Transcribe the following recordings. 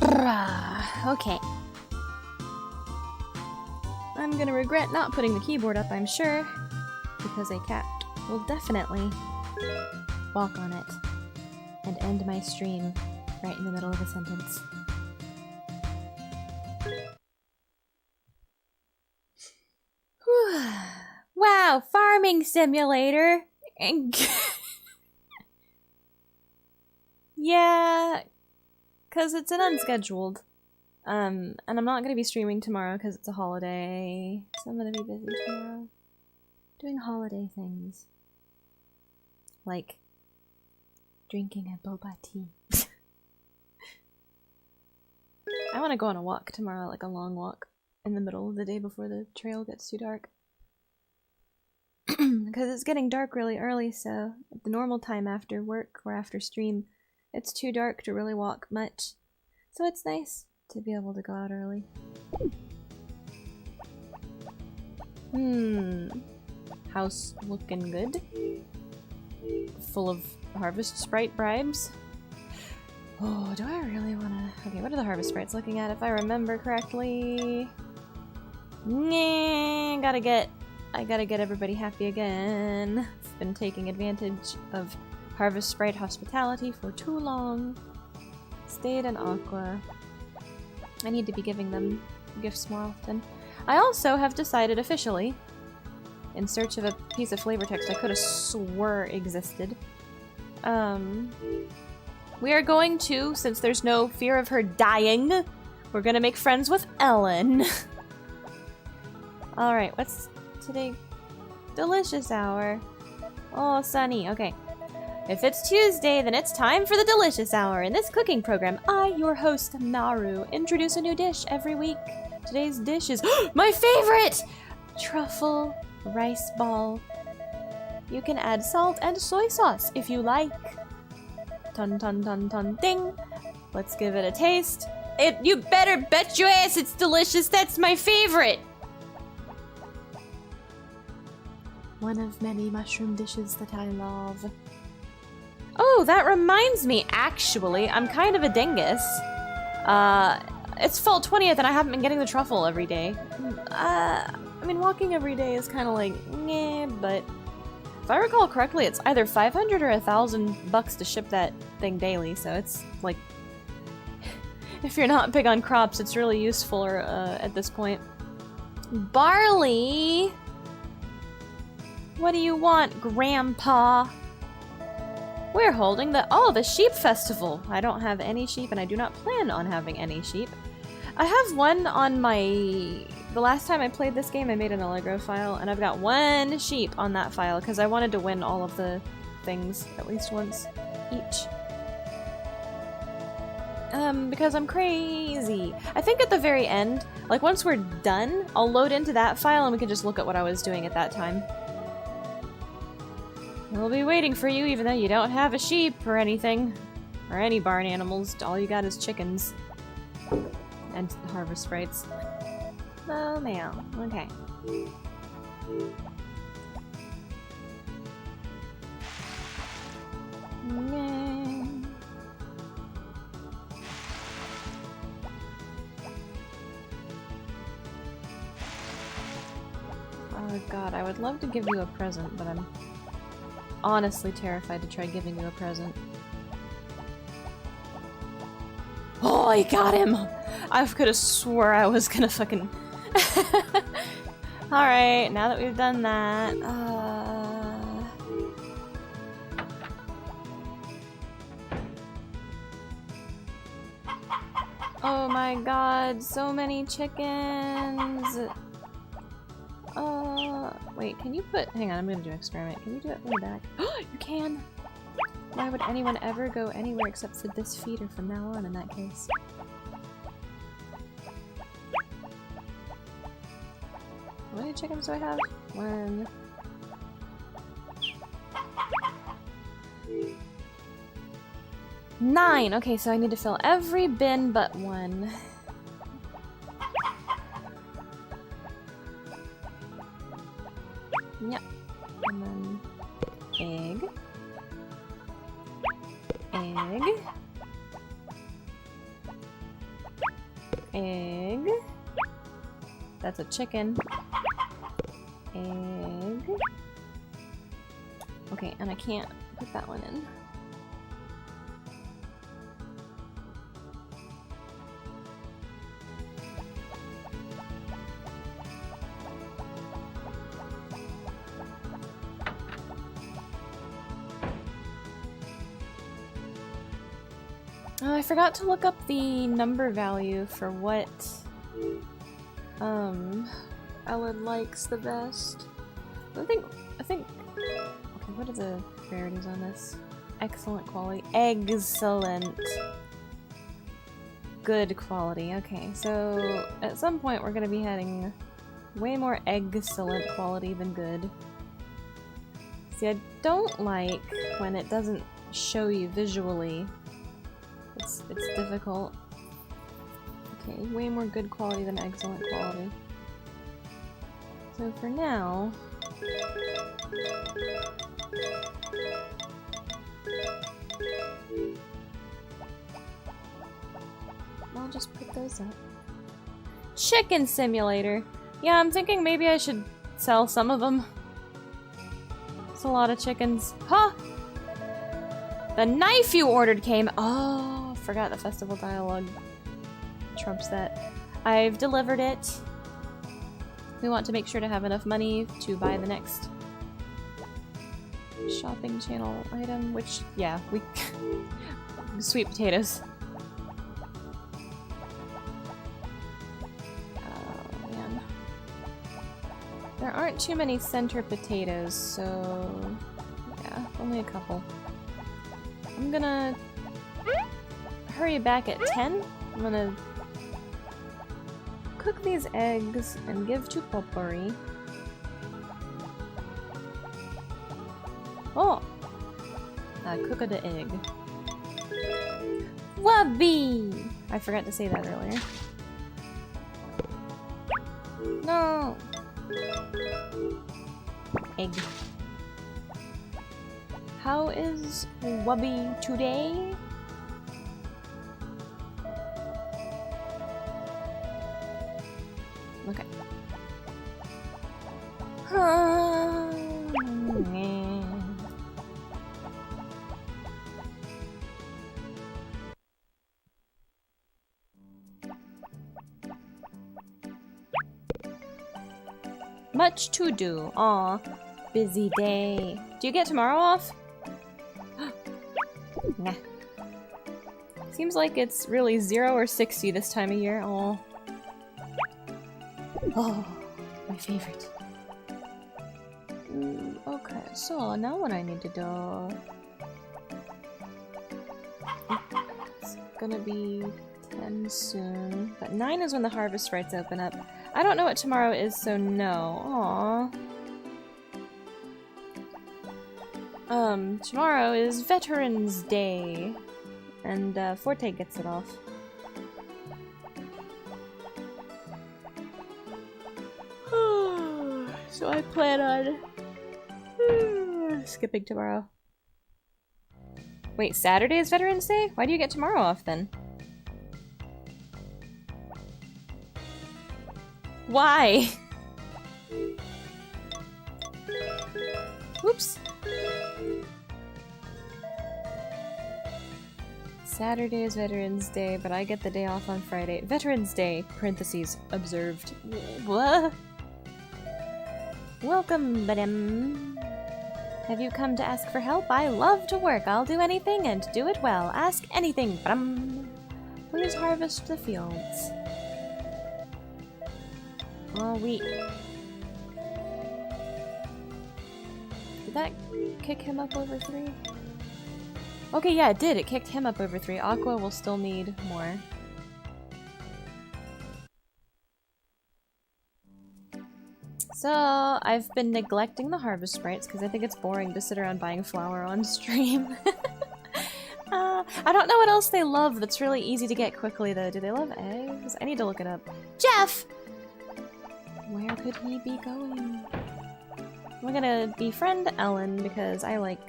Okay. I'm gonna regret not putting the keyboard up, I'm sure, because a cat will definitely walk on it and end my stream right in the middle of a sentence. Wow, farming simulator! Yeah, because it's an unscheduled. And I'm not gonna be streaming tomorrow because it's a holiday. So I'm gonna be busy tomorrow. Doing holiday things. Like drinking a boba tea. I want to go on a walk tomorrow, like a long walk in the middle of the day before the trail gets too dark. Because it's getting dark really early, so at the normal time after work or after stream, it's too dark to really walk much. So it's nice to be able to go out early. House looking good. Full of Harvest Sprite bribes. Oh, do I really wanna... Okay, what are the Harvest Sprites looking at? If I remember correctly... I gotta get everybody happy again. I've been taking advantage of Harvest Sprite hospitality for too long. Stayed in Aqua. I need to be giving them gifts more often. I also have decided officially, in search of a piece of flavor text I could have swore existed, we are going to, since there's no fear of her dying, we're gonna make friends with Ellen. Alright, what's today? Delicious hour. Oh, sunny. Okay. If it's Tuesday, then it's time for the Delicious Hour. In this cooking program, I, your host, Naru, introduce a new dish every week. Today's dish is my favorite! Truffle rice ball. You can add salt and soy sauce if you like. Ton ton ton ton ding. Let's give it a taste. You better bet your ass it's delicious. That's my favorite. One of many mushroom dishes that I love. Oh, that reminds me, actually, I'm kind of a dingus. It's fall 20th and I haven't been getting the truffle every day. I mean, walking every day is kind of like, meh, but if I recall correctly, it's either 500 or $1,000 to ship that thing daily, so it's like, if you're not big on crops, it's really useful at this point. Barley! What do you want, Grandpa? We're holding the sheep festival. I don't have any sheep and I do not plan on having any sheep. I have one on the last time I played this game I made an Allegro file and I've got one sheep on that file because I wanted to win all of the things at least once each. Because I'm crazy. I think at the very end, like once we're done, I'll load into that file and we can just look at what I was doing at that time. We'll be waiting for you even though you don't have a sheep or anything. Or any barn animals. All you got is chickens. And Harvest Sprites. Oh, man. Okay. Oh god, I would love to give you a present, but I'm honestly terrified to try giving you a present. Oh, I got him! I could have swore I was gonna fucking... Alright, now that we've done that... Oh my god, so many chickens! Wait, can you put... Hang on, I'm gonna do an experiment. Can you do it from the back? You can! Why would anyone ever go anywhere except to this feeder from now on in that case? How many chickens do I have? 1. Nine! Okay, so I need to fill every bin but 1. Yep. And then... egg. Egg. Egg. That's a chicken. Egg. Okay, and I can't put that one in. Oh, I forgot to look up the number value for what Ellen likes the best. I think okay, what are the rarities on this? Excellent quality. Excellent. Good quality. Okay, so at some point we're gonna be having way more excellent quality than good. See, I don't like when it doesn't show you visually. It's difficult. Okay, way more good quality than excellent quality. So for now... I'll just put those up. Chicken simulator! Yeah, I'm thinking maybe I should sell some of them. It's a lot of chickens. Huh! The knife you ordered came- oh! Forgot the festival dialogue trumps that. I've delivered it. We want to make sure to have enough money to buy the next shopping channel item, which, yeah, we... sweet potatoes. Oh, man. There aren't too many center potatoes, so... yeah, only a couple. I'm gonna... hurry back at 10. I'm gonna cook these eggs and give to Potpourri. Oh! Cook the egg. Wubby! I forgot to say that earlier. No! Egg. How is Wubby today? Okay. Much to do. Aw, busy day. Do you get tomorrow off? Nah. Seems like it's really 0 or 60 this time of year. Aw. Oh, my favorite. Okay, so now what I need to do... It's gonna be 10 soon. But 9 is when the harvest rights open up. I don't know what tomorrow is, so no. Aww. Tomorrow is Veterans Day. And, Forte gets it off. So I plan on skipping tomorrow. Wait, Saturday is Veterans Day? Why do you get tomorrow off then? Why? Oops. Saturday is Veterans Day, but I get the day off on Friday. Veterans Day, parentheses, observed. What? Welcome, madam. Have you come to ask for help? I love to work. I'll do anything and do it well. Ask anything. Please harvest the fields. Oh, wheat. Did that kick him up over 3? Okay, yeah, it did. It kicked him up over 3. Aqua will still need more. So, I've been neglecting the harvest sprites because I think it's boring to sit around buying flour on stream. I don't know what else they love that's really easy to get quickly, though. Do they love eggs? I need to look it up. Jeff! Where could he be going? I'm gonna befriend Ellen because I like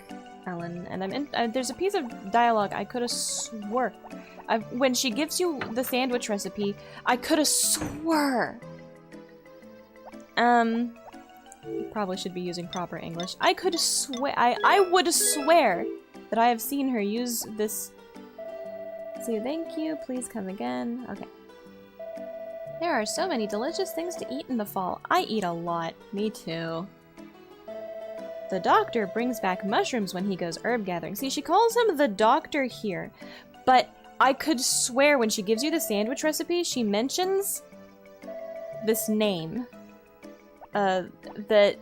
Ellen, and there's a piece of dialogue I could have swore when she gives you the sandwich recipe, I could have swore. Probably should be using proper English. I could swear, I would swear that I have seen her use this. See, thank you, please come again. Okay. There are so many delicious things to eat in the fall. I eat a lot. Me too. The doctor brings back mushrooms when he goes herb gathering. See, she calls him the doctor here, but I could swear when she gives you the sandwich recipe, she mentions this name. That...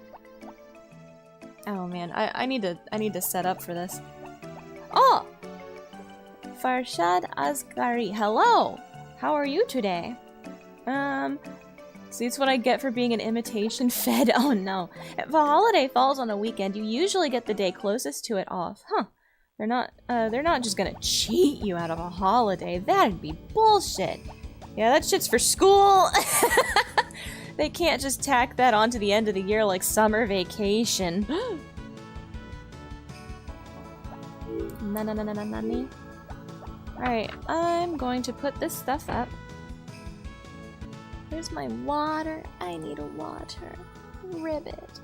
Oh man, I need to set up for this. Oh! Farshad Asghari. Hello! How are you today? See, it's what I get for being an imitation Fed. Oh no. If a holiday falls on a weekend, you usually get the day closest to it off. Huh. They're not just gonna cheat you out of a holiday. That'd be bullshit. Yeah, that shit's for school. They can't just tack that onto the end of the year like summer vacation. Na-na-na-na-na-na-na. Alright, I'm going to put this stuff up. Here's my water. I need a water. Ribbit.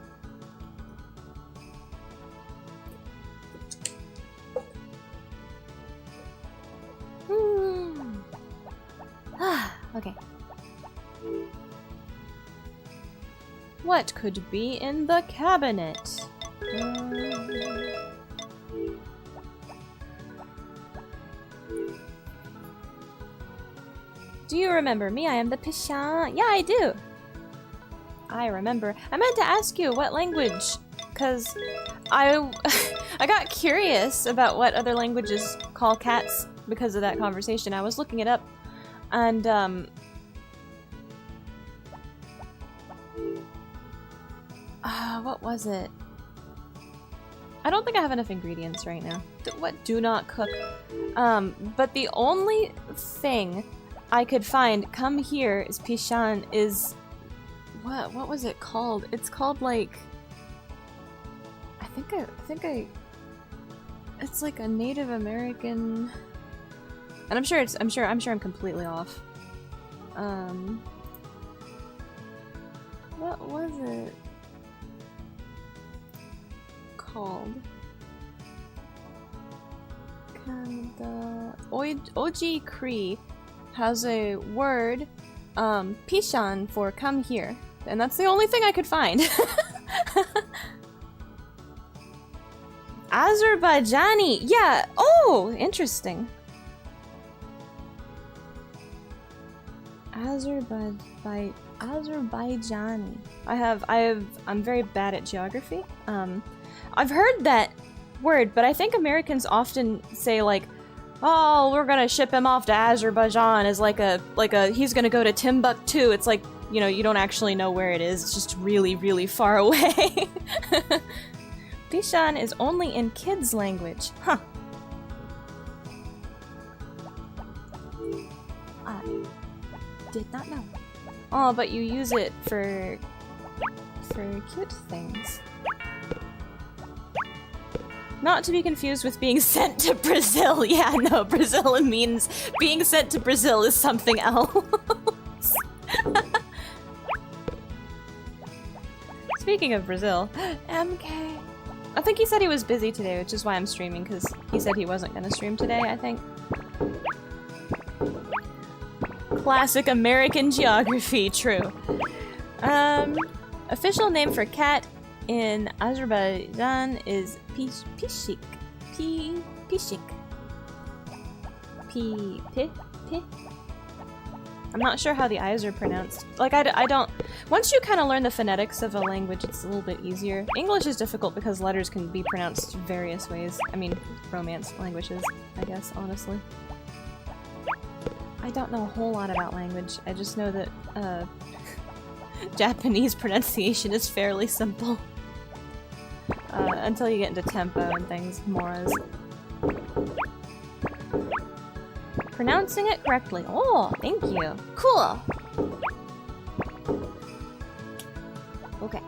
Okay. What could be in the cabinet? Do you remember me? I am the Pishan. Yeah, I do. I remember. I meant to ask you what language, cause I got curious about what other languages call cats because of that conversation. I was looking it up, and what was it? I don't think I have enough ingredients right now. What? Do not cook. But the only thing I could find, come here, is Pishan, is... What was it called? It's called, like... I think it's like a Native American... And I'm sure I'm completely off. What was it called? Oji Cree has a word, Pishan, for come here. And that's the only thing I could find. Azerbaijani! Yeah! Oh! Interesting. Azerbaijani. I'm very bad at geography. I've heard that word, but I think Americans often say like, oh, we're gonna ship him off to Azerbaijan as like a he's gonna go to Timbuktu. It's like, you know, you don't actually know where it is. It's just really, really far away. Pishan is only in kids' language. Huh. I did not know. Oh, but you use it for cute things. Not to be confused with being sent to Brazil. Yeah, no, Brazil means being sent to Brazil is something else. Speaking of Brazil, MK. I think he said he was busy today, which is why I'm streaming, because he said he wasn't going to stream today, I think. Classic American geography, true. Official name for cat in Azerbaijan is Pishik. Pishik. I'm not sure how the I's are pronounced. Like, I don't... Once you kind of learn the phonetics of a language, it's a little bit easier. English is difficult because letters can be pronounced various ways. I mean, Romance languages, I guess, honestly. I don't know a whole lot about language. I just know that, Japanese pronunciation is fairly simple. Until you get into tempo and things, moras. Pronouncing it correctly. Oh, thank you. Cool! Okay.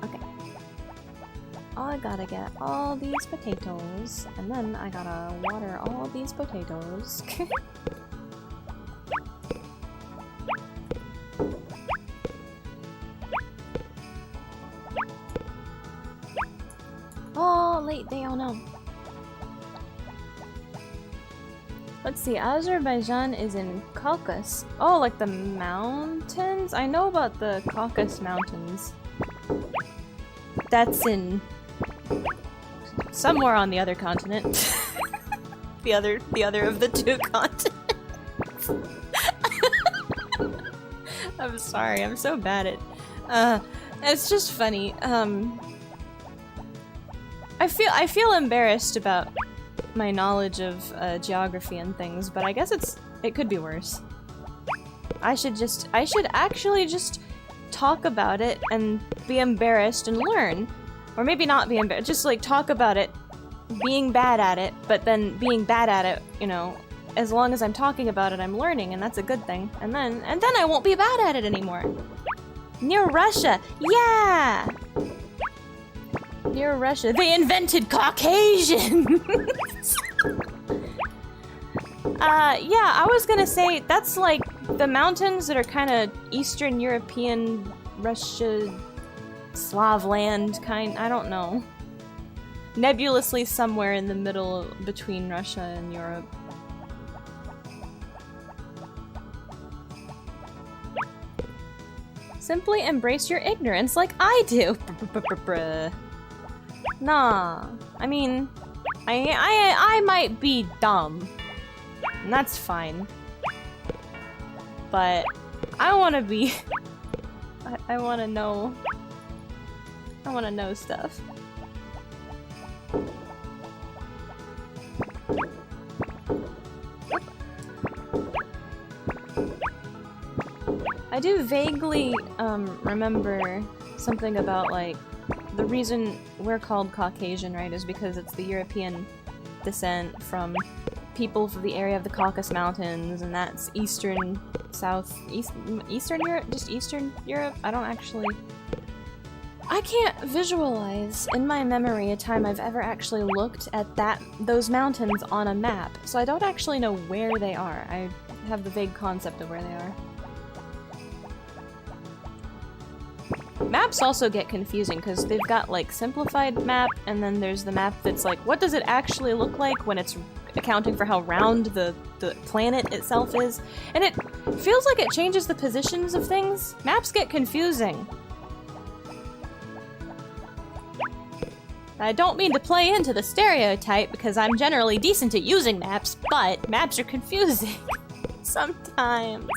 I gotta get all these potatoes, and then I gotta water all these potatoes. they all know. Let's see, Azerbaijan is in Caucasus. Oh, like the mountains? I know about the Caucasus Mountains. That's in somewhere on the other continent. the other of the two continents. I'm sorry, I'm so bad at it's just funny. I feel embarrassed about my knowledge of geography and things, but I guess it could be worse. I should actually just talk about it and be embarrassed and learn. Or maybe not be embarrassed, just like talk about it, being bad at it, but then being bad at it, you know, as long as I'm talking about it, I'm learning, and that's a good thing. And then I won't be bad at it anymore. Near Russia, yeah! Near Russia. They invented Caucasian! Yeah, I was gonna say, that's like the mountains that are kind of Eastern European, Russia, Slav land kind, I don't know. Nebulously somewhere in the middle between Russia and Europe. Simply embrace your ignorance like I do. Nah, I mean, I might be dumb, and that's fine. But I want to be. I want to know. I want to know stuff. I do vaguely remember something about, like, the reason we're called Caucasian, right, is because it's the European descent from people from the area of the Caucasus Mountains, and that's Eastern Europe? Just Eastern Europe? I can't visualize in my memory a time I've ever actually looked at those mountains on a map, so I don't actually know where they are. I have the vague concept of where they are. Maps also get confusing because they've got like simplified map, and then there's the map that's like, what does it actually look like when it's accounting for how round the planet itself is? And it feels like it changes the positions of things. Maps get confusing. I don't mean to play into the stereotype because I'm generally decent at using maps, but maps are confusing sometimes.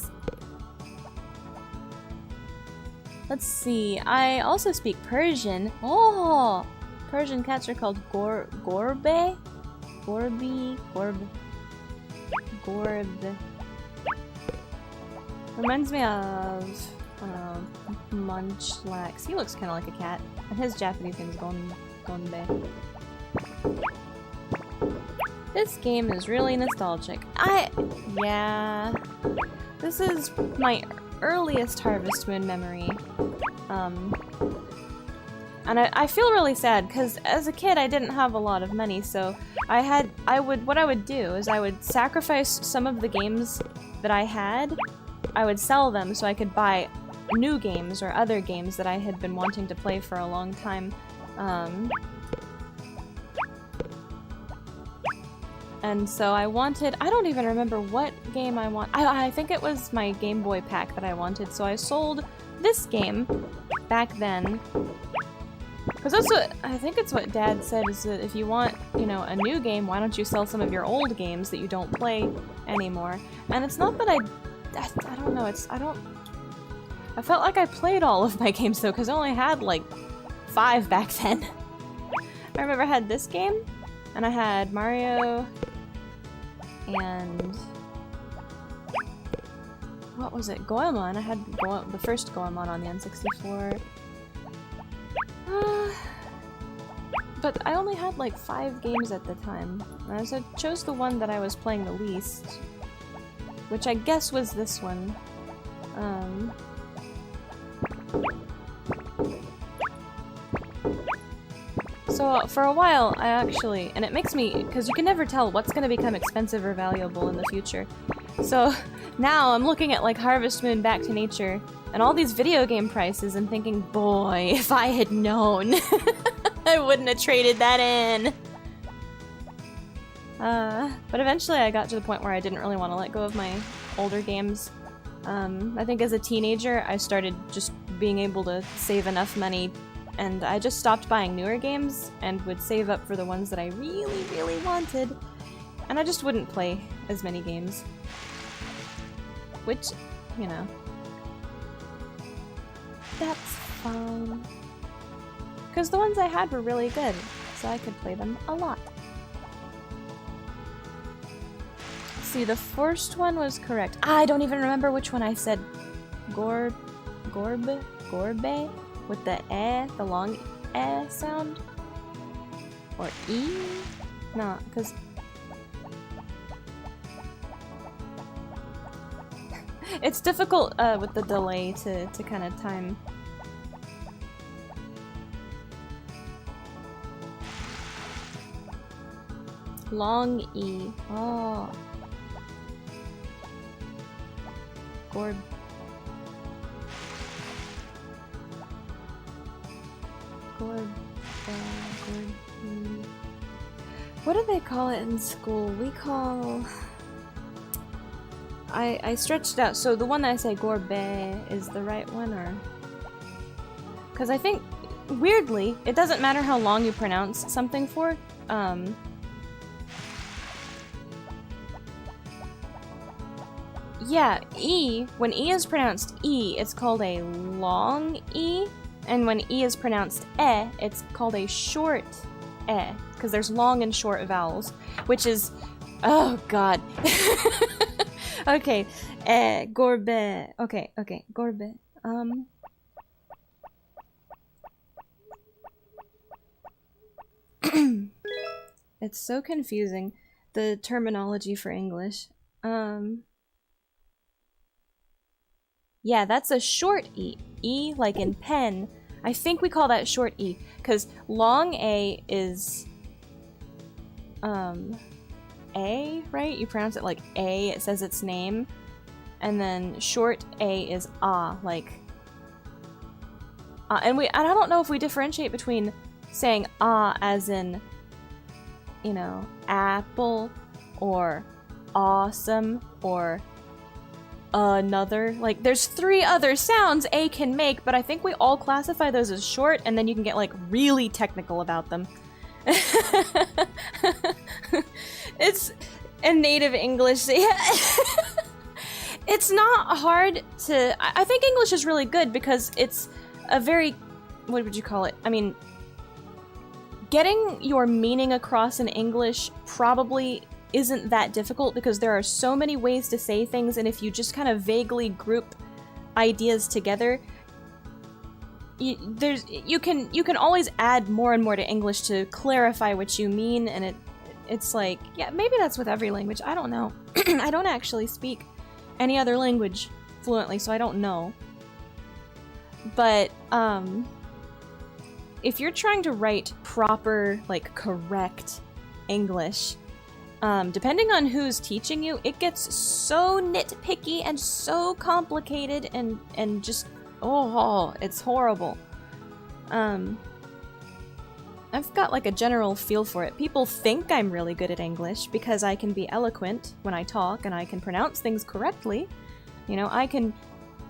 Let's see, I also speak Persian. Oh! Persian cats are called Gorbe? Gorb. Reminds me of, I don't know, Munchlax. He looks kind of like a cat. And his Japanese name is Gonbe. This game is really nostalgic. Yeah. This is my earliest Harvest Moon memory. And I feel really sad because as a kid I didn't have a lot of money, so what I would do is I would sacrifice some of the games that I had. I would sell them so I could buy new games or other games that I had been wanting to play for a long time. And so I don't even remember what game I want. I think it was my Game Boy pack that I wanted, so I sold this game back then. Because I think it's what Dad said, is that if you want, you know, a new game, why don't you sell some of your old games that you don't play anymore? And it's not that I don't know, I felt like I played all of my games though, because I only had like 5 back then. I remember I had this game, and I had Mario, and what was it? Goemon. I had the first Goemon on the N64. But I only had like 5 games at the time. And so I chose the one that I was playing the least, which I guess was this one. So for a while, I actually, and it makes me, because you can never tell what's going to become expensive or valuable in the future. So now I'm looking at like Harvest Moon Back to Nature and all these video game prices and thinking, boy, if I had known, I wouldn't have traded that in. But eventually I got to the point where I didn't really want to let go of my older games. I think as a teenager I started just being able to save enough money, and I just stopped buying newer games and would save up for the ones that I really, really wanted. And I just wouldn't play as many games. Which, you know, that's fine. Because the ones I had were really good, so I could play them a lot. See, the first one was correct. I don't even remember which one I said. Gorbe? With the the long sound? Or E? No, because... it's difficult with the delay to kind of time. Long E. Oh. Gorb. What do they call it in school? We call... I stretched out, so the one that I say Gorbe is the right one, or... Because I think, weirdly, it doesn't matter how long you pronounce something for, yeah, E, when E is pronounced E, it's called a long E, and when E is pronounced it's called a short because there's long and short vowels, which is, oh god. Okay, Gorbe, okay, Gorbe, it's so confusing, the terminology for English. Yeah, that's a short E. E, like in pen. I think we call that short E, because long A is, A, right? You pronounce it like A, it says its name. And then short A is ah, like... and I don't know if we differentiate between saying ah as in, you know, apple, or awesome, or another. Like, there's 3 other sounds A can make, but I think we all classify those as short, and then you can get, like, really technical about them. It's a native English. It's not hard to... I think English is really good because it's a very... what would you call it? I mean, getting your meaning across in English probably isn't that difficult because there are so many ways to say things, and if you just kind of vaguely group ideas together, you can always add more and more to English to clarify what you mean, and it's like, yeah, maybe that's with every language. I don't know. I don't actually speak any other language fluently, so I don't know. But if you're trying to write proper, like, correct English, depending on who's teaching you, it gets so nitpicky and so complicated and just, oh, it's horrible. I've got like a general feel for it. People think I'm really good at English because I can be eloquent when I talk and I can pronounce things correctly. You know, I can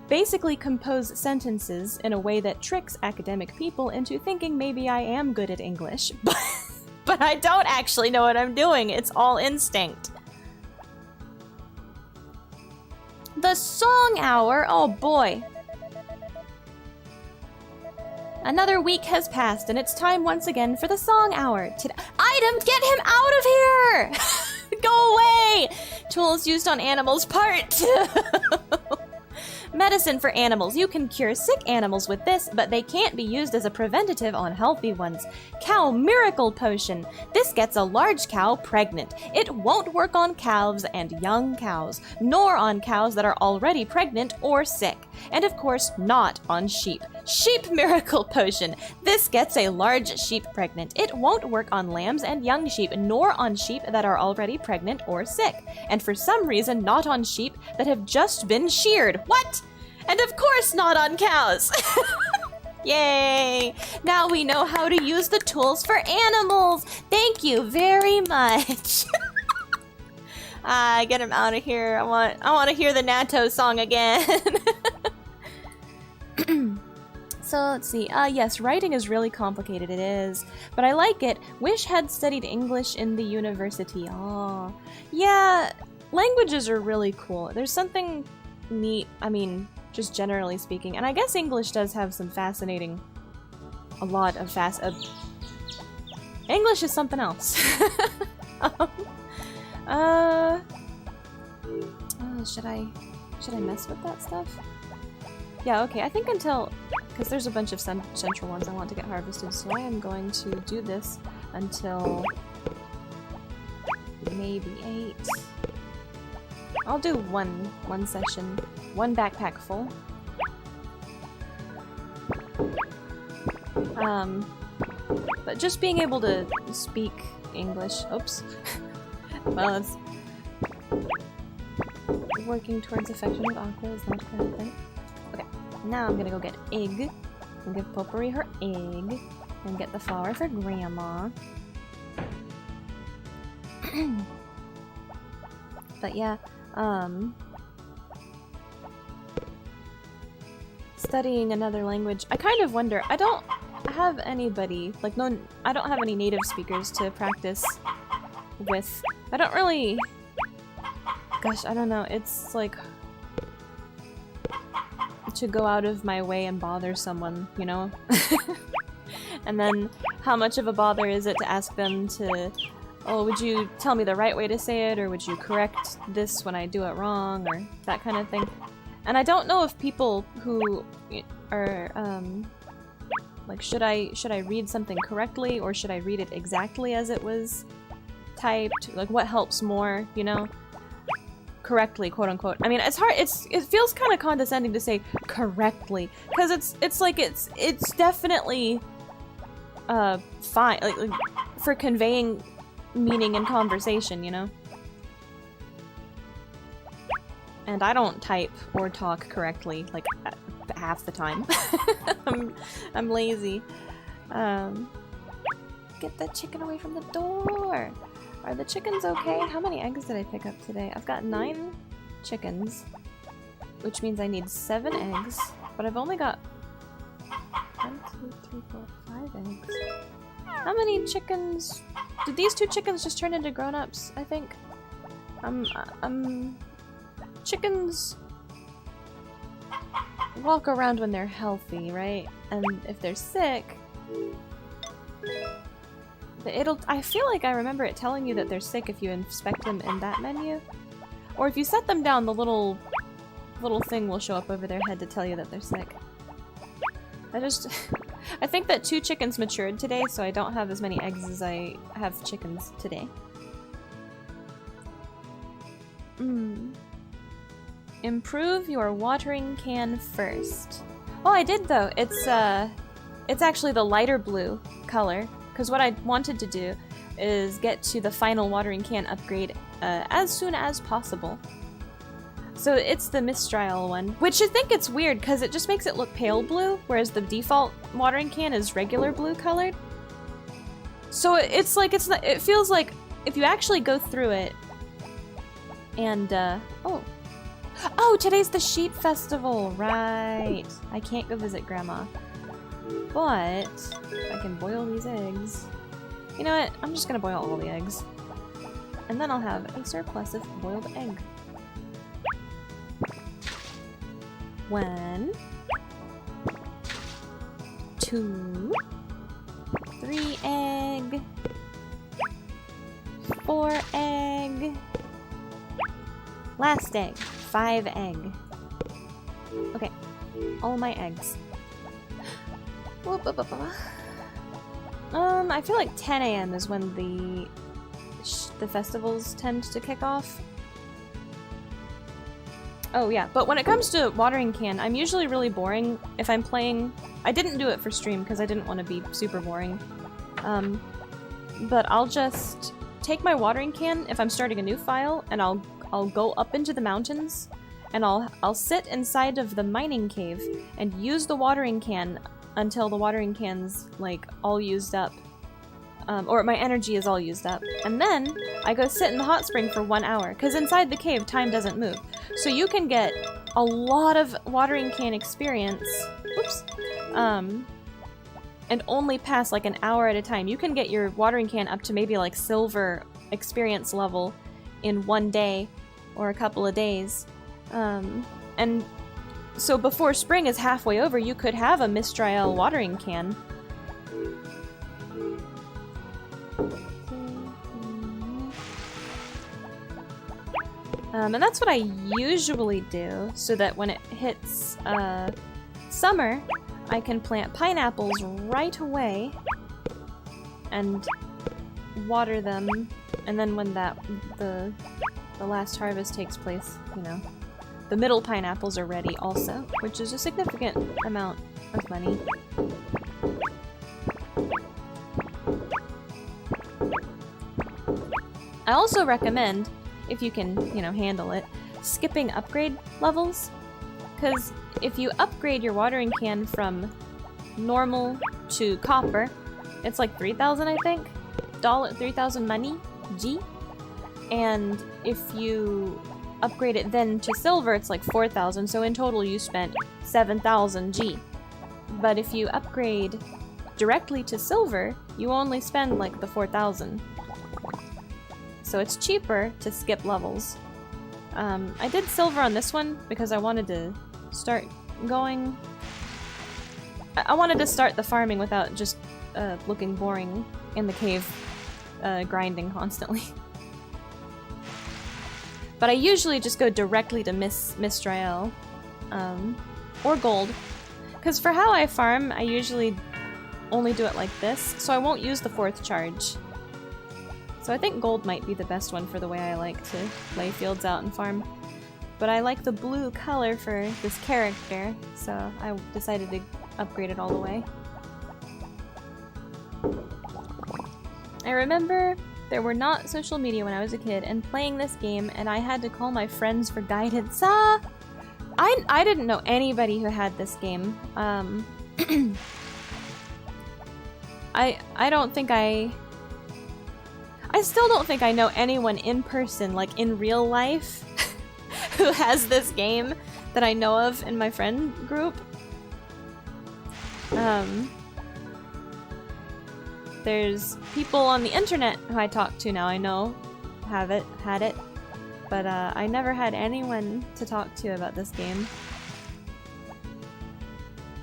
basically compose sentences in a way that tricks academic people into thinking maybe I am good at English, but I don't actually know what I'm doing. It's all instinct. The song hour, oh boy. Another week has passed, and it's time once again for the song hour. Item, get him out of here! Go away! Tools used on animals, part 2. Medicine for animals. You can cure sick animals with this, but they can't be used as a preventative on healthy ones. Cow miracle potion. This gets a large cow pregnant. It won't work on calves and young cows, nor on cows that are already pregnant or sick. And of course, not on sheep. Sheep miracle potion. This gets a large sheep pregnant. It won't work on lambs and young sheep, nor on sheep that are already pregnant or sick. And for some reason, not on sheep that have just been sheared. What? And of course not on cows. Yay! Now we know how to use the tools for animals. Thank you very much. Get him out of here. I want to hear the Natto song again. So let's see. Yes, writing is really complicated. It is, but I like it. Wish had studied English in the university. Oh, yeah. Languages are really cool. There's something neat. I mean, just generally speaking, and I guess English does have some fascinating. A lot of English is something else. Should I mess with that stuff? Yeah, okay, I think until, because there's a bunch of central ones I want to get harvested, so I am going to do this until maybe 8. I'll do one session, one backpack full. But just being able to speak English, oops. Well, it's working towards affection with Aqua is not kind of thing. Okay, now I'm gonna go get egg and give Potpourri her egg and get the flower for Grandma. But yeah, studying another language, I kind of wonder, I don't have anybody, like I don't have any native speakers to practice with. I don't really, gosh, I don't know, it's like to go out of my way and bother someone, you know? And then how much of a bother is it to ask them to, oh, would you tell me the right way to say it, or would you correct this when I do it wrong, or that kind of thing. And I don't know if people who are, like, should I read something correctly, or should I read it exactly as it was typed? Like, what helps more, you know? Correctly, quote unquote. I mean, it's hard, it feels kind of condescending to say correctly, because it's like, it's definitely, fine, like, for conveying meaning in conversation, you know? And I don't type or talk correctly, like, half the time. I'm lazy. Get the chicken away from the door! Are the chickens okay? How many eggs did I pick up today? I've got 9 chickens, which means I need 7 eggs, but I've only got 1, 2, 3, 4, 5 eggs. How many chickens? Did these 2 chickens just turn into grown-ups, I think? Chickens walk around when they're healthy, right? And if they're sick, I feel like I remember it telling you that they're sick if you inspect them in that menu. Or if you set them down, the little thing will show up over their head to tell you that they're sick. I think that 2 chickens matured today, so I don't have as many eggs as I have chickens today. Improve your watering can first. Oh, I did though. It's actually the lighter blue color, because what I wanted to do is get to the final watering can upgrade as soon as possible. So it's the Mistral one, which I think it's weird because it just makes it look pale blue, whereas the default watering can is regular blue colored. So it's like, it feels like if you actually go through it and, oh, today's the sheep festival, right. I can't go visit Grandma, but I can boil these eggs. You know what, I'm just gonna boil all the eggs. And then I'll have a surplus of boiled egg. 1, 2, 3 egg, 4 egg, last egg, 5 egg. Okay, all my eggs. I feel like 10 AM is when the festivals tend to kick off. Oh yeah, but when it comes to watering can, I'm usually really boring if I'm playing. I didn't do it for stream because I didn't want to be super boring. But I'll just take my watering can if I'm starting a new file, and I'll go up into the mountains, and I'll sit inside of the mining cave and use the watering can until the watering can's like all used up. or my energy is all used up. And then I go sit in the hot spring for 1 hour, because inside the cave, time doesn't move. So you can get a lot of watering can experience, whoops, and only pass like an hour at a time. You can get your watering can up to maybe like silver experience level in 1 day or a couple of days. And so before spring is halfway over, you could have a Mistrial watering can. And that's what I usually do, so that when it hits summer, I can plant pineapples right away and water them, and then when the last harvest takes place, you know, the middle pineapples are ready also, which is a significant amount of money. I also recommend, if you can, you know, handle it, skipping upgrade levels. Because if you upgrade your watering can from normal to copper, it's like 3,000, I think? 3,000 money? G? And if you upgrade it then to silver, it's like 4,000, so in total you spent 7,000 G. But if you upgrade directly to silver, you only spend like the 4,000. So it's cheaper to skip levels. I did silver on this one because I wanted to start going... I wanted to start the farming without just looking boring in the cave, grinding constantly. But I usually just go directly to Mistrial, or gold. Because for how I farm, I usually only do it like this, so I won't use the 4th charge. So I think gold might be the best one for the way I like to lay fields out and farm. But I like the blue color for this character, so I decided to upgrade it all the way. I remember there were not social media when I was a kid, and playing this game, and I had to call my friends for guidance. I didn't know anybody who had this game. I don't think I still don't think I know anyone in person, like in real life, who has this game that I know of in my friend group. There's people on the internet who I talk to now I know had it, but I never had anyone to talk to about this game.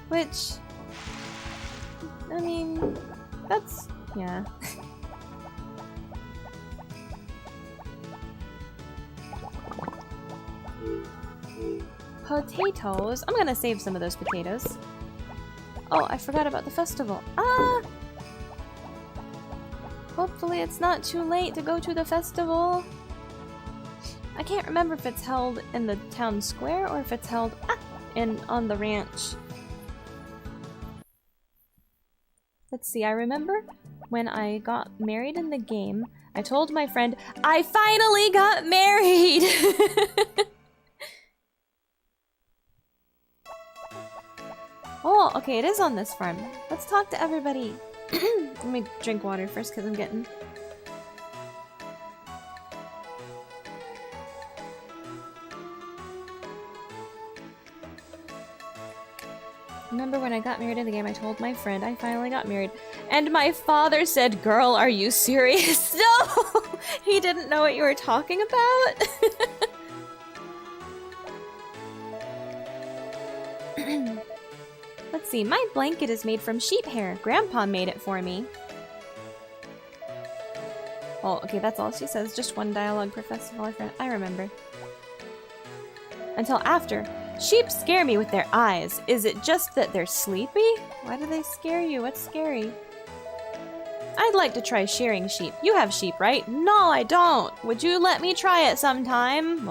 Which, I mean, that's, yeah. Potatoes? I'm gonna save some of those potatoes. Oh, I forgot about the festival. Hopefully it's not too late to go to the festival. I can't remember if it's held in the town square or if it's held on the ranch. Let's see, I remember when I got married in the game, I told my friend, I finally got married! Oh, okay, it is on this farm. Let's talk to everybody. Let me drink water first because I'm getting... Remember when I got married in the game, I told my friend I finally got married. And my father said, "Girl, are you serious?" No! He didn't know what you were talking about. Let's see, my blanket is made from sheep hair. Grandpa made it for me. Oh, okay, that's all she says. Just one dialogue per festival. I remember. Until after. Sheep scare me with their eyes. Is it just that they're sleepy? Why do they scare you? What's scary? I'd like to try shearing sheep. You have sheep, right? No, I don't. Would you let me try it sometime?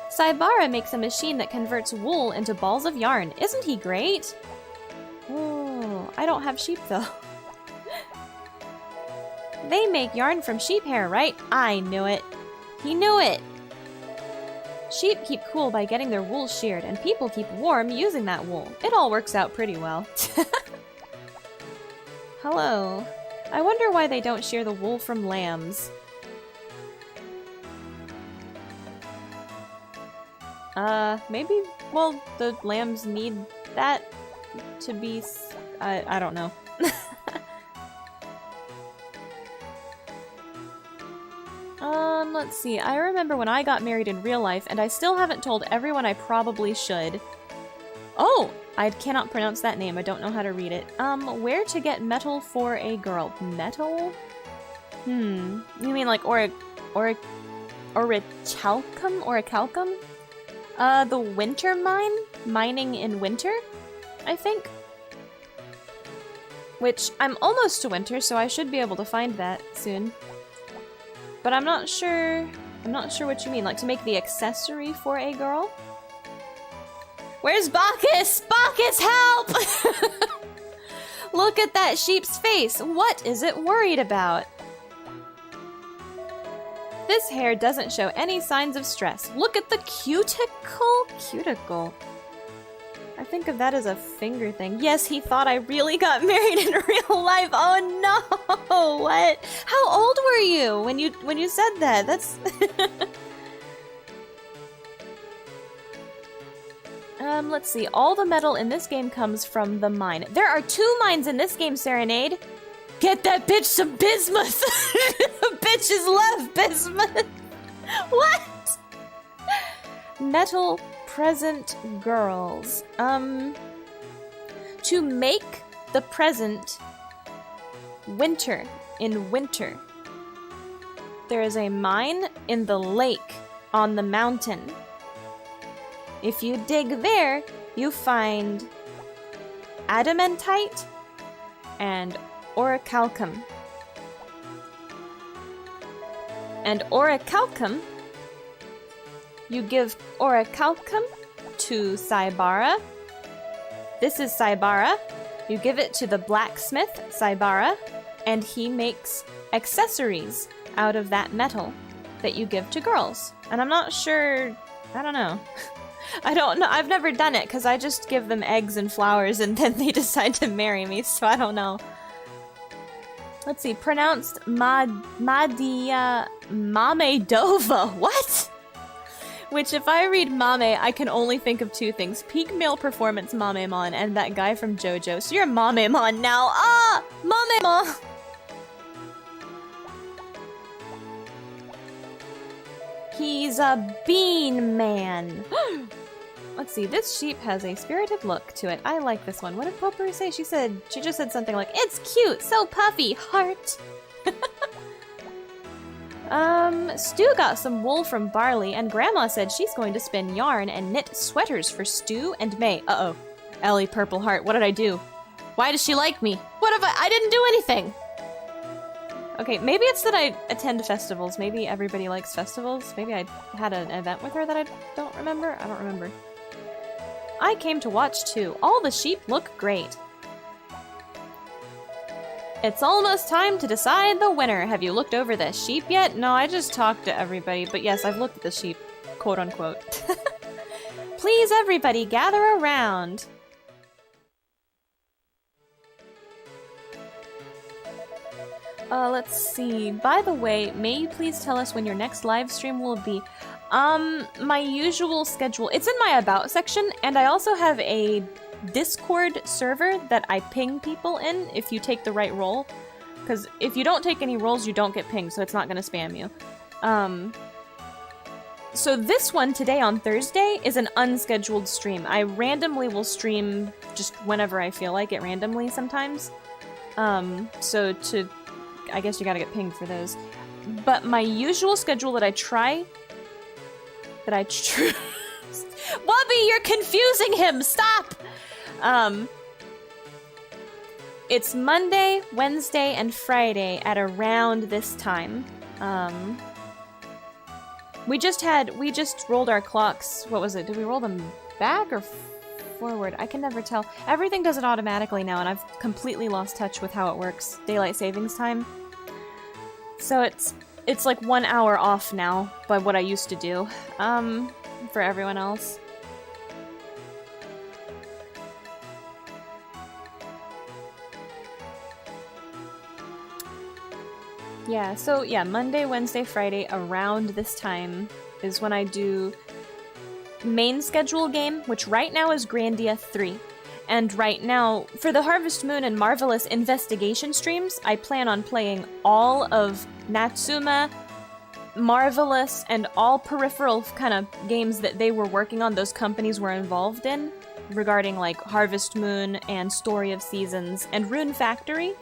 Saibara makes a machine that converts wool into balls of yarn. Isn't he great? Oh, I don't have sheep though. They make yarn from sheep hair, right? I knew it. He knew it. Sheep keep cool by getting their wool sheared, and people keep warm using that wool. It all works out pretty well. hello. I wonder why they don't shear the wool from lambs. Maybe, well, the lambs need that to be, I don't know. Let's see. I remember when I got married in real life, and I still haven't told everyone I probably should. Oh! I cannot pronounce that name. I don't know how to read it. Where to get metal for a girl? Metal? You mean like orichalcum? Orichalcum? The winter mine? Mining in winter? I think? Which, I'm almost to winter, so I should be able to find that soon. But I'm not sure what you mean. Like, to make the accessory for a girl? Where's Bacchus? Bacchus, help! Look at that sheep's face. What is it worried about? This hair doesn't show any signs of stress. Look at the cuticle? Cuticle? I think of that as a finger thing. Yes, he thought I really got married in real life. Oh no! What? How old were you when you said that? That's let's see. All the metal in this game comes from the mine. There are 2 mines in this game, Serenade. Get that bitch some bismuth! Bitches love bismuth! What? Metal present girls. To make the present winter in winter. There is a mine in the lake on the mountain. If you dig there, you find adamantite and orichalcum. And orichalcum, you give orichalcum to Saibara. This is Saibara. You give it to the blacksmith, Saibara, and he makes accessories out of that metal that you give to girls. And I'm not sure, I don't know. I don't know. I've never done it because I just give them eggs and flowers and then they decide to marry me, so I don't know. Let's see. Pronounced Mamedova. What? Which, if I read Mame, I can only think of 2 things. Peak male performance Mamemon and that guy from JoJo. So you're Mamemon now. Ah! Mamemon! He's a bean man. Let's see, this sheep has a spirited look to it. I like this one. What did Potpourri say? She just said something like, it's cute, so puffy, heart. Stu got some wool from Barley, and Grandma said she's going to spin yarn and knit sweaters for Stu and May. Uh-oh. Ellie Purple Heart, what did I do? Why does she like me? What have I didn't do anything! Okay, maybe it's that I attend festivals. Maybe everybody likes festivals. Maybe I had an event with her that I don't remember. I don't remember. I came to watch too. All the sheep look great. It's almost time to decide the winner. Have you looked over the sheep yet? No, I just talked to everybody, but yes, I've looked at the sheep, quote unquote. Please, everybody, gather around. Let's see. By the way, may you please tell us when your next live stream will be? My usual schedule. It's in my About section, and I also have a Discord server that I ping people in if you take the right role. Because if you don't take any roles, you don't get pinged, so it's not going to spam you. So this one today on Thursday is an unscheduled stream. I randomly will stream just whenever I feel like it randomly sometimes. So I guess you gotta get pinged for those. But my usual schedule that I try... Wubby, you're confusing him! Stop! It's Monday, Wednesday, and Friday at around this time. We just rolled our clocks. What was it? Did we roll them back or forward? I can never tell. Everything does it automatically now, and I've completely lost touch with how it works. Daylight savings time. So it's like 1 hour off now by what I used to do. For everyone else. Yeah, so yeah, Monday, Wednesday, Friday around this time is when I do main schedule game, which right now is Grandia 3. And right now, for the Harvest Moon and Marvelous Investigation streams, I plan on playing all of Natsume, Marvelous, and all peripheral kind of games that they were working on, those companies were involved in, regarding like Harvest Moon and Story of Seasons and Rune Factory.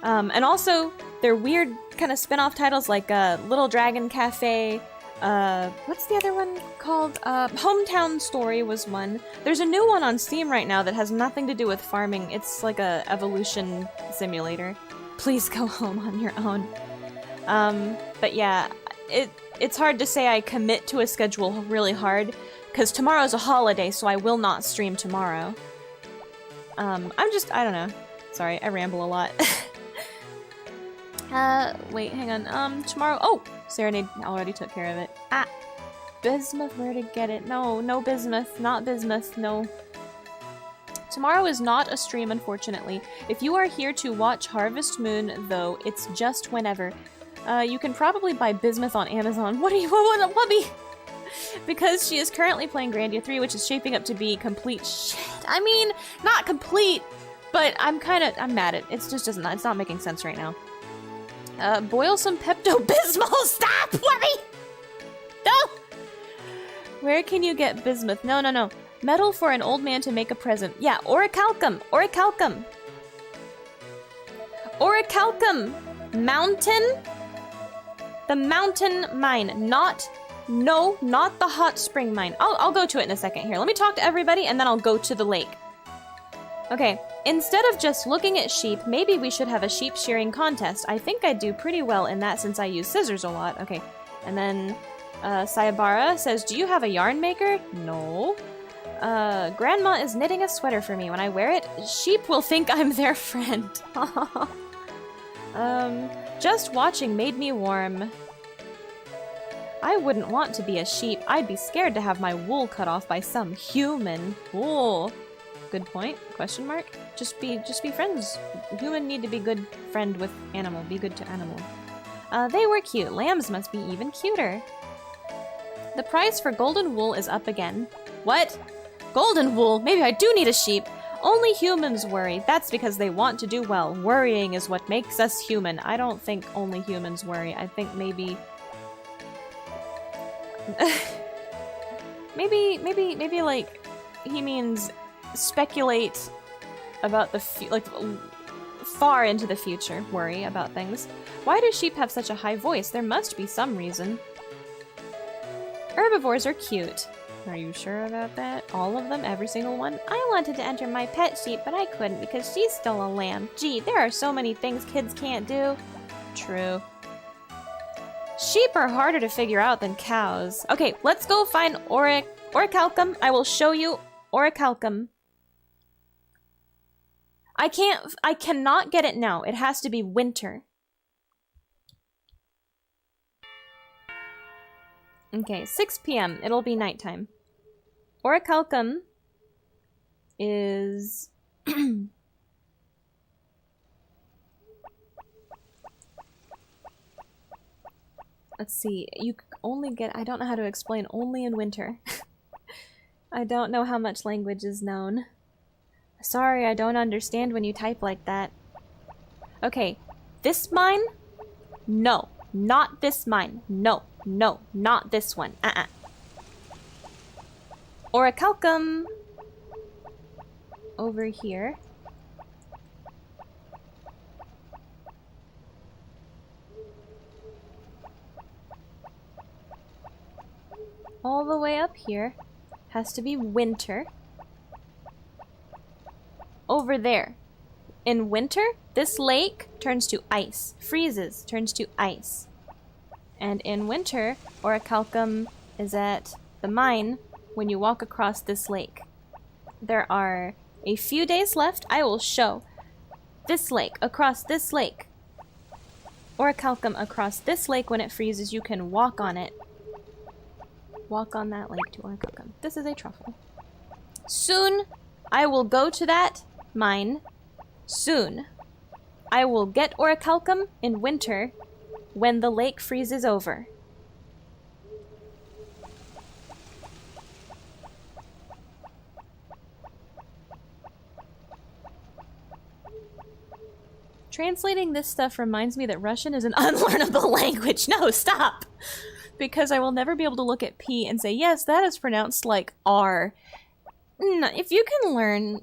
And also, their weird kind of spin-off titles like Little Dragon Cafe, what's the other one called? Hometown Story was one. There's a new one on Steam right now that has nothing to do with farming. It's like a evolution simulator. Please go home on your own. But yeah, it's hard to say I commit to a schedule really hard, because tomorrow's a holiday, so I will not stream tomorrow. I don't know. Sorry, I ramble a lot. Wait, hang on. Tomorrow, oh! Serenade already took care of it. Ah! Bismuth, where to get it? No, no bismuth, not bismuth, no. Tomorrow is not a stream, unfortunately. If you are here to watch Harvest Moon, though, it's just whenever. You can probably buy bismuth on Amazon. What me? Because she is currently playing Grandia 3, which is shaping up to be complete shit. I mean, not complete, but I'm mad at it. It's not making sense right now. Boil some Pepto-Bismol. Stop, Webby! No! Where can you get bismuth? No. Metal for an old man to make a present. Yeah, orichalcum. Orichalcum. Orichalcum. Mountain? The mountain mine. Not the hot spring mine. I'll go to it in a second here. Let me talk to everybody and then I'll go to the lake. Okay, instead of just looking at sheep, maybe we should have a sheep shearing contest. I think I do pretty well in that since I use scissors a lot. Okay, and then Sayabara says, do you have a yarn maker? No. Grandma is knitting a sweater for me. When I wear it, sheep will think I'm their friend. Just watching made me warm. I wouldn't want to be a sheep. I'd be scared to have my wool cut off by some human. Wool. Good point? Question mark? Just be friends. Human need to be good friend with animal. Be good to animal. They were cute. Lambs must be even cuter. The price for golden wool is up again. What? Golden wool? Maybe I do need a sheep. Only humans worry. That's because they want to do well. Worrying is what makes us human. I don't think only humans worry. I think maybe maybe like he means speculate about the far into the future, worry about things. Why do sheep have such a high voice? There must be some reason. Herbivores are cute. Are you sure about that? All of them? Every single one? I wanted to enter my pet sheep, but I couldn't because she's still a lamb. Gee, there are so many things kids can't do. True. Sheep are harder to figure out than cows. Okay, let's go find orichalcum. I will show you orichalcum. I cannot get it now. It has to be winter. Okay, 6 p.m. It'll be nighttime. Orichalcum is... Let's see, you only get... I don't know how to explain only in winter. I don't know how much language is known. Sorry, I don't understand when you type like that. Okay, this mine? No, not this mine. No, not this one. Orichalcum. Over here. All the way up here. Has to be winter. Over there. In winter, this lake turns to ice. Freezes, turns to ice. And in winter, orichalcum is at the mine when you walk across this lake. There are a few days left. I will show this lake, across this lake. Orichalcum across this lake when it freezes, you can walk on it. Walk on that lake to orichalcum. This is a truffle. Soon, I will go to that mine. Soon. I will get orichalcum in winter. when the lake freezes over. Translating this stuff reminds me that Russian is an unlearnable language. No, stop! Because I will never be able to look at P and say, yes, that is pronounced like R. No, if you can learn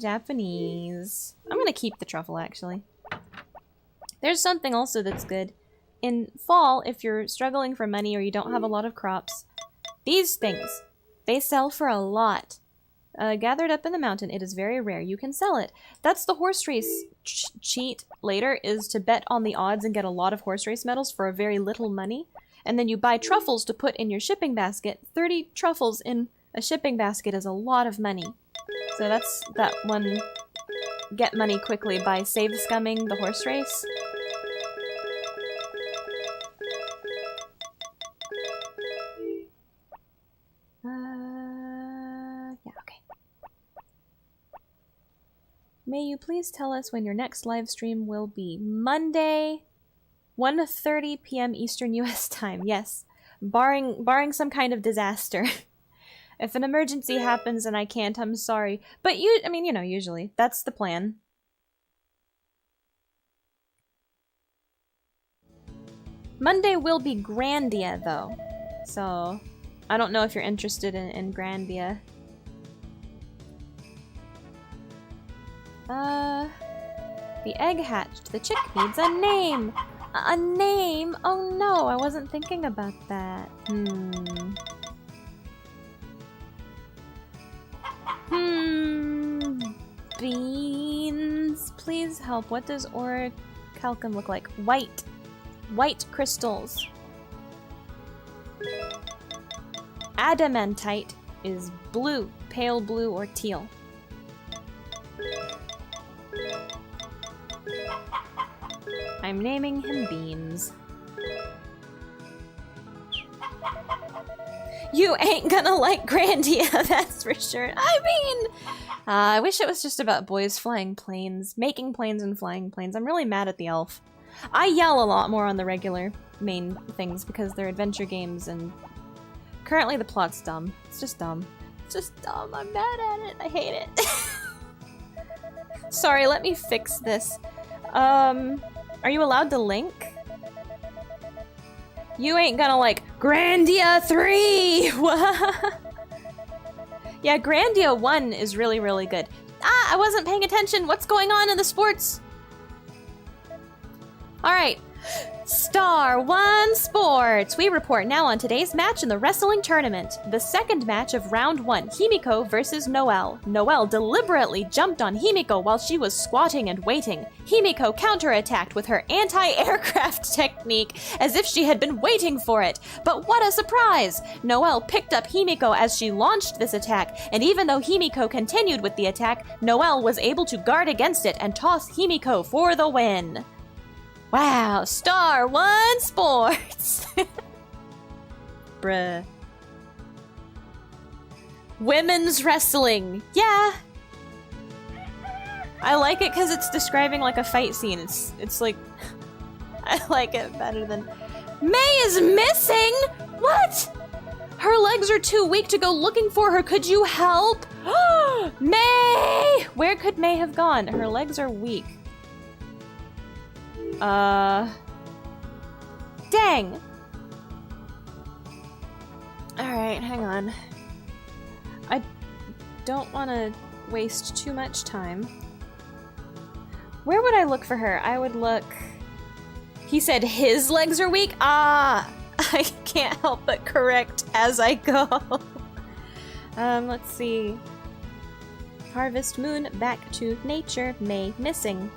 Japanese... I'm gonna keep the truffle, actually. There's something also that's good. In fall, if you're struggling for money or you don't have a lot of crops, these things, they sell for a lot. Gathered up in the mountain, it is very rare. You can sell it. That's the horse race cheat later, is to bet on the odds and get a lot of horse race medals for a very little money. And then you buy truffles to put in your shipping basket. 30 truffles in a shipping basket is a lot of money. So that's that one get money quickly by save scumming the horse race. Yeah, okay. May you please tell us when your next live stream will be? Monday, 1:30 p.m. Eastern US time. Yes, barring some kind of disaster. If an emergency happens and I can't, I'm sorry. But I mean, you know, usually that's the plan. Monday will be Grandia though, so I don't know if you're interested in Grandia. The egg hatched. The chick needs a name. A name? Oh no, I wasn't thinking about that. Beans. Please help. What does orichalcum look like? White. White crystals. Adamantite is blue, pale blue or teal. I'm naming him Beans. You ain't gonna like Grandia, that's for sure. I mean, I wish it was just about boys flying planes, making planes and flying planes. I'm really mad at the elf. I yell a lot more on the regular main things because they're adventure games and currently the plot's dumb. It's just dumb. It's just dumb. I'm mad at it. I hate it. Sorry, let me fix this. Are you allowed to link? You ain't gonna like Grandia 3! Yeah, Grandia 1 is really, really good. Ah, I wasn't paying attention. What's going on in the sports? Alright. Star 1 Sports! We report now on today's match in the wrestling tournament. The second match of round 1, Himiko versus Noelle. Noelle deliberately jumped on Himiko while she was squatting and waiting. Himiko counterattacked with her anti-aircraft technique as if she had been waiting for it. But what a surprise! Noelle picked up Himiko as she launched this attack, and even though Himiko continued with the attack, Noelle was able to guard against it and toss Himiko for the win. Wow, Star 1 Sports! Bruh. Women's wrestling. Yeah. I like it because it's describing like a fight scene. It's like... I like it better than... May is missing? What? Her legs are too weak to go looking for her. Could you help? May! Where could May have gone? Her legs are weak. Dang! Alright, hang on. I don't want to waste too much time. Where would I look for her? I would look... He said his legs are weak? Ah! I can't help but correct as I go. Let's see. Harvest Moon, back to nature, May missing.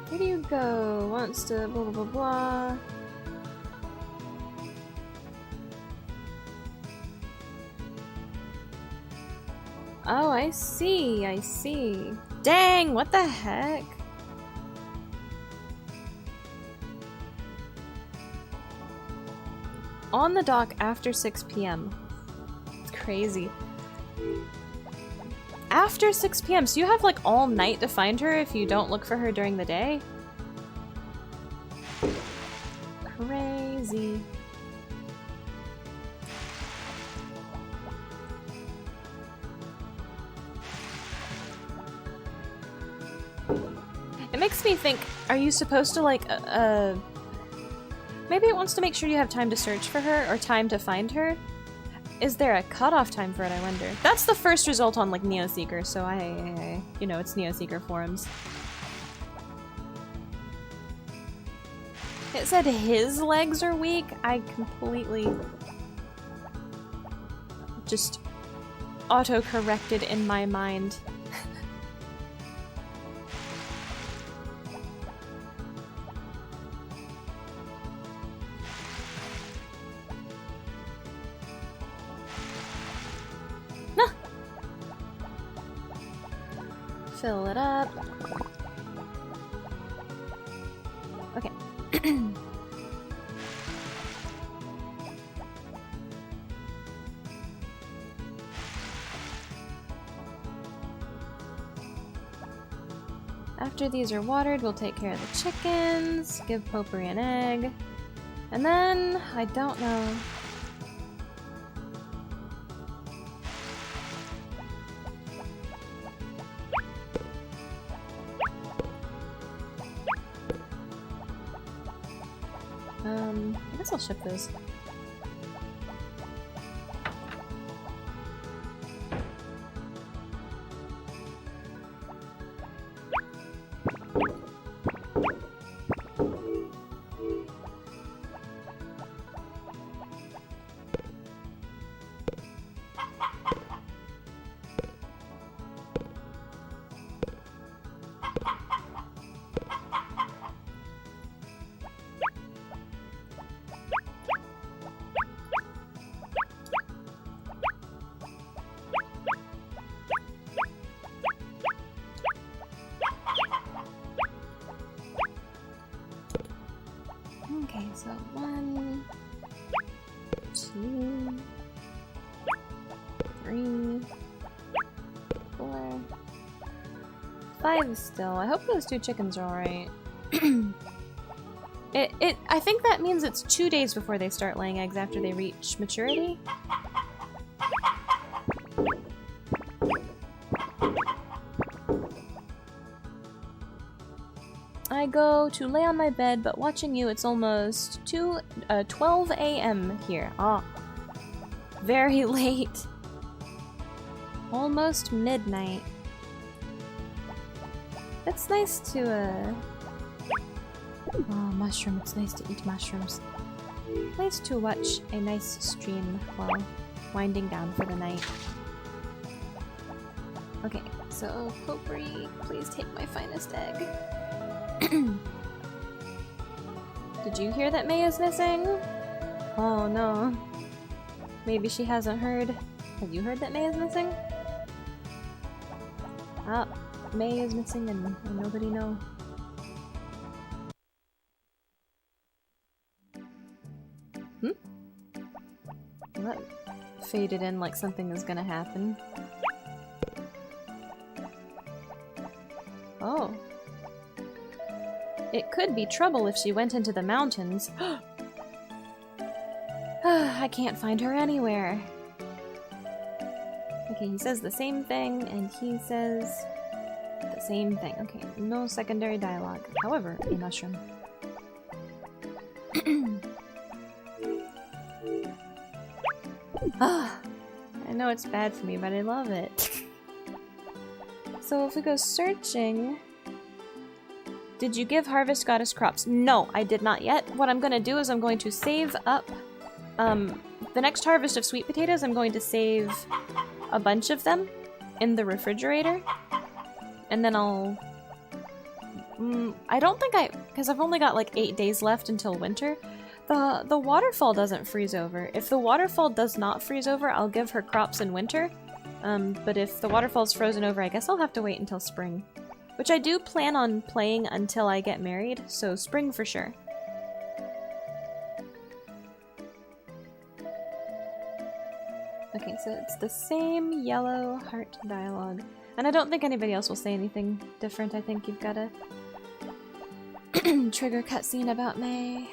Where do you go? Wants to blah blah blah blah. Oh, I see, I see. Dang, what the heck? On the dock after 6 p.m. It's crazy. after 6 p.m. So you have like all night to find her if you don't look for her during the day. Crazy. It makes me think, are you supposed to like, maybe it wants to make sure you have time to search for her or time to find her? Is there a cutoff time for it, I wonder? That's the first result on like NeoSeeker, so you know, it's NeoSeeker forums. It said his legs are weak. I completely just auto-corrected in my mind. Fill it up. Okay. After these are watered, we'll take care of the chickens, give Potpourri an egg, and then, I don't know. I guess I'll ship those. Okay, so 1, 2, 3, 4, 5 still. I hope those 2 chickens are alright. I think that means it's 2 days before they start laying eggs after they reach maturity. I go to lay on my bed, but watching you, it's almost 12 a.m. here. Ah, very late. Almost midnight. It's nice to, oh, mushroom. It's nice to eat mushrooms. Nice to watch a nice stream while winding down for the night. Okay, so Potpourri, please take my finest egg. Did you hear that May is missing? Oh no. Maybe she hasn't heard. Have you heard that May is missing? Ah, May is missing and nobody know. Well, that faded in like something is gonna happen. Oh. It could be trouble if she went into the mountains. I can't find her anywhere. Okay, he says the same thing, and he says the same thing. Okay, no secondary dialogue. However, a mushroom. I know it's bad for me, but I love it. So if we go searching... Did you give Harvest Goddess crops? No, I did not yet. What I'm going to do is I'm going to save up the next harvest of sweet potatoes. I'm going to save a bunch of them in the refrigerator. And then I'll... I don't think because I've only got like 8 days left until winter. The waterfall doesn't freeze over. If the waterfall does not freeze over, I'll give her crops in winter. But if the waterfall's frozen over, I guess I'll have to wait until spring. Which I do plan on playing until I get married, so spring for sure. Okay, so it's the same yellow heart dialogue. And I don't think anybody else will say anything different. I think you've got a trigger cutscene about May.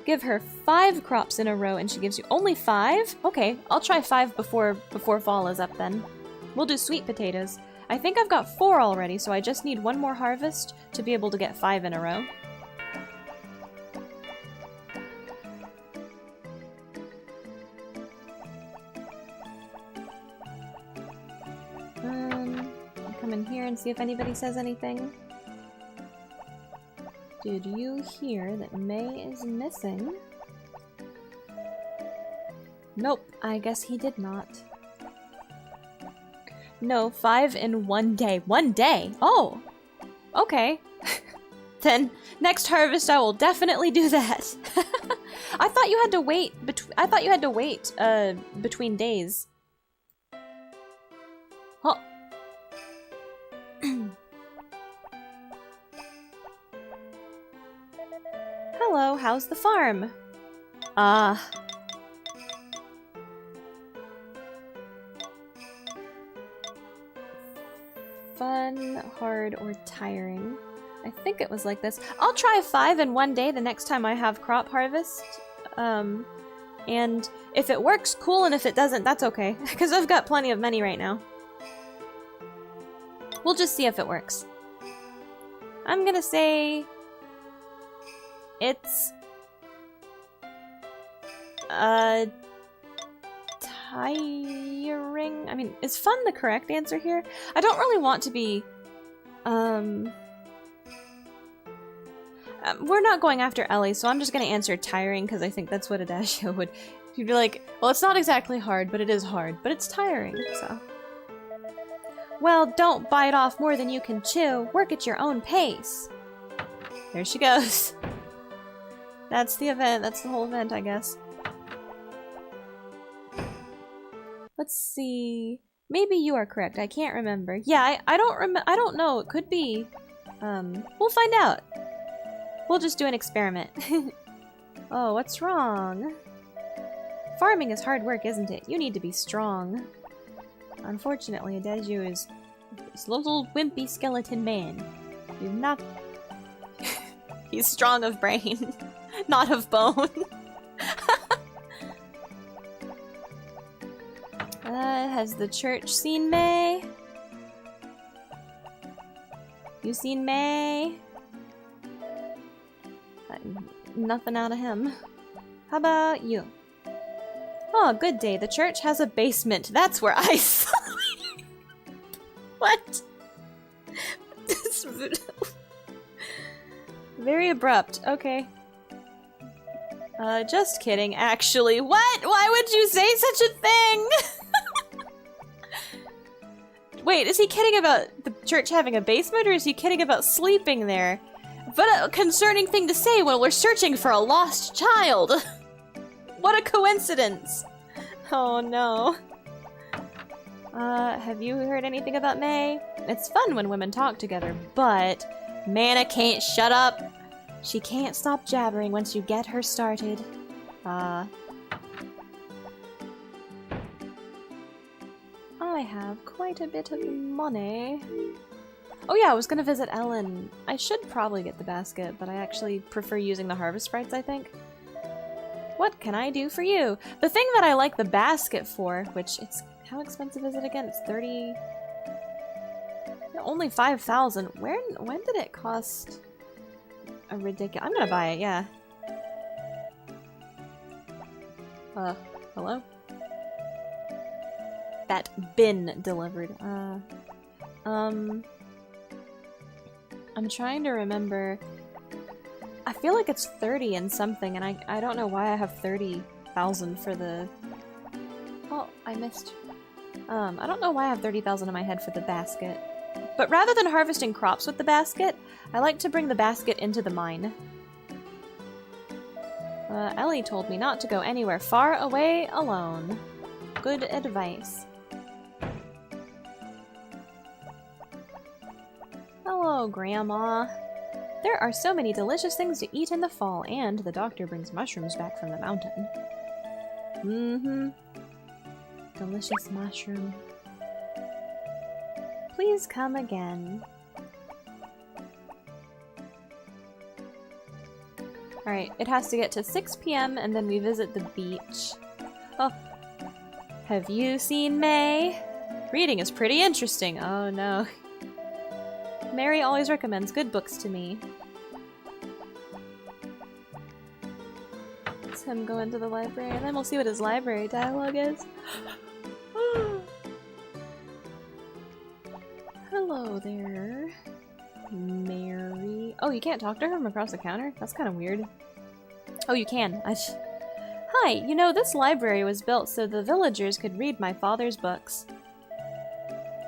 Give her 5 crops in a row and she gives you only 5? Okay, I'll try 5 before fall is up then. We'll do sweet potatoes. I think I've got 4 already, so I just need 1 more harvest to be able to get 5 in a row. I'll come in here and see if anybody says anything. Did you hear that May is missing? Nope, I guess he did not. No, 5 in 1 day. 1 day? Oh! Okay. Then, next harvest I will definitely do that. I thought you had to wait between days. Oh. Hello, how's the farm? Fun, hard, or tiring? I think it was like this. I'll try 5 in 1 day the next time I have crop harvest. And if it works, cool, and if it doesn't, that's okay. Because I've got plenty of money right now. We'll just see if it works. I'm gonna say... it's... tiring? I mean, is fun the correct answer here? I don't really want to be... we're not going after Ellie, so I'm just gonna answer tiring, because I think that's what Adagio would... He'd be like, well, it's not exactly hard, but it is hard. But it's tiring, so... Well, don't bite off more than you can chew. Work at your own pace. There she goes. That's the event. That's the whole event, I guess. Let's see. Maybe you are correct. I can't remember. Yeah, I don't know. It could be. We'll find out. We'll just do an experiment. Oh, what's wrong? Farming is hard work, isn't it? You need to be strong. Unfortunately, Adagio is this little wimpy skeleton man. He's not... He's strong of brain, not of bone. Has the church seen May? You seen May? Nothing out of him. How about you? Oh, good day. The church has a basement. That's where I sleep. What? Very abrupt. Okay. Just kidding, actually. What? Why would you say such a thing? Wait, is he kidding about the church having a basement, or is he kidding about sleeping there? What a concerning thing to say when we're searching for a lost child! What a coincidence! Oh no. Have you heard anything about May? It's fun when women talk together, but Mana can't shut up. She can't stop jabbering once you get her started. I have quite a bit of money. Oh yeah, I was gonna visit Ellen. I should probably get the basket, but I actually prefer using the harvest sprites, I think. What can I do for you? The thing that I like the basket for, which it's... How expensive is it again? It's 30... Only 5,000. When did it cost a ridiculous... I'm gonna buy it, yeah. Hello? That bin delivered. I'm trying to remember... I feel like it's 30 and something, and I don't know why I have 30,000 for the... Oh, I missed... I don't know why I have 30,000 in my head for the basket. But rather than harvesting crops with the basket, I like to bring the basket into the mine. Ellie told me not to go anywhere far away alone. Good advice. Hello, Grandma. There are so many delicious things to eat in the fall, and the doctor brings mushrooms back from the mountain. delicious mushroom. Please come again. Alright, it has to get to 6 p.m. and then we visit the beach. Oh. Have you seen May? Reading is pretty interesting. Oh no. Mary always recommends good books to me. It's him going to the library, and then we'll see what his library dialogue is. Hello there, Mary. Oh, you can't talk to her from across the counter? That's kind of weird. Oh, you can. Hi, you know, this library was built so the villagers could read my father's books.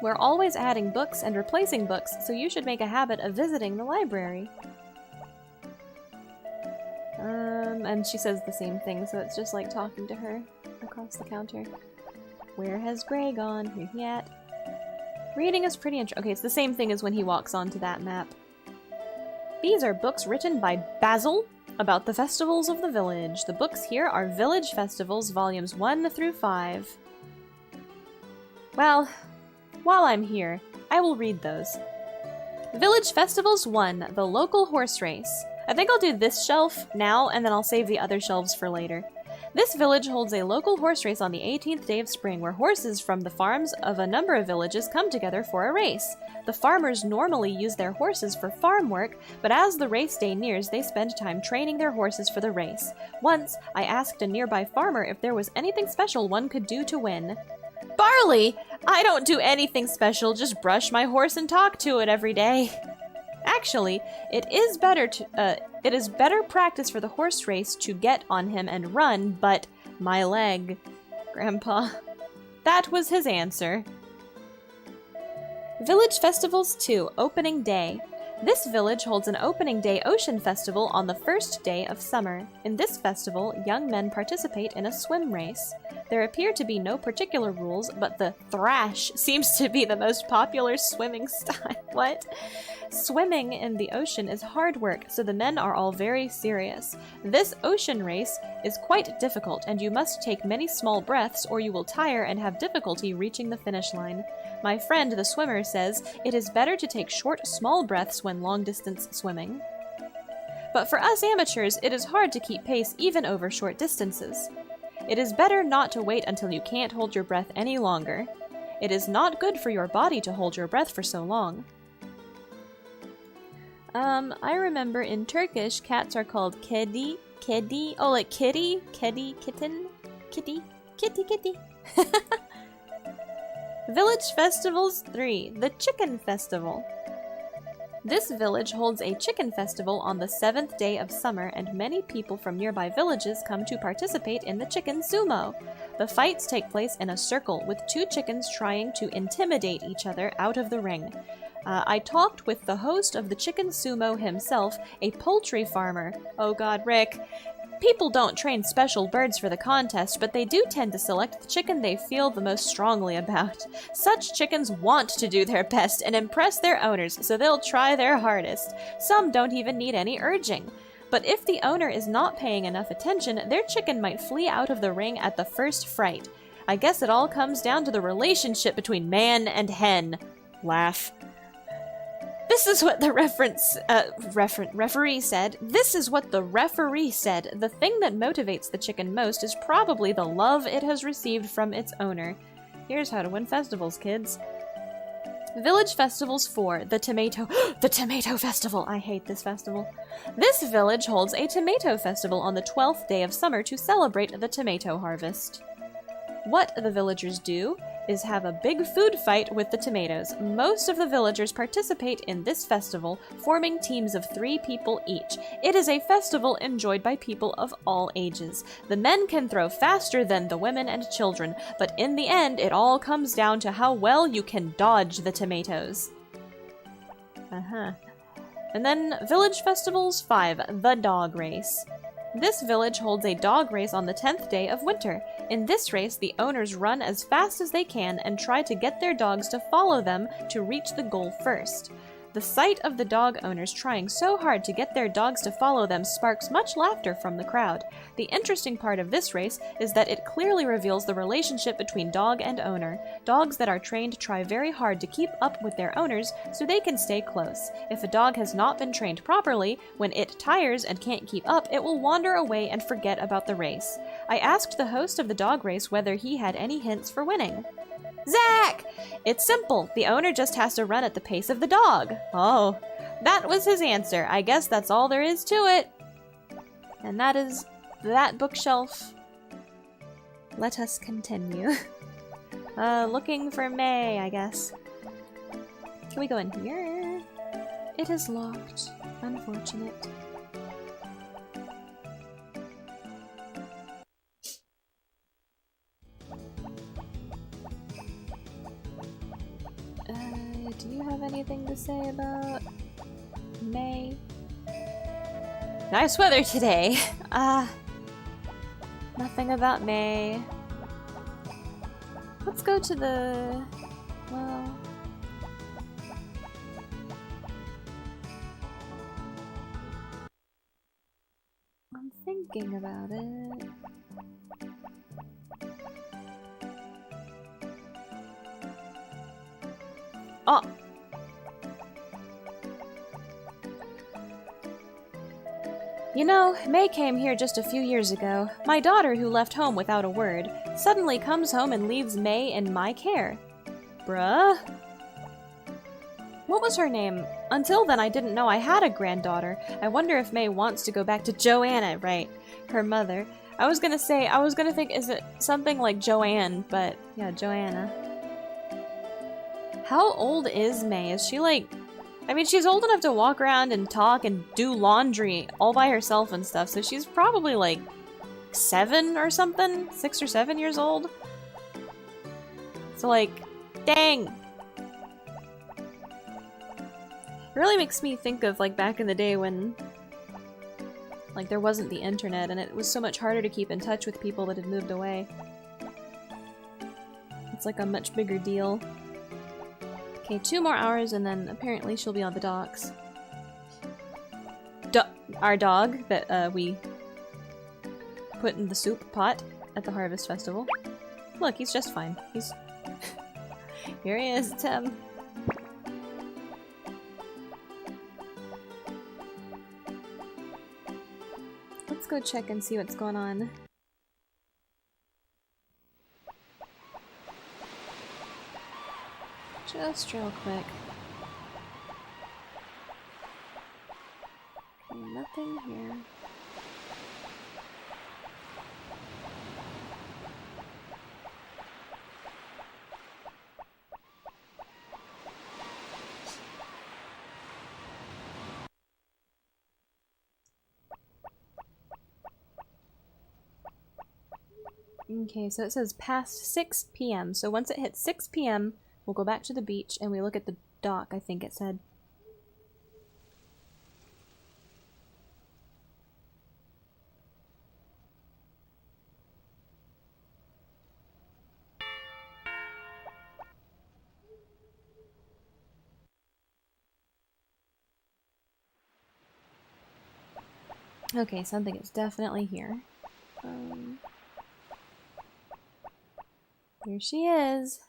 We're always adding books and replacing books, so you should make a habit of visiting the library. And she says the same thing, so it's just like talking to her across the counter. Where has Gray gone? Here he at? Reading is pretty interesting. Okay, it's the same thing as when he walks onto that map. These are books written by Basil about the festivals of the village. The books here are Village Festivals, volumes 1 through 5. Well, while I'm here, I will read those. Village Festivals 1, the local horse race. I think I'll do this shelf now, and then I'll save the other shelves for later. This village holds a local horse race on the 18th day of spring, where horses from the farms of a number of villages come together for a race. The farmers normally use their horses for farm work, but as the race day nears, they spend time training their horses for the race. Once, I asked a nearby farmer if there was anything special one could do to win. Barley! I don't do anything special, just brush my horse and talk to it every day. Actually, it is better practice for the horse race to get on him and run, but my leg, Grandpa. That was his answer. Village Festivals 2, Opening Day. This village holds an opening day ocean festival on the first day of summer. In this festival, young men participate in a swim race. There appear to be no particular rules, but the thrash seems to be the most popular swimming style. What? Swimming in the ocean is hard work, so the men are all very serious. This ocean race is quite difficult, and you must take many small breaths or you will tire and have difficulty reaching the finish line. My friend, the swimmer, says it is better to take short, small breaths when long-distance swimming. But for us amateurs, it is hard to keep pace even over short distances. It is better not to wait until you can't hold your breath any longer. It is not good for your body to hold your breath for so long. I remember in Turkish, cats are called kedi, oh, like kitty, kitten, kitty. Village Festivals 3, the Chicken Festival. This village holds a chicken festival on the 7th day of summer, and many people from nearby villages come to participate in the chicken sumo. The fights take place in a circle, with two chickens trying to intimidate each other out of the ring. I talked with the host of the chicken sumo himself, a poultry farmer. Oh god, Rick. People don't train special birds for the contest, but they do tend to select the chicken they feel the most strongly about. Such chickens want to do their best and impress their owners, so they'll try their hardest. Some don't even need any urging. But if the owner is not paying enough attention, their chicken might flee out of the ring at the first fright. I guess it all comes down to the relationship between man and hen. Laugh. This is what the referee said. This is what the referee said. The thing that motivates the chicken most is probably the love it has received from its owner. Here's how to win festivals, kids. Village Festivals 4, the Tomato Festival. I hate this festival. This village holds a tomato festival on the 12th day of summer to celebrate the tomato harvest. What the villagers do is have a big food fight with the tomatoes. Most of the villagers participate in this festival, forming teams of 3 people each. It is a festival enjoyed by people of all ages. The men can throw faster than the women and children, but in the end, it all comes down to how well you can dodge the tomatoes. And then Village Festivals 5, the Dog Race. This village holds a dog race on the 10th day of winter. In this race, the owners run as fast as they can and try to get their dogs to follow them to reach the goal first. The sight of the dog owners trying so hard to get their dogs to follow them sparks much laughter from the crowd. The interesting part of this race is that it clearly reveals the relationship between dog and owner. Dogs that are trained try very hard to keep up with their owners so they can stay close. If a dog has not been trained properly, when it tires and can't keep up, it will wander away and forget about the race. I asked the host of the dog race whether he had any hints for winning. Zach! It's simple. The owner just has to run at the pace of the dog. Oh, that was his answer. I guess that's all there is to it. And that is that bookshelf. Let us continue. Looking for May, I guess. Can we go in here? It is locked. Unfortunate. Do you have anything to say about May? Nice weather today. Nothing about May. Let's go to the... well... I'm thinking about it. Oh! You know, May came here just a few years ago. My daughter, who left home without a word, suddenly comes home and leaves May in my care. Bruh? What was her name? Until then, I didn't know I had a granddaughter. I wonder if May wants to go back to Joanna, right? Her mother. I was gonna think, is it something like Joanne, but yeah, Joanna. How old is May? Is she like... I mean, she's old enough to walk around and talk and do laundry all by herself and stuff, so she's probably like 7 or something? 6 or 7 years old? So like, dang! It really makes me think of like back in the day when like there wasn't the internet and it was so much harder to keep in touch with people that had moved away. It's like a much bigger deal. Okay, 2 more hours and then apparently she'll be on the docks. Our dog that we put in the soup pot at the Harvest Festival. Look, he's just fine. He's... Here he is, Tim. Let's go check and see what's going on. Just real quick. Okay, nothing here. Okay, so it says past 6 p.m. So once it hits 6 p.m., we'll go back to the beach and we look at the dock, I think it said. Okay, something is definitely here. Here she is.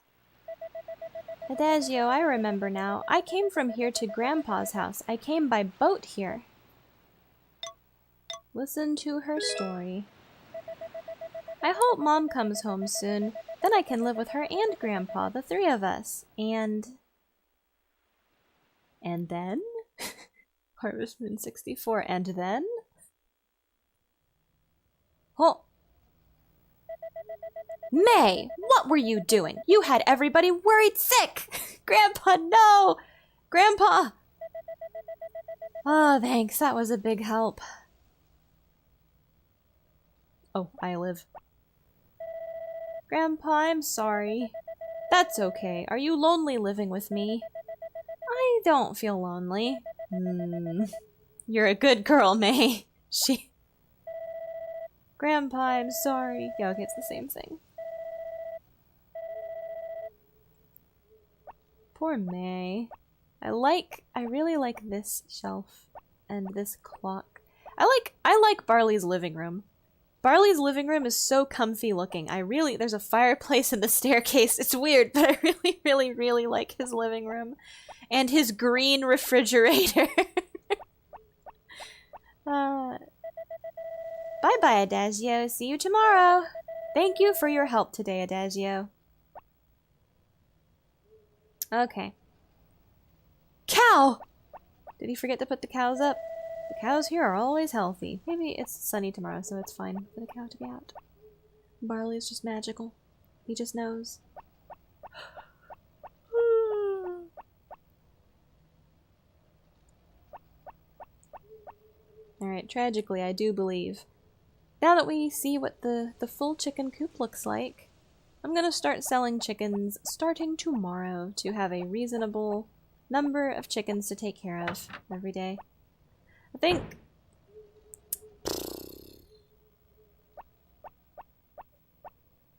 Adagio, I remember now. I came from here to Grandpa's house. I came by boat here. Listen to her story. I hope Mom comes home soon. Then I can live with her and Grandpa, the 3 of us. And then? Harvest Moon 64. And then? Oh! May! What were you doing? You had everybody worried sick! Grandpa, no! Grandpa! Oh, thanks. That was a big help. Oh, I live. Grandpa, I'm sorry. That's okay. Are you lonely living with me? I don't feel lonely. You're a good girl, May. Grandpa, I'm sorry. Yeah, okay, it's the same thing. Poor May. I really like this shelf and this clock. I like Barley's living room. Barley's living room is so comfy looking. There's a fireplace in the staircase. It's weird, but I really, really, really like his living room. And his green refrigerator. Bye-bye, Adagio. See you tomorrow. Thank you for your help today, Adagio. Okay. Cow! Did he forget to put the cows up? The cows here are always healthy. Maybe it's sunny tomorrow, so it's fine for the cow to be out. Barley is just magical. He just knows. Alright, tragically, I do believe. Now that we see what the full chicken coop looks like, I'm gonna start selling chickens starting tomorrow to have a reasonable number of chickens to take care of every day. I think...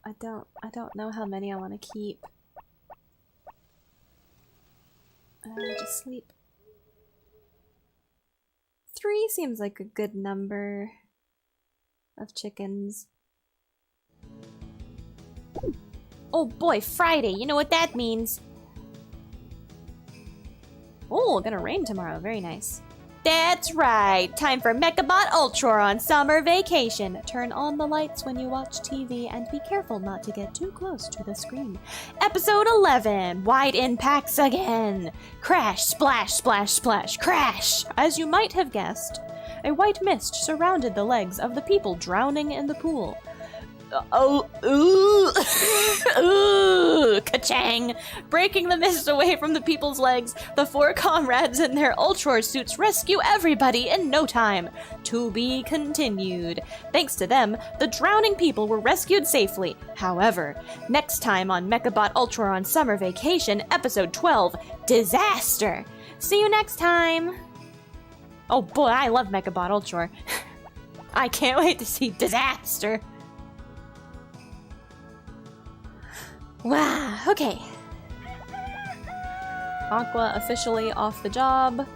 I don't know how many I want to keep. Just sleep. 3 seems like a good number of chickens. Oh boy, Friday! You know what that means! Oh, gonna rain tomorrow. Very nice. That's right! Time for Mechabot Ultra on summer vacation! Turn on the lights when you watch TV and be careful not to get too close to the screen. Episode 11! Wide impacts again! Crash, splash, splash, splash, crash! As you might have guessed, a white mist surrounded the legs of the people drowning in the pool. Ka-chang! Breaking the mist away from the people's legs, the 4 comrades in their Ultra suits rescue everybody in no time. To be continued. Thanks to them, the drowning people were rescued safely. However, next time on Mechabot Ultra on Summer Vacation, Episode 12, Disaster! See you next time! Oh boy, I love Mechabot Ultra. I can't wait to see Disaster! Wow, okay. Aqua officially off the job.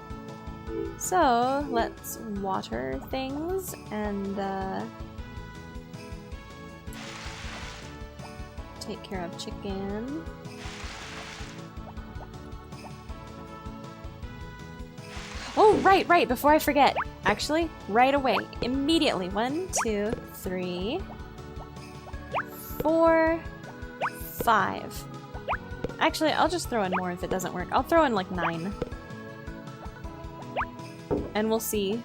So, let's water things and take care of chicken. Oh, right, before I forget. Actually, right away, immediately. 1, 2, 3, 4, 5. Actually, I'll just throw in more if it doesn't work. I'll throw in like 9. And we'll see.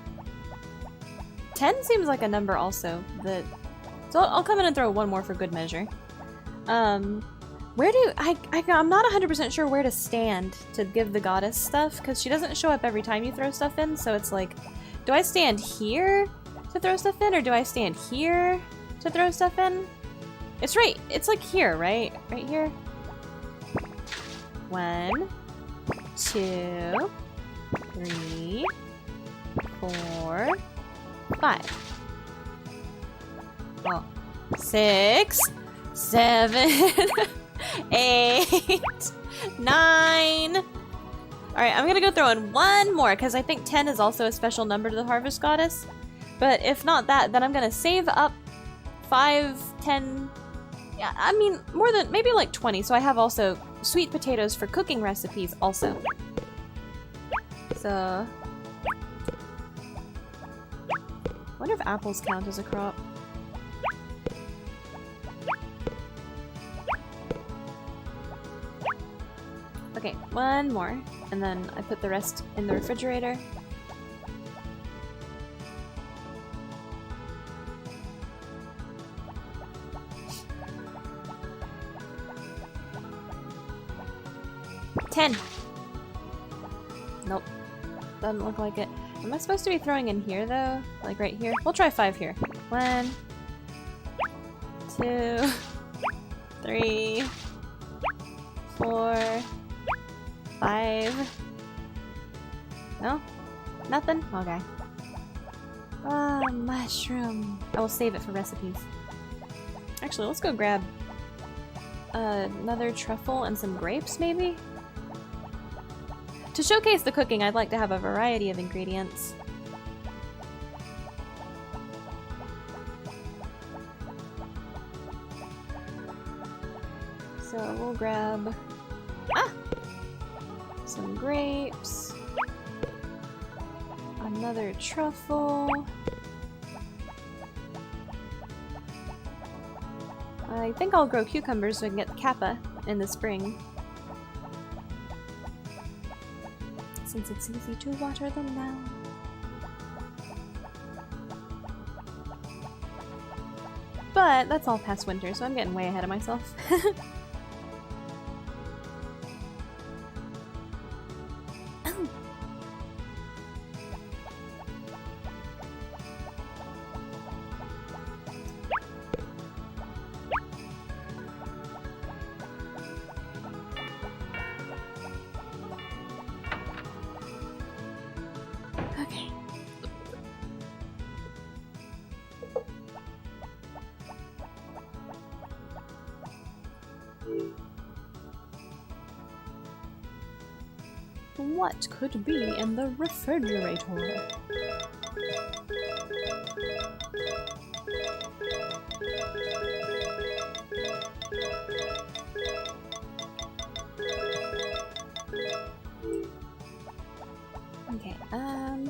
10 seems like a number also. So I'll come in and throw 1 more for good measure. Where do I'm not 100% sure where to stand to give the goddess stuff, because she doesn't show up every time you throw stuff in, so it's like, do I stand here to throw stuff in, or do I stand here to throw stuff in? It's like here, right? Right here? 1, 2, 3, 4, 5. Oh, 6, 7, 8, 9. Alright, I'm gonna go throw in 1 more, because I think 10 is also a special number to the Harvest Goddess. But if not that, then I'm gonna save up 5, 10... Yeah, I mean, more than, maybe like 20, so I have also sweet potatoes for cooking recipes also. So... I wonder if apples count as a crop. Okay, 1 more, and then I put the rest in the refrigerator. $10. Nope. Doesn't look like it. Am I supposed to be throwing in here, though? Like right here? We'll try 5 here. 1, 2, 3, 4, 5. No? Nothing? Okay. Ah, mushroom. I will save it for recipes. Actually, let's go grab another truffle and some grapes, maybe? To showcase the cooking, I'd like to have a variety of ingredients. So we'll grab some grapes, another truffle. I think I'll grow cucumbers so I can get the kappa in the spring. Since it's easy to water them now. But that's all past winter, so I'm getting way ahead of myself. Okay. What could be in the refrigerator? Okay, I'm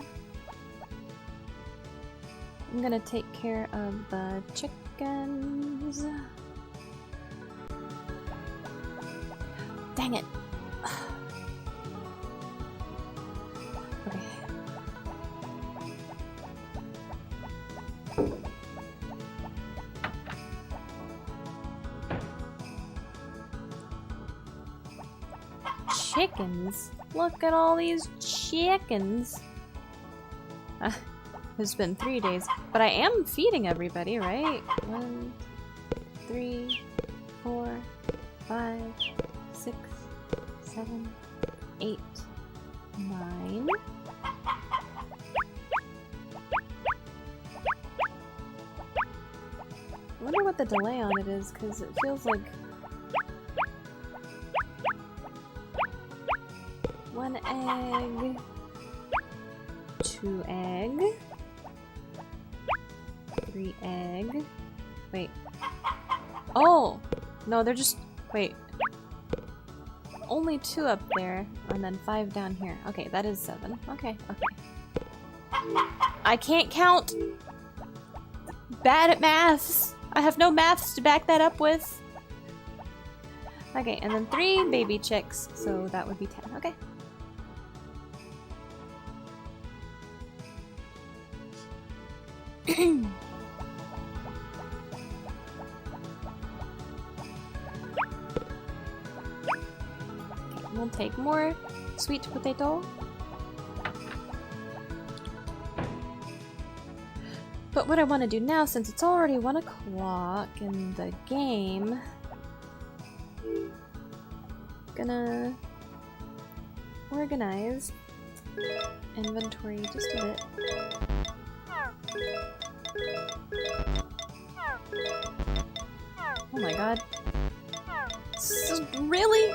gonna take care of the chickens. Dang it. Okay. Chickens? Look at all these chickens. It's been 3 days, but I am feeding everybody, right? 1, 3, 4, 5, 6, 7, 8, 9. I wonder what the delay on it is, because it feels like 1 egg, 2 egg, 3 egg. Wait. Oh! No, they're just... Wait. Only 2 up there, and then 5 down here. Okay, that is 7. Okay, okay. I can't count! Bad at maths! I have no maths to back that up with. Okay, and then 3 baby chicks, so that would be 10. Okay. We'll take more sweet potato. But what I want to do now, since it's already 1 o'clock in the game, gonna organize inventory just a bit. Oh my god. Really?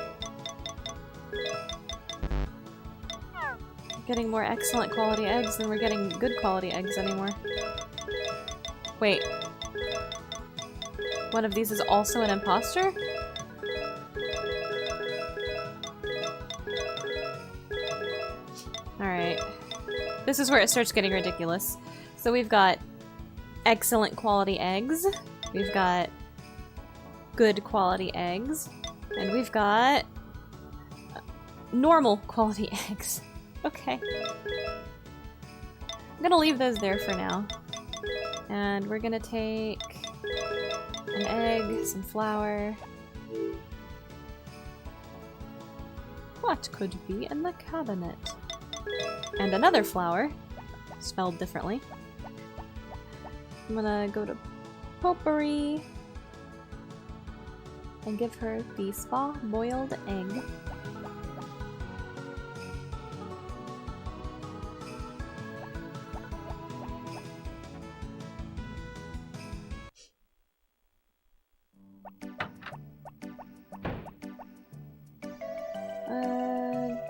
Getting more excellent quality eggs than we're getting good quality eggs anymore. Wait. One of these is also an imposter? Alright. This is where it starts getting ridiculous. So we've got excellent quality eggs. We've got good quality eggs. And we've got normal quality eggs. Okay. I'm gonna leave those there for now. And we're gonna take an egg, some flour. What could be in the cabinet? And another flour, spelled differently. I'm gonna go to potpourri and give her the spa boiled egg.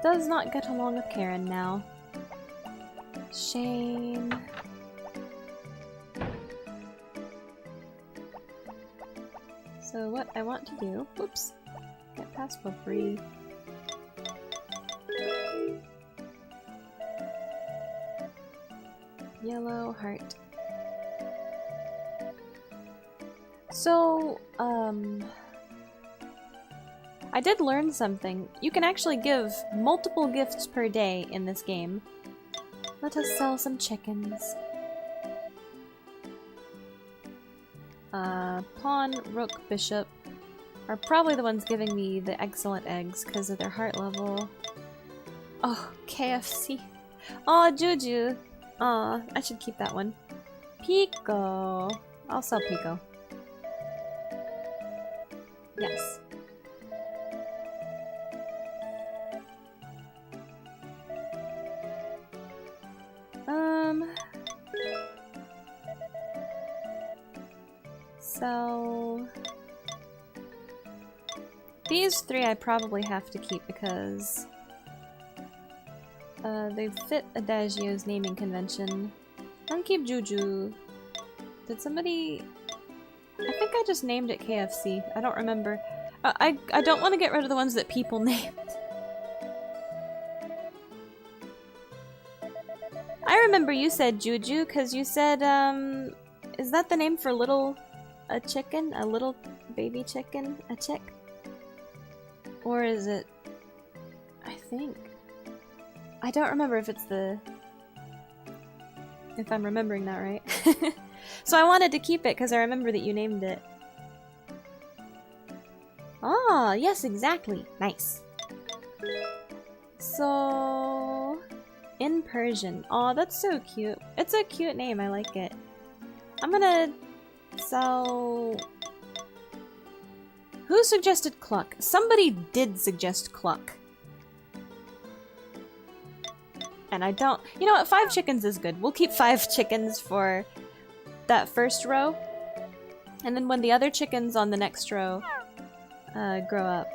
does not get along with Karen now. Shame. So what I want to do, whoops, get past for free. Yellow heart. So, I did learn something. You can actually give multiple gifts per day in this game. Let us sell some chickens. Pawn, rook, bishop are probably the ones giving me the excellent eggs because of their heart level. Oh, KFC. Oh, Juju. Aw, I should keep that one. Pico. I'll sell Pico. Yes. So... these three I probably have to keep because... they fit Adagio's naming convention. I'll keep Juju. Did somebody... I think I just named it KFC. I don't remember. I don't want to get rid of the ones that people named. I remember you said Juju because you said, is that the name for a chicken? A little baby chicken? A chick? Or is it... I think... I don't remember if it's the... if I'm remembering that right. So I wanted to keep it because I remember that you named it. Ah, yes, exactly. Nice. So... in Persian. Aw, that's so cute. It's a cute name, I like it. I'm gonna sell... Who suggested Cluck? Somebody did suggest Cluck. And I don't... You know what? 5 chickens is good. We'll keep 5 chickens for that first row. And then when the other chickens on the next row grow up,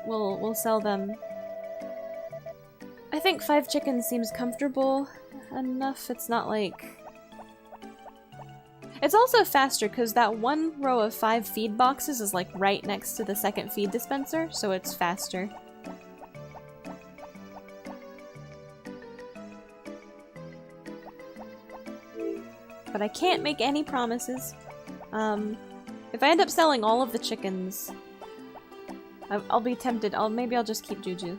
we'll sell them. I think 5 chickens seems comfortable enough. It's not like... It's also faster because that one row of 5 feed boxes is like right next to the second feed dispenser, so it's faster. But I can't make any promises. If I end up selling all of the chickens, I'll be tempted. Maybe I'll just keep Juju.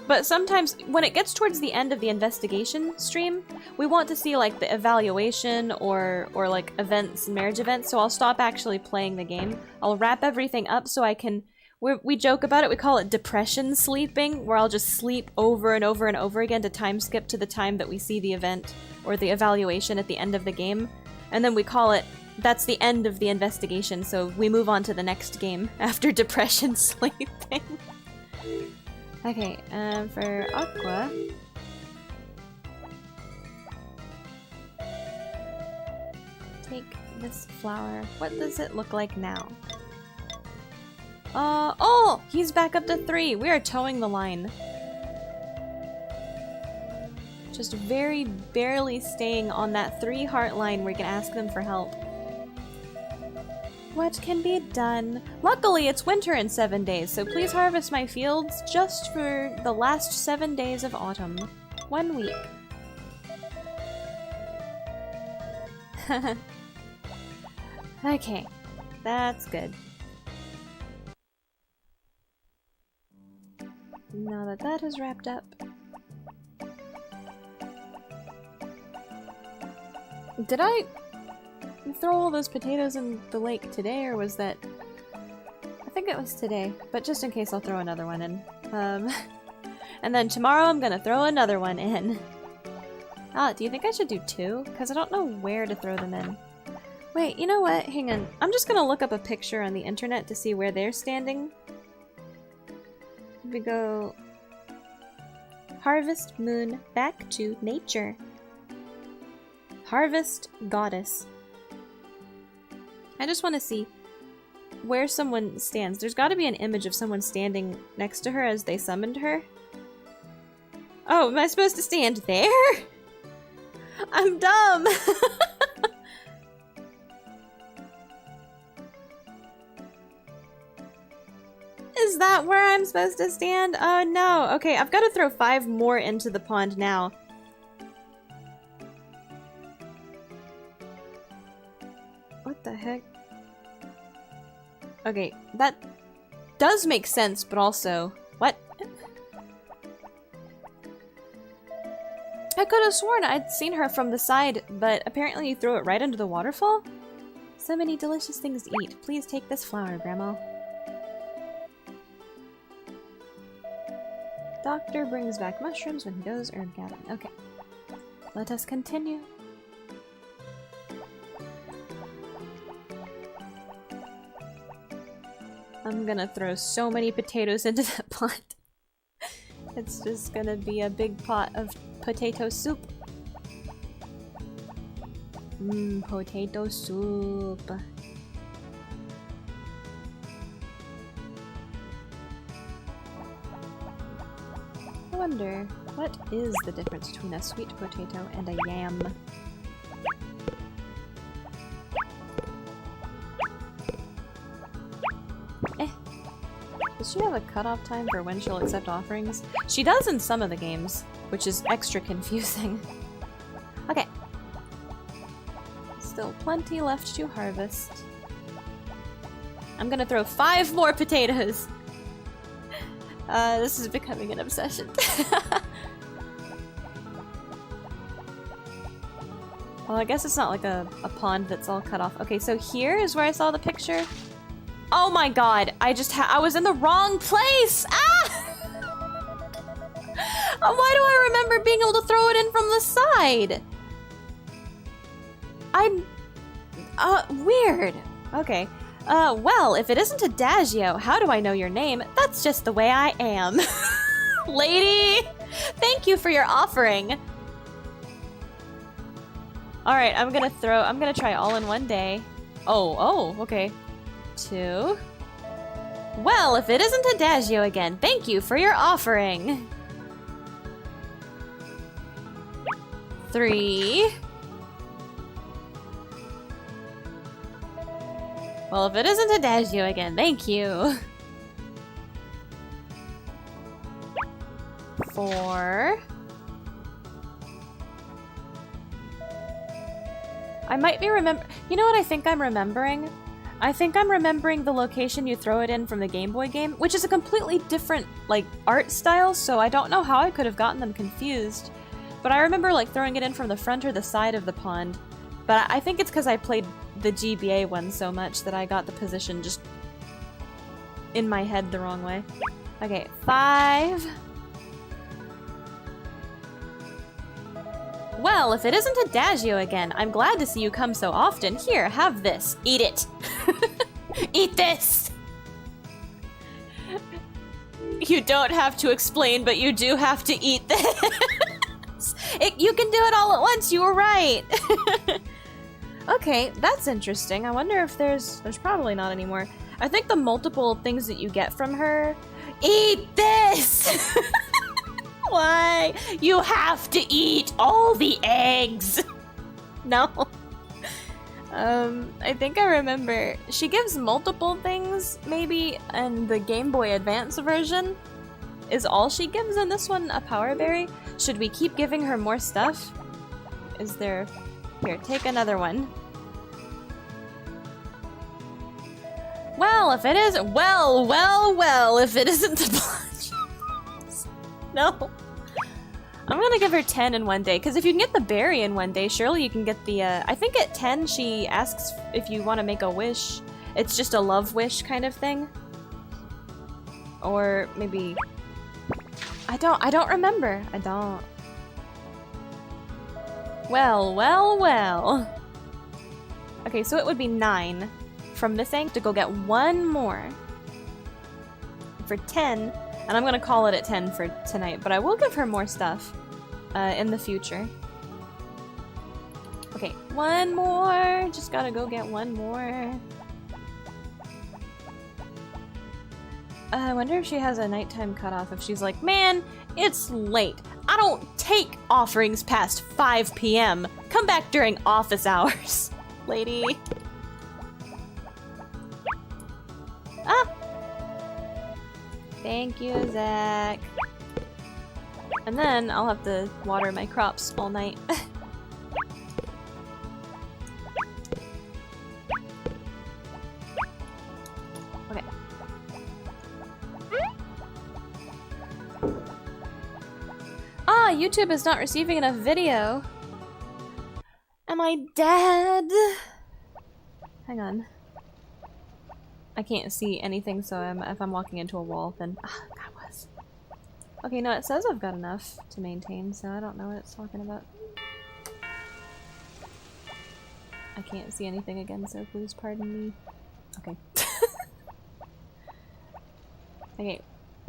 But sometimes, when it gets towards the end of the investigation stream, we want to see like the evaluation or like events, marriage events, so I'll stop actually playing the game. I'll wrap everything up so I can... We joke about it, we call it depression sleeping, where I'll just sleep over and over and over again to time skip to the time that we see the event or the evaluation at the end of the game. And then we call it, that's the end of the investigation, so we move on to the next game after depression sleeping. Okay, for Aqua... take this flower. What does it look like now? Oh! He's back up to 3! We are towing the line. Just very barely staying on that 3 heart line where we can ask them for help. What can be done? Luckily, it's winter in 7 days, so please harvest my fields just for the last 7 days of autumn. 1 week. Okay, that's good. Now that that is wrapped up... Did I throw all those potatoes in the lake today, or was that... I think it was today, but just in case I'll throw another one in. And then tomorrow I'm gonna throw another one in. Ah, do you think I should do 2? Because I don't know where to throw them in. Wait, you know what? Hang on. I'm just gonna look up a picture on the internet to see where they're standing. We go... Harvest Moon back to nature. Harvest Goddess. I just want to see. where someone stands. There's got to be an image of someone standing next to her as they summoned her. Oh, am I supposed to stand there? I'm dumb! Is that where I'm supposed to stand? Oh no. Okay, I've got to throw 5 more into the pond now. What the heck? Okay, that does make sense, but also... What? I could have sworn I'd seen her from the side, but apparently you throw it right into the waterfall? So many delicious things to eat. Please take this flower, Grandma. Doctor brings back mushrooms when he goes herb gathering. Okay. Let us continue. I'm gonna throw so many potatoes into that pot. It's just gonna be a big pot of potato soup. Mmm, potato soup. I wonder, what is the difference between a sweet potato and a yam? Does she have a cutoff time for when she'll accept offerings? She does in some of the games, which is extra confusing. Okay. Still plenty left to harvest. I'm gonna throw 5 more potatoes! This is becoming an obsession. Well, I guess it's not like a pond that's all cut off. Okay, so here is where I saw the picture. Oh my god, I was in the wrong place! Ah! Why do I remember being able to throw it in from the side? Weird. Okay. Well, if it isn't Adagio, how do I know your name? That's just the way I am. Lady! Thank you for your offering. Alright, I'm gonna try all in one day. Oh, okay. 2. Well, if it isn't Adagio again, thank you for your offering. 3. Well, if it isn't Adagio again, thank you. 4. I might be You know what I think I'm remembering? I think I'm remembering the location you throw it in from the Game Boy game, which is a completely different, like, art style, so I don't know how I could have gotten them confused. But I remember, like, throwing it in from the front or the side of the pond. But I think it's because I played the GBA one so much that I got the position just in my head the wrong way. Okay, 5. Well, if it isn't Adagio again, I'm glad to see you come so often. Here, have this. Eat it. Eat this! You don't have to explain, but you do have to eat this. You can do it all at once, you were right. Okay, that's interesting. I wonder if there's probably not anymore. I think the multiple things that you get from her... Eat this! Why? You have to eat all the eggs! No. I think I remember. She gives multiple things, maybe, and the Game Boy Advance version is all she gives in this one, a power berry. Should we keep giving her more stuff? Is there... Here, take another one. Well, if it is... Well, if it isn't the plunge. No. I'm gonna give her 10 in one day, because if you can get the berry in one day, surely you can get the, I think at 10 she asks if you want to make a wish. It's just a love wish kind of thing. Or maybe... I don't remember. I don't. Well. Okay, so it would be 9 from missing to go get 1 more. For 10, and I'm gonna call it at 10 for tonight, but I will give her more stuff in the future. Okay, 1 more. Just gotta go get 1 more. I wonder if she has a nighttime cutoff. If she's like, man, it's late. I don't take offerings past 5 p.m. Come back during office hours, lady. Ah! Thank you, Zach. And then I'll have to water my crops all night. Okay. Ah, YouTube is not receiving enough video. Am I dead? Hang on. I can't see anything, so if I'm walking into a wall, then that was. Okay, no, it says I've got enough to maintain, so I don't know what it's talking about. I can't see anything again, so please pardon me. Okay. Okay,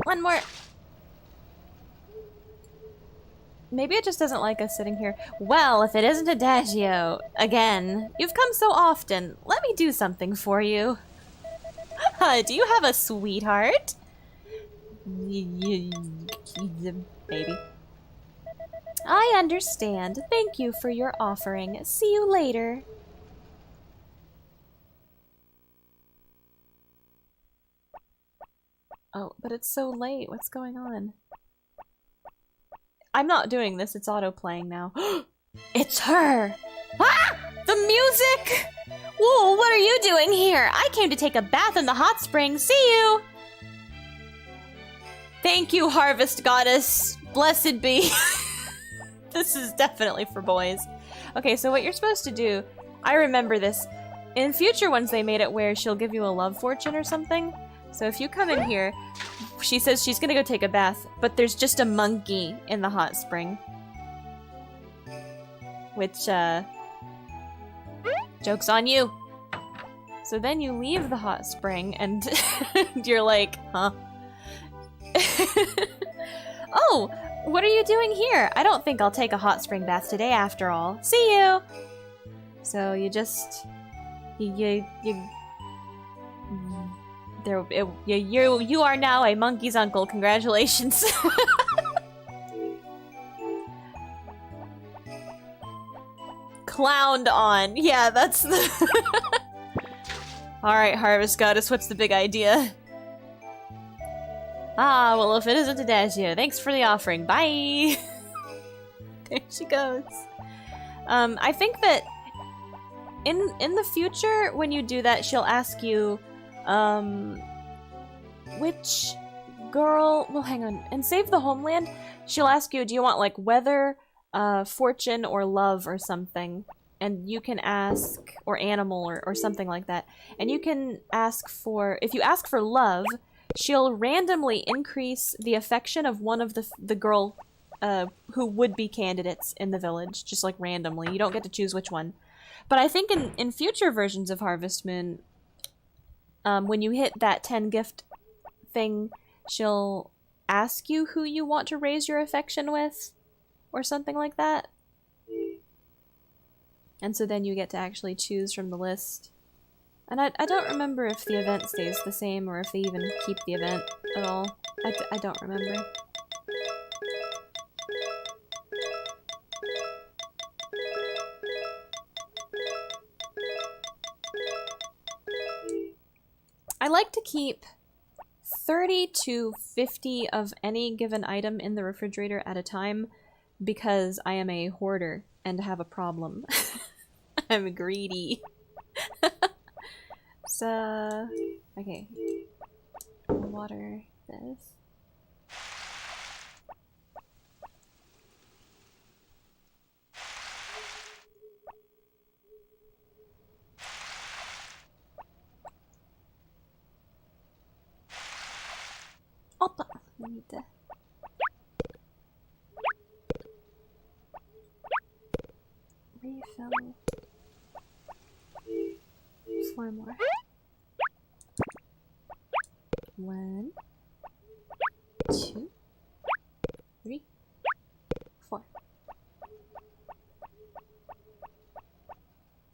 one more. Maybe it just doesn't like us sitting here. Well, if it isn't Adagio, again, you've come so often. Let me do something for you. Do you have a sweetheart? Baby. I understand. Thank you for your offering. See you later. Oh, but it's so late. What's going on? I'm not doing this. It's auto-playing now. It's her! Ah! The music! Whoa, what are you doing here? I came to take a bath in the hot spring. See you! Thank you, Harvest Goddess. Blessed be. This is definitely for boys. Okay, so what you're supposed to do, I remember this. In future ones, they made it where she'll give you a love fortune or something. So if you come in here, she says she's gonna go take a bath, but there's just a monkey in the hot spring. Which, joke's on you. So then you leave the hot spring and you're like, huh? Oh, what are you doing here? I don't think I'll take a hot spring bath today after all. See you! So you just... You are now a monkey's uncle. Congratulations. Clowned on. Yeah, that's the... Alright, Harvest Goddess, what's the big idea? Ah, well, if it isn't Adagio, thanks for the offering. Bye! There she goes. I think that in the future, when you do that, she'll ask you, which girl... Well, hang on. In Save the Homeland, she'll ask you, do you want, like, weather, fortune, or love, or something? And you can ask, or animal, or something like that. And you can ask for... If you ask for love, she'll randomly increase the affection of one of the girl who would be candidates in the village. Just, like, randomly. You don't get to choose which one. But I think in future versions of Harvest Moon... when you hit that 10 gift thing, she'll ask you who you want to raise your affection with, or something like that. And so then you get to actually choose from the list. And I don't remember if the event stays the same, or if they even keep the event at all. I don't remember. I like to keep 30 to 50 of any given item in the refrigerator at a time because I am a hoarder and have a problem. I'm greedy. So, okay. Water this. Oppa! We need to... refill... 4 more. 1, 2, 3, 4.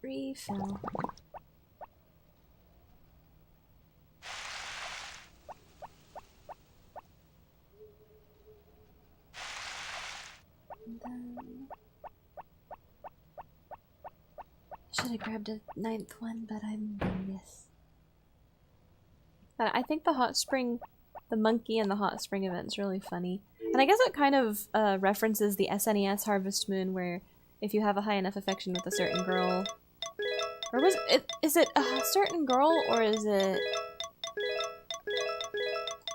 Refill. And then... should have grabbed a 9th one, but I'm this. I think the hot spring, the monkey and the hot spring event's really funny. And I guess it kind of references the SNES Harvest Moon, where if you have a high enough affection with a certain girl... Or was it... is it a certain girl, or is it...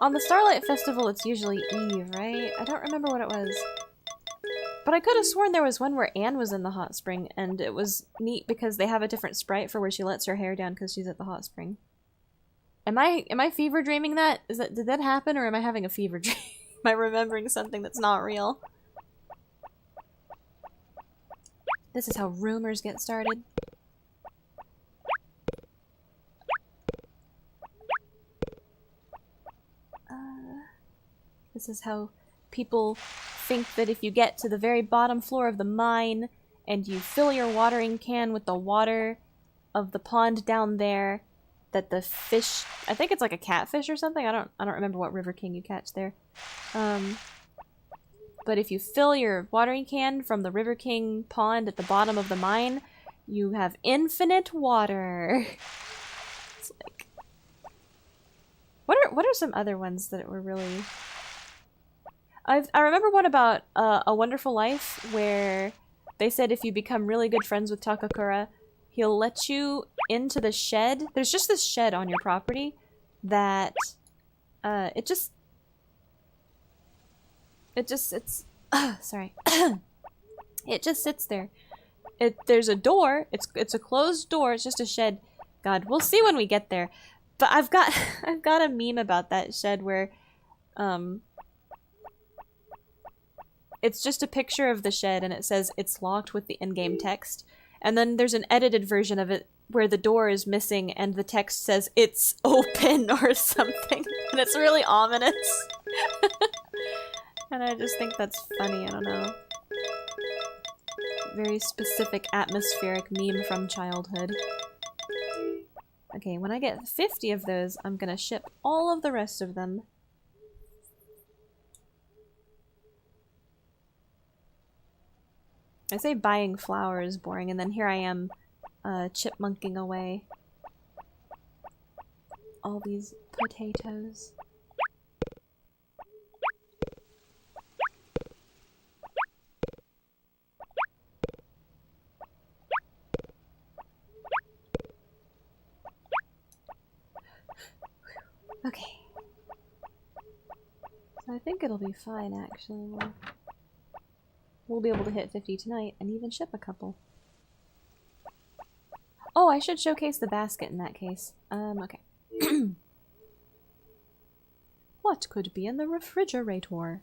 On the Starlight Festival, it's usually Eve, right? I don't remember what it was. But I could have sworn there was one where Anne was in the hot spring, and it was neat because they have a different sprite for where she lets her hair down because she's at the hot spring. Am I fever dreaming that? Did that happen, or am I having a fever dream? Am I remembering something that's not real? This is how rumors get started. This is how people think that if you get to the very bottom floor of the mine and you fill your watering can with the water of the pond down there, that the fish, I think it's like a catfish or something. I don't remember what river king you catch there. But if you fill your watering can from the River King pond at the bottom of the mine, you have infinite water. It's like, what are some other ones that were really... I remember one about A Wonderful Life, where they said if you become really good friends with Takakura, he'll let you into the shed. There's just this shed on your property that it's sorry. It just sits there. There's a door. It's a closed door. It's just a shed. God, we'll see when we get there. But I've got a meme about that shed where it's just a picture of the shed and it says it's locked with the in-game text. And then there's an edited version of it where the door is missing and the text says it's open or something. And it's really ominous. And I just think that's funny, I don't know. Very specific atmospheric meme from childhood. Okay, when I get 50 of those, I'm gonna ship all of the rest of them. I say buying flour is boring, and then here I am, chipmunking away. All these potatoes. Okay. So I think it'll be fine, actually. We'll be able to hit 50 tonight and even ship a couple. Oh, I should showcase the basket in that case. Okay. What could be in the refrigerator?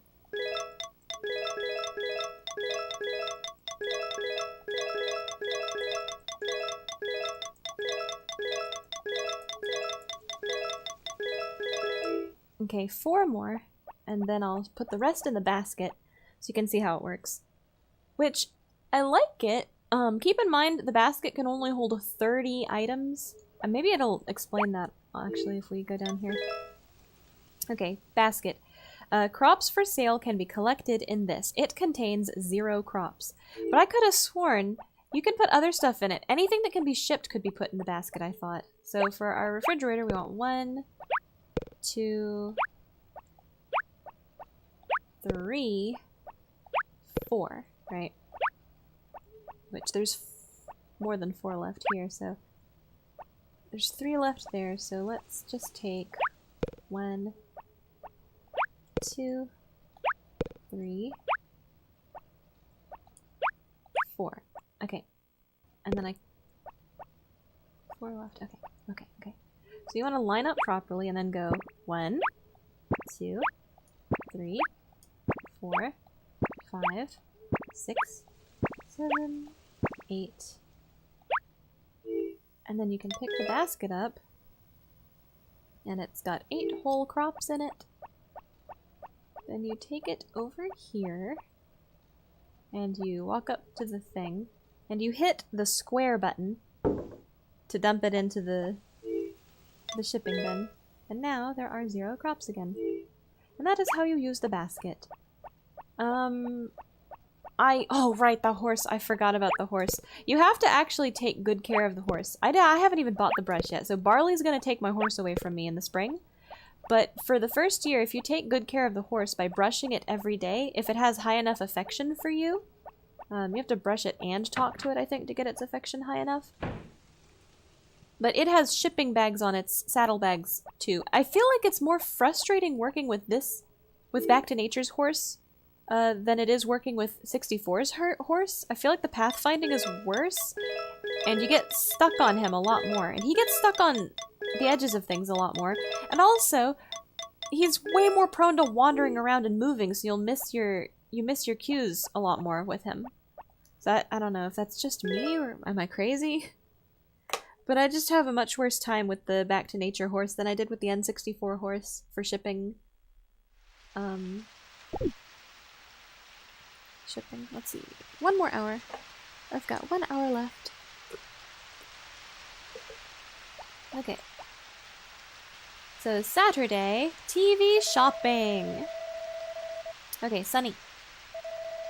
Okay, 4 more, and then I'll put the rest in the basket so you can see how it works. Which, I like it. Keep in mind, the basket can only hold 30 items. And maybe it'll explain that, actually, if we go down here. Okay, basket. Crops for sale can be collected in this. It contains 0 crops. But I could have sworn you can put other stuff in it. Anything that can be shipped could be put in the basket, I thought. So for our refrigerator, we want 1, 2, 3, 4, right? Which there's more than 4 left here, so there's 3 left there, so let's just take 1, 2, 3, 4. Okay. And then 4 left. Okay. So you want to line up properly and then go 1, 2, 3, 4, 5, 6, 7, 8. And then you can pick the basket up. And it's got 8 whole crops in it. Then you take it over here. And you walk up to the thing. And you hit the square button to dump it into the shipping bin. And now there are 0 crops again. And that is how you use the basket. Oh, right, the horse. I forgot about the horse. You have to actually take good care of the horse. I haven't even bought the brush yet, so Barley's gonna take my horse away from me in the spring. But for the first year, if you take good care of the horse by brushing it every day, if it has high enough affection for you, you have to brush it and talk to it, I think, to get its affection high enough. But it has shipping bags on its saddlebags, too. I feel like it's more frustrating working with Back to Nature's horse, than it is working with 64's horse. I feel like the pathfinding is worse, and you get stuck on him a lot more. And he gets stuck on the edges of things a lot more. And also, he's way more prone to wandering around and moving, so you miss your cues a lot more with him. So I don't know if that's just me, or am I crazy? But I just have a much worse time with the Back to Nature horse than I did with the N64 horse for shipping. Shipping. Let's see. 1 more hour. I've got 1 hour left. Okay. So Saturday, TV shopping. Okay, Sunny.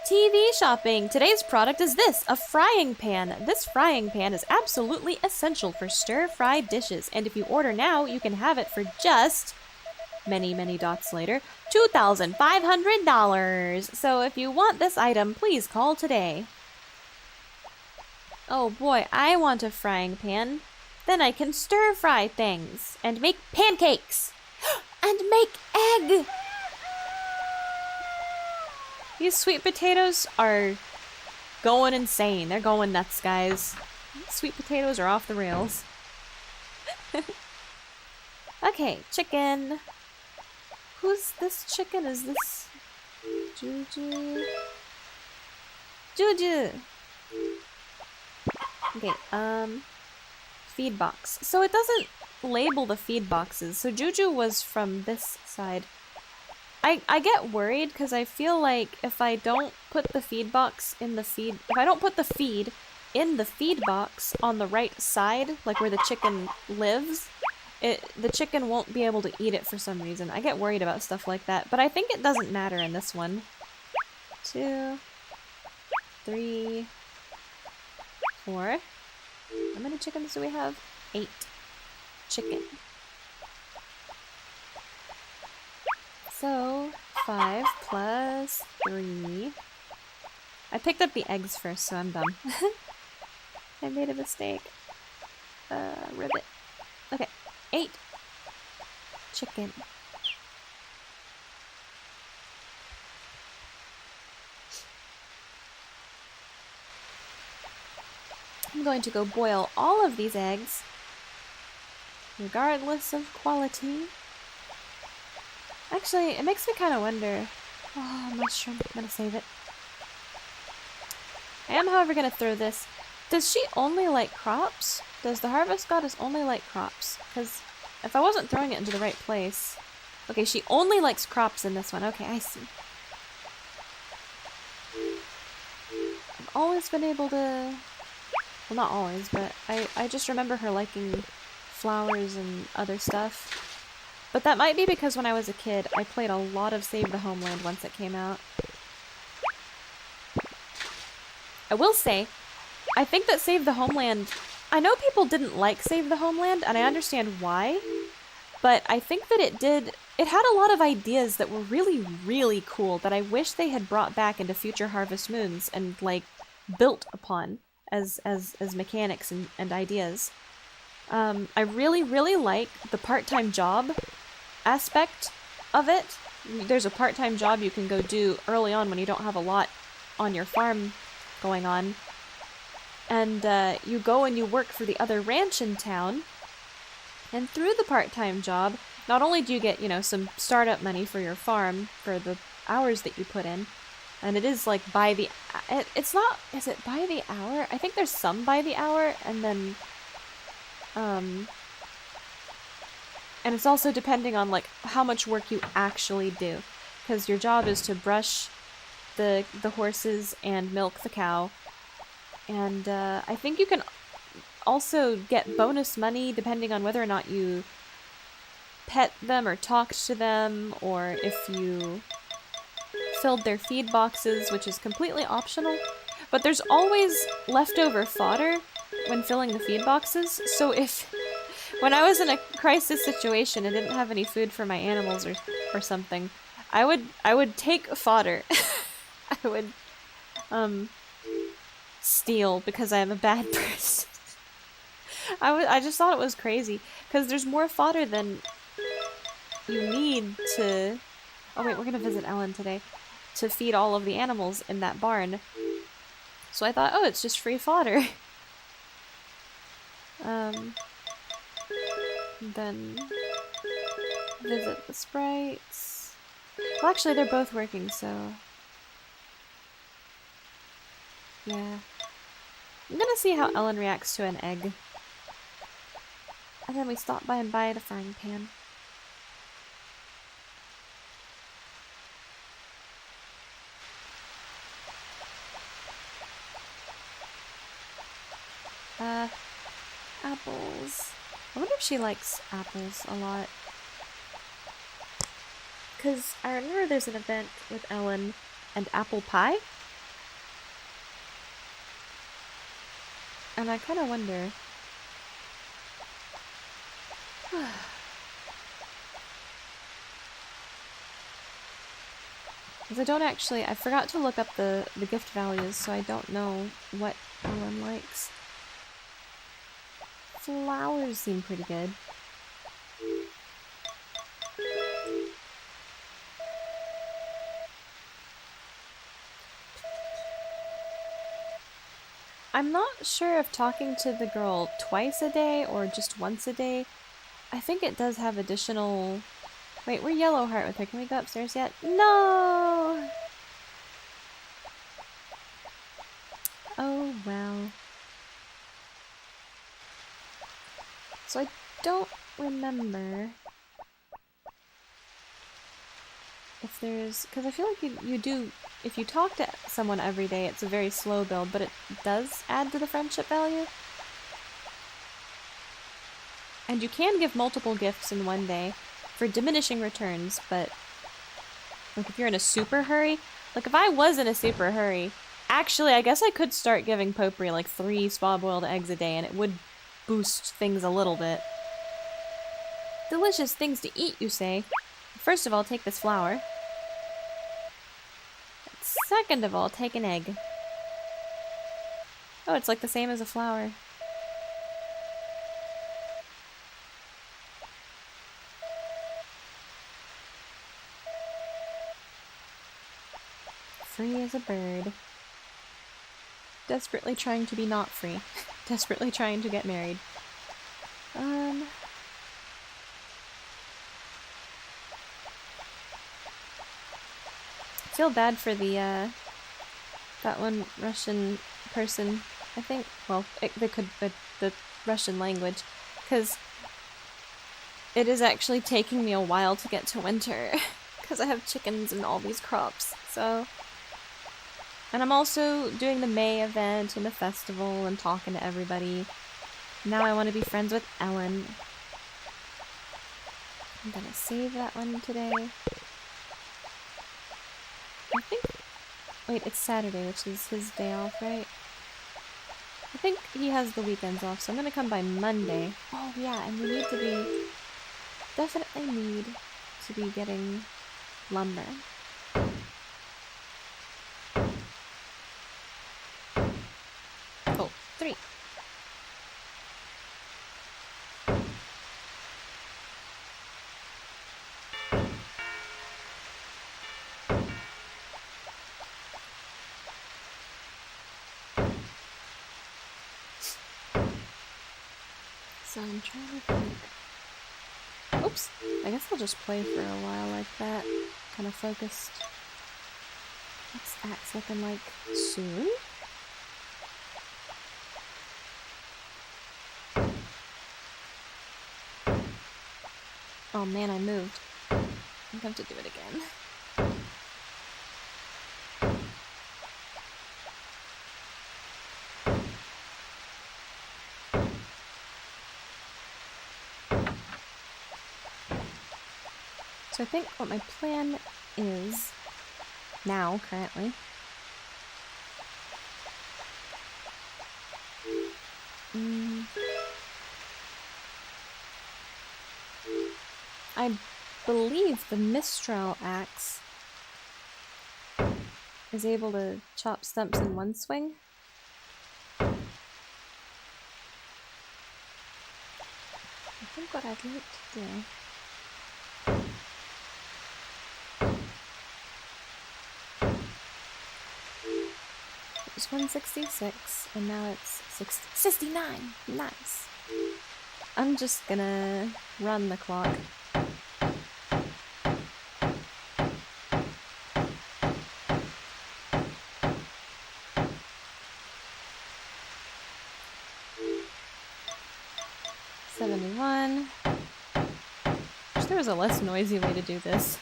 TV shopping. Today's product is this, a frying pan. This frying pan is absolutely essential for stir-fried dishes, and if you order now, you can have it for just many, many dots later, $2,500. So if you want this item, please call today. Oh boy, I want a frying pan. Then I can stir-fry things and make pancakes and make egg. These sweet potatoes are going insane. They're going nuts, guys. Sweet potatoes are off the rails. Okay, chicken. Who's this chicken? Is this Juju? Juju! Okay, feed box. So it doesn't label the feed boxes. So Juju was from this side. I get worried because I feel like if I don't put the feed box in the feed, if I don't put the feed in the feed box on the right side, like where the chicken lives, the chicken won't be able to eat it for some reason. I get worried about stuff like that, but I think it doesn't matter in this one. 2, 3, 4. How many chickens do we have? 8 chicken. So, 5 plus 3. I picked up the eggs first, so I'm dumb. I made a mistake. Ribbit. Okay, 8 chicken. I'm going to go boil all of these eggs, regardless of quality. Actually, it makes me kind of wonder. Oh, mushroom. I'm gonna save it. I am, however, gonna throw this. Does she only like crops? Does the harvest goddess only like crops? Because if I wasn't throwing it into the right place... Okay, she only likes crops in this one. Okay, I see. I've always been able to... Well, not always, but I just remember her liking flowers and other stuff. But that might be because when I was a kid, I played a lot of Save the Homeland once it came out. I will say, I think that Save the Homeland... I know people didn't like Save the Homeland, and I understand why, but I think that it had a lot of ideas that were really, really cool that I wish they had brought back into future Harvest Moons and, like, built upon as mechanics and ideas. I really, really like the part-time job aspect of it. There's a part-time job you can go do early on when you don't have a lot on your farm going on. And you go and you work for the other ranch in town. And through the part-time job, not only do you get, you know, some startup money for your farm for the hours that you put in, and it is like by the... It's not... Is it by the hour? I think there's some by the hour, and then... And it's also depending on, like, how much work you actually do. Because your job is to brush the horses and milk the cow. And I think you can also get bonus money depending on whether or not you pet them or talked to them, or if you filled their feed boxes, which is completely optional, but there's always leftover fodder when filling the feed boxes, so if when I was in a crisis situation and didn't have any food for my animals or something, I would take fodder. I would steal because I am a bad person. I just thought it was crazy because there's more fodder than you need to. Oh wait, we're gonna visit Ellen today to feed all of the animals in that barn. So I thought, oh, it's just free fodder. Then visit the sprites. Well, actually, they're both working, so yeah. I'm gonna see how Ellen reacts to an egg. And then we stop by and buy the frying pan. Apples. I wonder if she likes apples a lot. Because I remember there's an event with Ellen and apple pie. And I kind of wonder. Because I don't actually, I forgot to look up the gift values, so I don't know what Ellen likes. Flowers seem pretty good. I'm not sure if talking to the girl twice a day or just once a day. I think it does have additional... Wait, we're Yellowheart with her. Can we go upstairs yet? No! Oh, well. So I don't remember if there's... Because I feel like you do... If you talk to someone every day, it's a very slow build, but it does add to the friendship value. And you can give multiple gifts in one day for diminishing returns, but like if you're in a super hurry, like if I was in a super hurry, actually I guess I could start giving Potpourri like 3 spa-boiled eggs a day and it would boost things a little bit. Delicious things to eat, you say? First of all, take this flower. Second of all, take an egg. Oh, it's like the same as a flower. Free as a bird. Desperately trying to be not free. Desperately trying to get married. I feel bad for the, that one Russian person, I think. Well, the Russian language, because it is actually taking me a while to get to winter, because I have chickens and all these crops, so... And I'm also doing the May event and the festival and talking to everybody. Now I want to be friends with Ellen. I'm gonna save that one today. I think... Wait, it's Saturday, which is his day off, right? I think he has the weekends off, so I'm gonna come by Monday. Oh yeah, and we need to be... Definitely need to be getting lumber. Oh, 3. So I'm trying to think. Oops. I guess I'll just play for a while like that. Kind of focused. What's Axe looking like soon? Oh man, I moved. I'm gonna have to do it again. So I think what my plan is now, currently. I believe the Mistral axe is able to chop stumps in one swing. I think what I'd like to do... It was 166, and now it's 69! Nice! I'm just gonna run the clock. Wish there was a less noisy way to do this.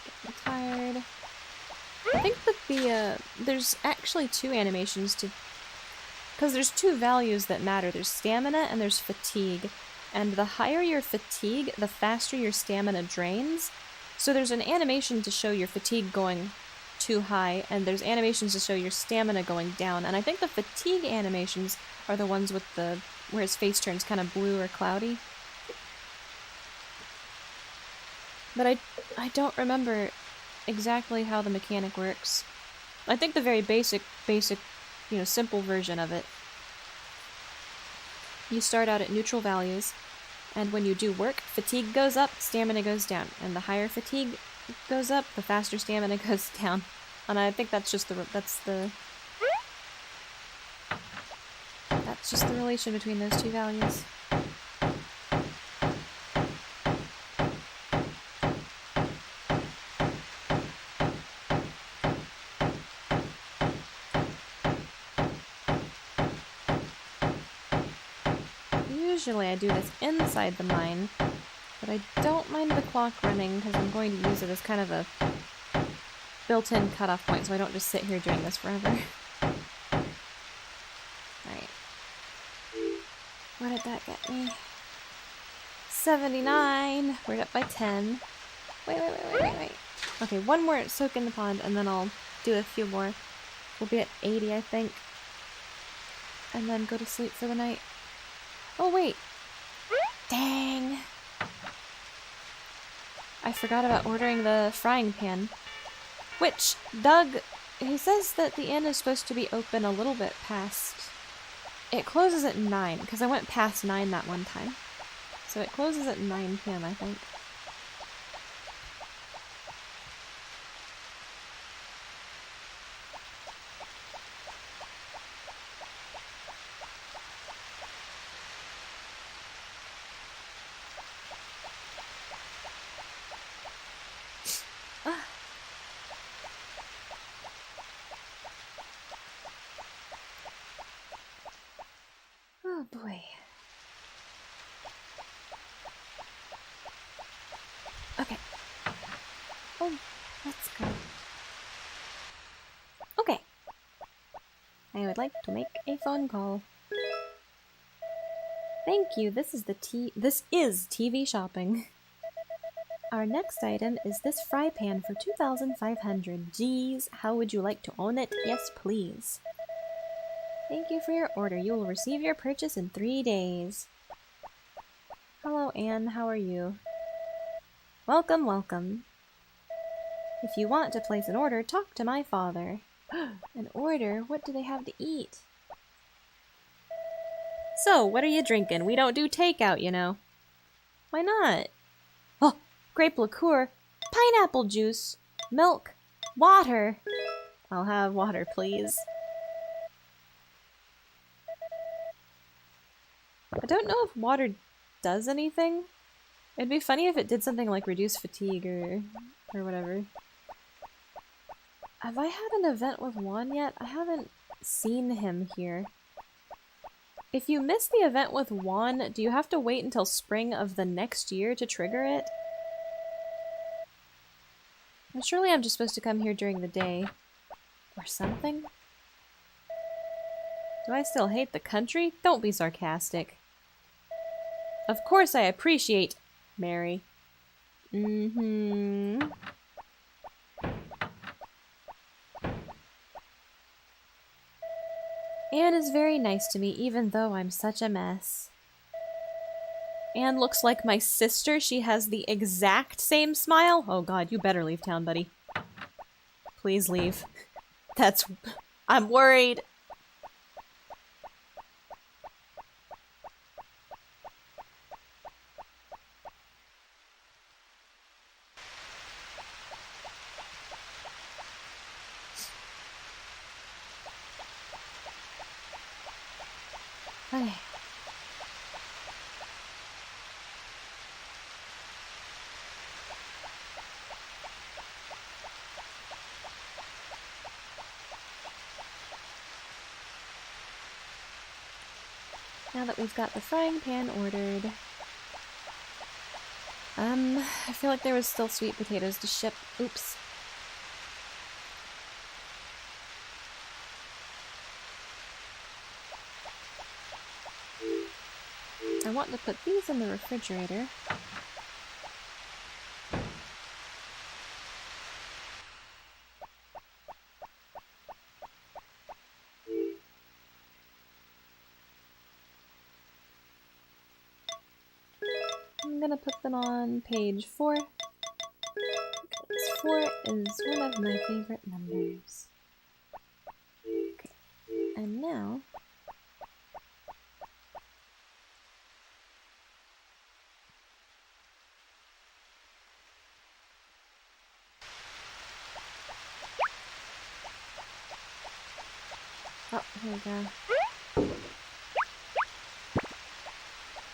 Getting tired. I think that there's actually two animations to... Because there's two values that matter. There's stamina and there's fatigue. And the higher your fatigue, the faster your stamina drains. So there's an animation to show your fatigue going too high, and there's animations to show your stamina going down. And I think the fatigue animations are the ones with the where his face turns kind of blue or cloudy. But I don't remember exactly how the mechanic works. I think the very basic, simple version of it. You start out at neutral values, and when you do work, fatigue goes up, stamina goes down. And the higher fatigue goes up, the faster stamina goes down. And I think that's just that's just the relation between those two values. Usually I do this inside the mine, but I don't mind the clock running because I'm going to use it as kind of a built-in cutoff point, so I don't just sit here doing this forever. Alright. What did that get me? 79! We're up by 10. Wait. Okay, one more soak in the pond, and then I'll do a few more. We'll be at 80, I think. And then go to sleep for the night. Oh, wait! Dang! I forgot about ordering the frying pan. Which, Doug, he says that the inn is supposed to be open a little bit past... It closes at 9, because I went past 9 that one time. So it closes at 9 p.m., I think. Oh boy. Okay. Oh, let's go. Okay. I would like to make a phone call. Thank you. This is TV shopping. Our next item is this fry pan for 2,500. Geez, how would you like to own it? Yes, please. Thank you for your order. You will receive your purchase in 3 days. Hello, Anne. How are you? Welcome, welcome. If you want to place an order, talk to my father. An order? What do they have to eat? So, what are you drinking? We don't do takeout, you know. Why not? Oh, grape liqueur, pineapple juice, milk, water. I'll have water, please. I don't know if water does anything. It'd be funny if it did something like reduce fatigue or whatever. Have I had an event with Juan yet? I haven't seen him here. If you miss the event with Juan, do you have to wait until spring of the next year to trigger it? Well, surely I'm just supposed to come here during the day. Or something? Do I still hate the country? Don't be sarcastic. Of course I appreciate... Mary. Mm-hmm. Anne is very nice to me, even though I'm such a mess. Anne looks like my sister. She has the exact same smile. Oh god, you better leave town, buddy. Please leave. That's... I'm worried. Okay. Now that we've got the frying pan ordered, I feel like there was still sweet potatoes to ship. Oops. I want to put these in the refrigerator. I'm gonna put them on page 4. Because 4 is one of my favorite numbers. Okay. And now... Oh, here we go.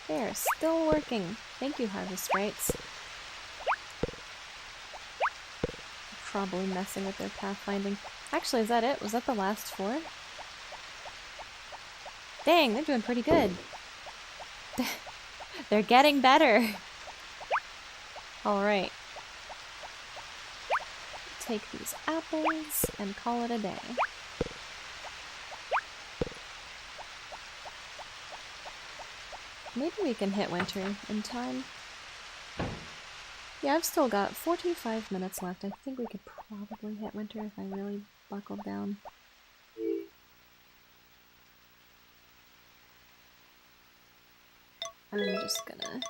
They are still working. Thank you, Harvest Sprites. Probably messing with their pathfinding. Actually, is that it? Was that the last 4? Dang, they're doing pretty good. They're getting better. Alright. Take these apples and call it a day. Maybe we can hit winter in time. Yeah, I've still got 45 minutes left. I think we could probably hit winter if I really buckled down. I'm just gonna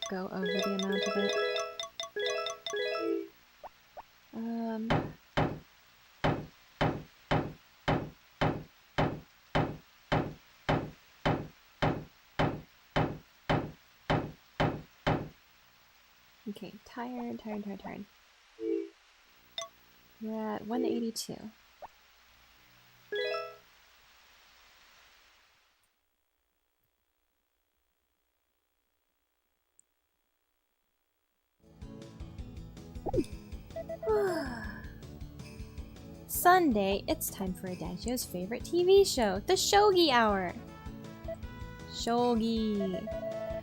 go over the amount of it. Okay, tired. We're at 182. Sunday, it's time for Adagio's favorite TV show, the Shogi Hour. Shogi.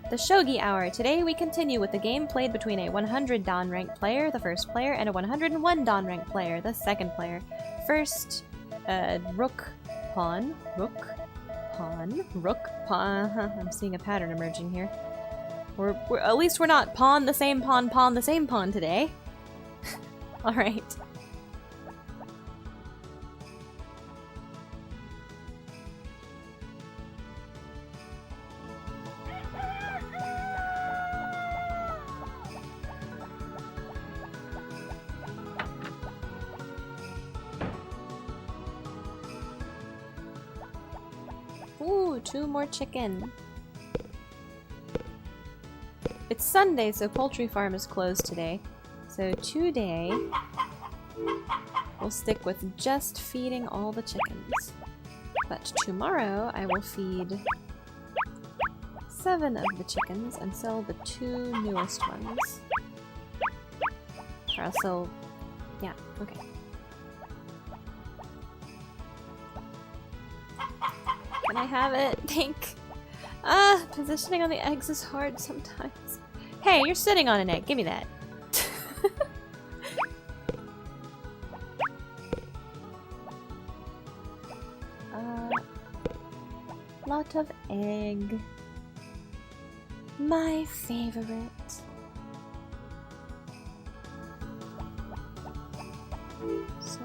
The Shogi Hour. Today we continue with the game played between a 100 Dan rank player, the first player, and a 101 Dan rank player, the second player. First, rook, pawn, rook, pawn, rook, pawn. I'm seeing a pattern emerging here. We're at least we're not pawn the same pawn the same pawn today. Alright. Ooh, 2 more chicken. It's Sunday, so Poultry Farm is closed today. So today, we'll stick with just feeding all the chickens. But tomorrow, I will feed 7 of the chickens and sell the 2 newest ones. Or I'll sell... yeah, okay. Can I have it? Think. Positioning on the eggs is hard sometimes. Hey, you're sitting on an egg. Give me that. Lot of egg. My favorite. So...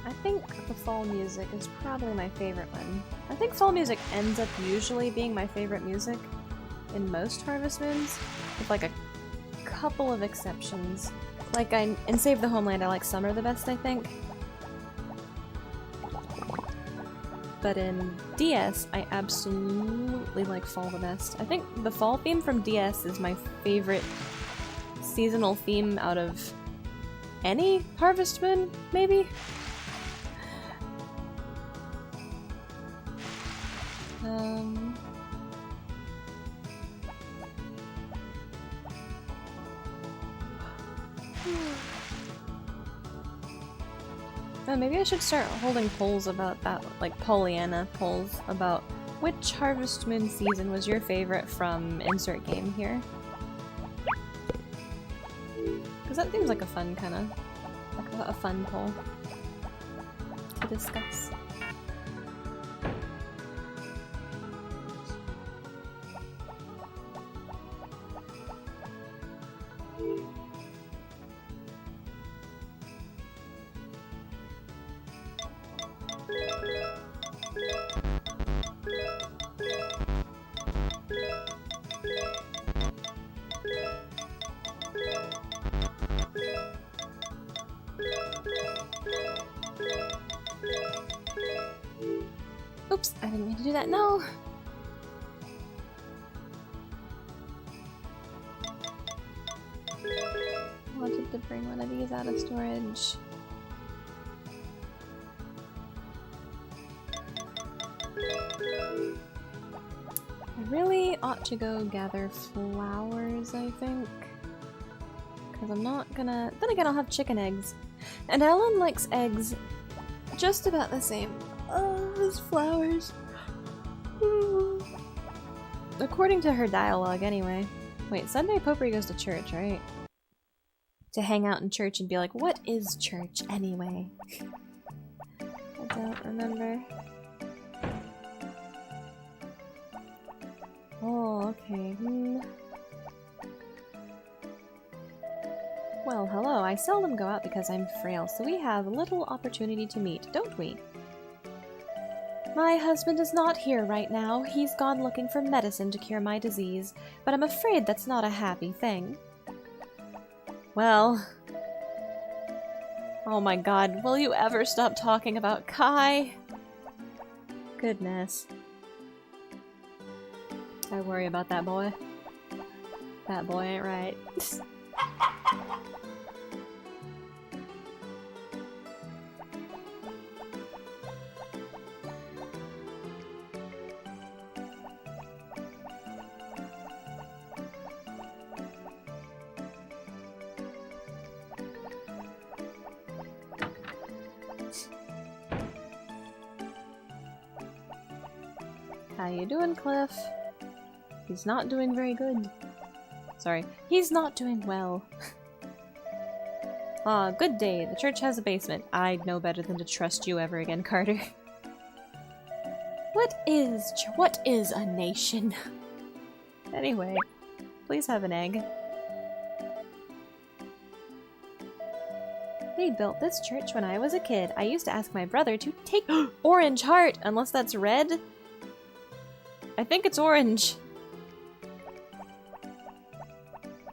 I think the fall music is probably my favorite one. I think fall music ends up usually being my favorite music in most Harvest Moons, with like a couple of exceptions. Like in Save the Homeland, I like summer the best, I think. But in DS, I absolutely like fall the best. I think the fall theme from DS is my favorite seasonal theme out of any Harvest Moon, maybe? Oh, maybe I should start holding polls about that, like Pollyanna polls about which Harvest Moon season was your favorite from insert game here. Because that seems like a fun kind of, like a fun poll to discuss. Oops, I didn't mean to do that, no! I wanted to bring one of these out of storage. I really ought to go gather flowers, I think. Because I'm not gonna... Then again, I'll have chicken eggs. And Ellen likes eggs just about the same as flowers. According to her dialogue, anyway. Wait, Sunday Potpourri goes to church, right? To hang out in church and be like, what is church anyway? I don't remember. Oh, okay. Well, hello. I seldom go out because I'm frail, so we have little opportunity to meet, don't we? My husband is not here right now. He's gone looking for medicine to cure my disease, but I'm afraid that's not a happy thing. Well... Oh my god, will you ever stop talking about Kai? Goodness. I worry about that boy. That boy ain't right. How you doing, Cliff? He's not doing very good. Sorry. He's not doing well. Ah, good day. The church has a basement. I'd know better than to trust you ever again, Carter. What is a nation? Anyway, please have an egg. They built this church when I was a kid. I used to ask my brother to take orange heart, unless that's red. I think it's orange.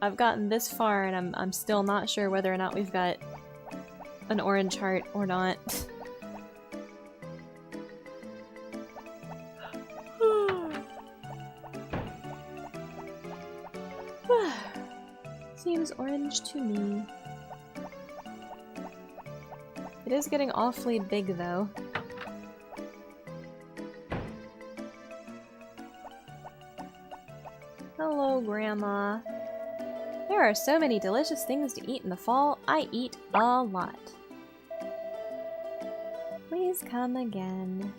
I've gotten this far and I'm still not sure whether or not we've got an orange heart or not. Seems orange to me. It is getting awfully big though. Hello, Grandma. There are so many delicious things to eat in the fall. I eat a lot. Please come again.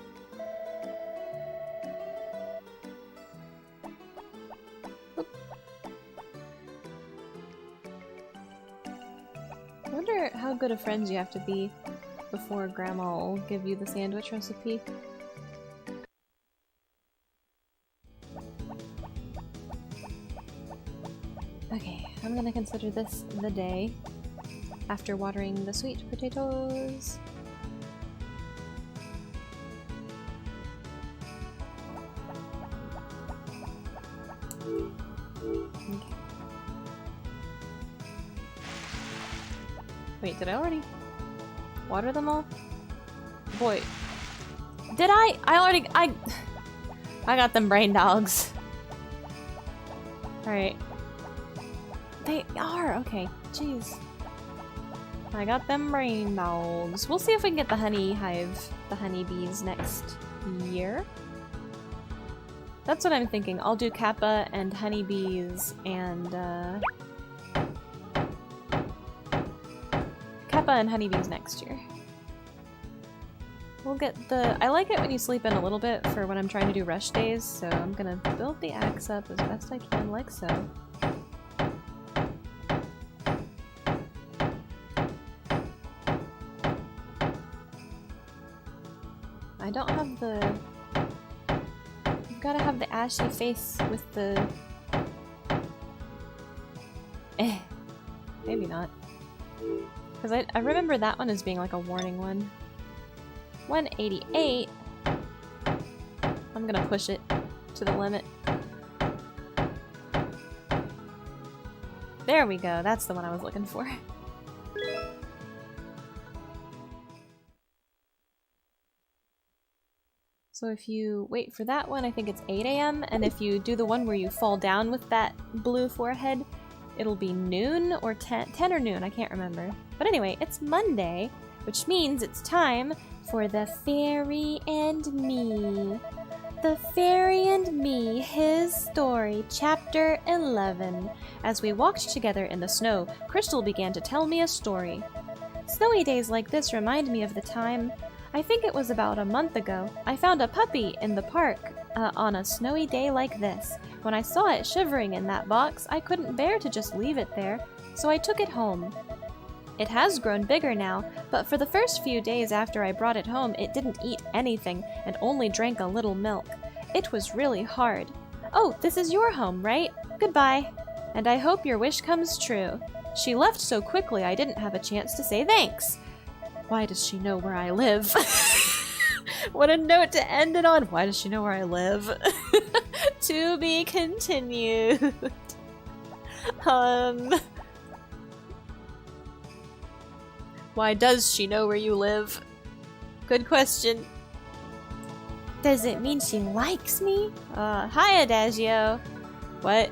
Oop. I wonder how good of friends you have to be before Grandma will give you the sandwich recipe. Okay, I'm gonna consider this the day after watering the sweet potatoes. Okay. Wait, did I already water them all? Boy. Did I? I got them brain dogs. Alright. They are! Okay. Jeez. I got them brain dogs. We'll see if we can get the honey hive, the honeybees next year. That's what I'm thinking. I'll do Kappa and honeybees and, Kappa and honeybees next year. We'll get the... I like it when you sleep in a little bit for when I'm trying to do rush days, so I'm gonna build the axe up as best I can, like so. I don't have the... You've gotta have the ashy face with the... Maybe not. Because I remember that one as being like a warning one. 188. I'm gonna push it to the limit. There we go. That's the one I was looking for. So if you wait for that one, I think it's 8 AM, and if you do the one where you fall down with that blue forehead, it'll be noon or 10 or noon, I can't remember. But anyway, it's Monday, which means it's time for the Fairy and Me. The Fairy and Me, His Story, Chapter 11. As we walked together in the snow, Crystal began to tell me a story. Snowy days like this remind me of the time, I think it was about a month ago, I found a puppy in the park on a snowy day like this. When I saw it shivering in that box, I couldn't bear to just leave it there, so I took it home. It has grown bigger now, but for the first few days after I brought it home, it didn't eat anything and only drank a little milk. It was really hard. Oh, this is your home, right? Goodbye. And I hope your wish comes true. She left so quickly I didn't have a chance to say thanks. Why does she know where I live? What a note to end it on. Why does she know where I live? To be continued. Why does she know where you live? Good question. Does it mean she likes me? Hi, Adagio. What?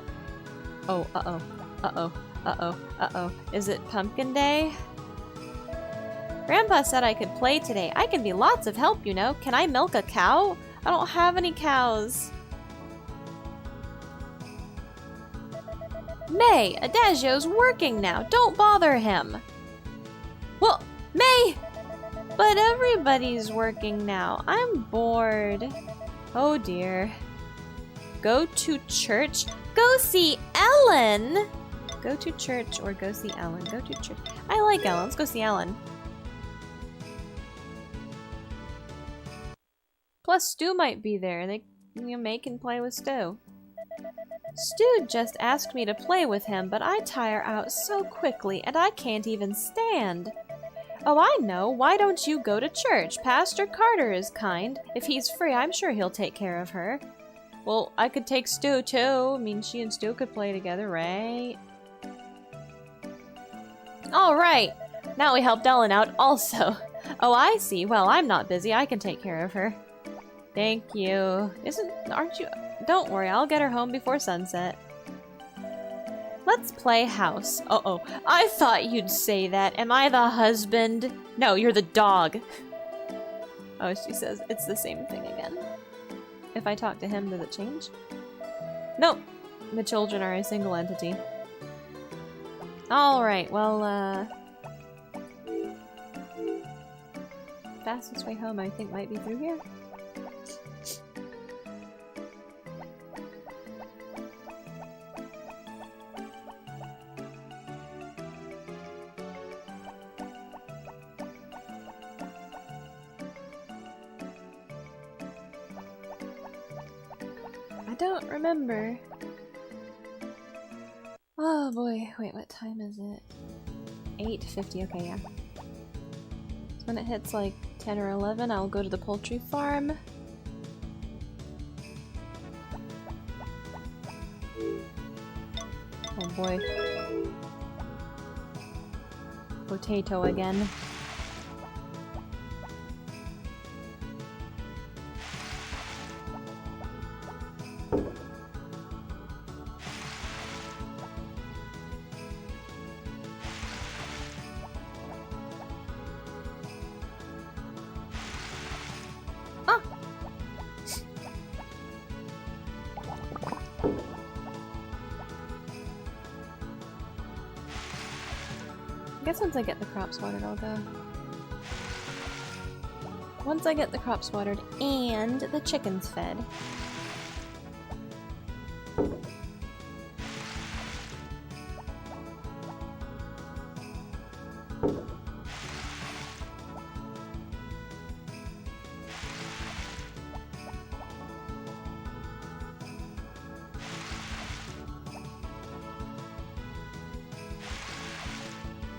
Oh, uh-oh. Uh-oh. Uh-oh. Uh-oh. Is it Pumpkin Day? Grandpa said I could play today. I can be lots of help, you know. Can I milk a cow? I don't have any cows. May, Adagio's working now. Don't bother him. Well, May! But everybody's working now. I'm bored. Oh dear. Go to church? Go see Ellen! Go to church or go see Ellen. Go to church. I like Ellen. Let's go see Ellen. Plus, Stu might be there. May can play with Stu. Stu just asked me to play with him, but I tire out so quickly, and I can't even stand. Oh, I know. Why don't you go to church? Pastor Carter is kind. If he's free, I'm sure he'll take care of her. Well, I could take Stu, too. I mean, she and Stu could play together, right? Alright. Now we helped Ellen out also. Oh, I see. Well, I'm not busy. I can take care of her. Thank you. Aren't you? Don't worry, I'll get her home before sunset. Let's play house. Uh-oh. I thought you'd say that. Am I the husband? No, you're the dog. Oh, she says it's the same thing again. If I talk to him, does it change? Nope. The children are a single entity. Alright, well, fastest way home, I think, might be through here. I don't remember. Oh boy, wait, what time is it? 8:50, okay, yeah. So when it hits like 10 or 11, I'll go to the poultry farm. Oh boy. Potato again. I guess once I get the crops watered, I'll go. Once I get the crops watered and the chickens fed.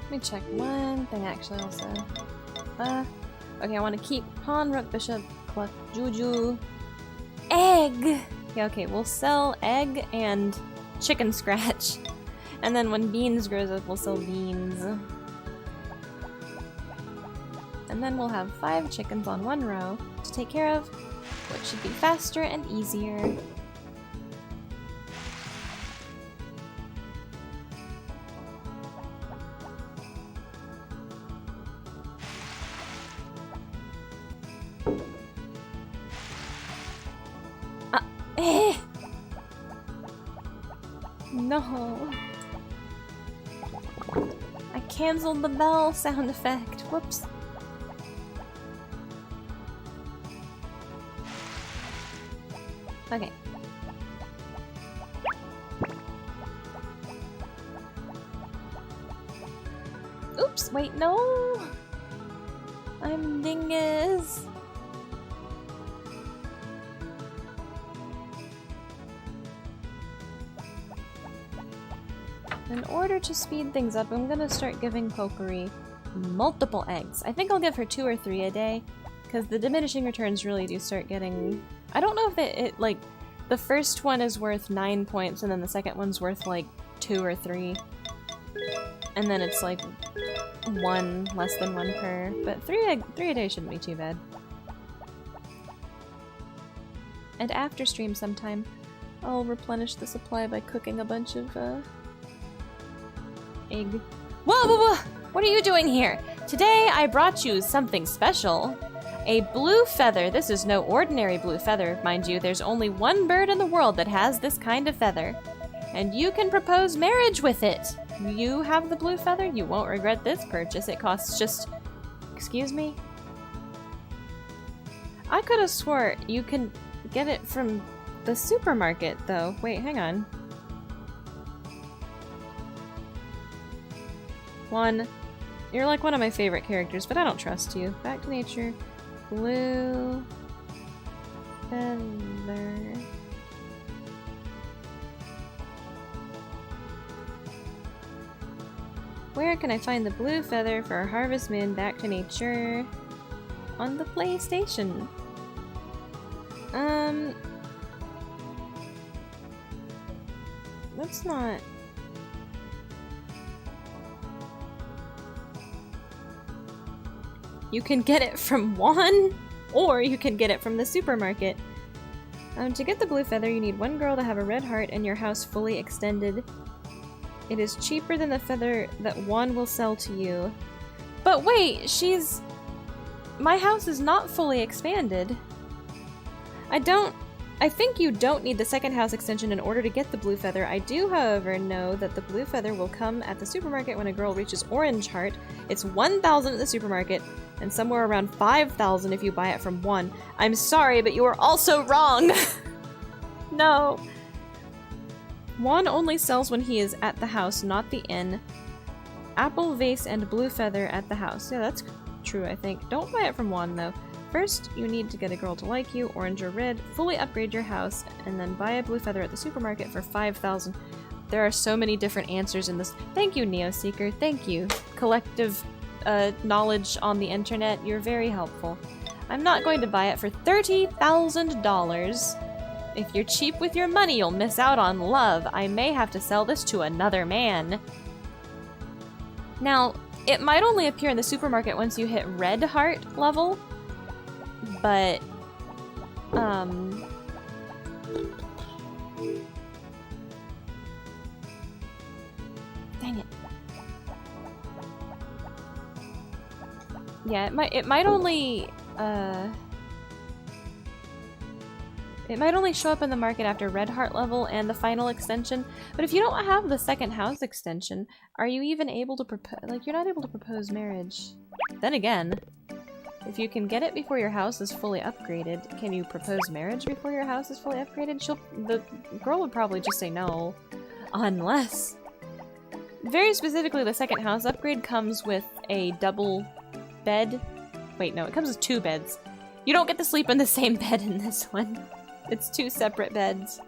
Let me check one thing actually also. Okay, I want to keep Pawn, Rook, Bishop, Cluck, Juju, Egg! Yeah, okay, we'll sell Egg and Chicken Scratch. And then when Beans grows up, we'll sell Beans. And then we'll have 5 chickens on one row to take care of, which should be faster and easier. No. I canceled the bell sound effect. Whoops. Okay. Oops, wait, no! I'm dingus. In order to speed things up, I'm gonna start giving Pokeri multiple eggs. I think I'll give her 2 or 3 a day, because the diminishing returns really do start getting... I don't know if it like, the first one is worth 9 points, and then the second one's worth like 2 or 3. And then it's like 1, less than 1 per, but 3 a day shouldn't be too bad. And after stream sometime, I'll replenish the supply by cooking a bunch of, egg. Whoa, whoa, whoa! What are you doing here? Today I brought you something special. A blue feather. This is no ordinary blue feather, mind you. There's only one bird in the world that has this kind of feather. And you can propose marriage with it. You have the blue feather? You won't regret this purchase. It costs just... Excuse me? I could have swore you can get it from the supermarket, though. Wait, hang on. One. You're like one of my favorite characters, but I don't trust you. Back to nature. Blue feather. Where can I find the blue feather for Harvest Moon Back to Nature on the PlayStation? That's not... You can get it from Juan, or you can get it from the supermarket. To get the blue feather, you need one girl to have a red heart and your house fully extended. It is cheaper than the feather that Juan will sell to you. But wait, my house is not fully expanded. I think you don't need the second house extension in order to get the blue feather. I do, however, know that the blue feather will come at the supermarket when a girl reaches orange heart. It's 1,000 at the supermarket, and somewhere around 5,000 if you buy it from Juan. I'm sorry, but you are also wrong! No. Juan only sells when he is at the house, not the inn. Apple, vase, and blue feather at the house. Yeah, that's true, I think. Don't buy it from Juan, though. First, you need to get a girl to like you, orange or red, fully upgrade your house, and then buy a blue feather at the supermarket for 5,000. There are so many different answers in this. Thank you, Neoseeker. Thank you. Collective knowledge on the internet. You're very helpful. I'm not going to buy it for $30,000. If you're cheap with your money, you'll miss out on love. I may have to sell this to another man. Now, it might only appear in the supermarket once you hit red heart level, but, dang it. Yeah, it might only show up in the market after red heart level and the final extension, but if you don't have the second house extension, are you even able to propose? Like, you're not able to propose marriage. Then again, if you can get it before your house is fully upgraded, can you propose marriage before your house is fully upgraded? The girl would probably just say no. Unless... Very specifically, the second house upgrade comes with a double bed. Wait, no, it comes with 2 beds. You don't get to sleep in the same bed in this one. It's 2 separate beds.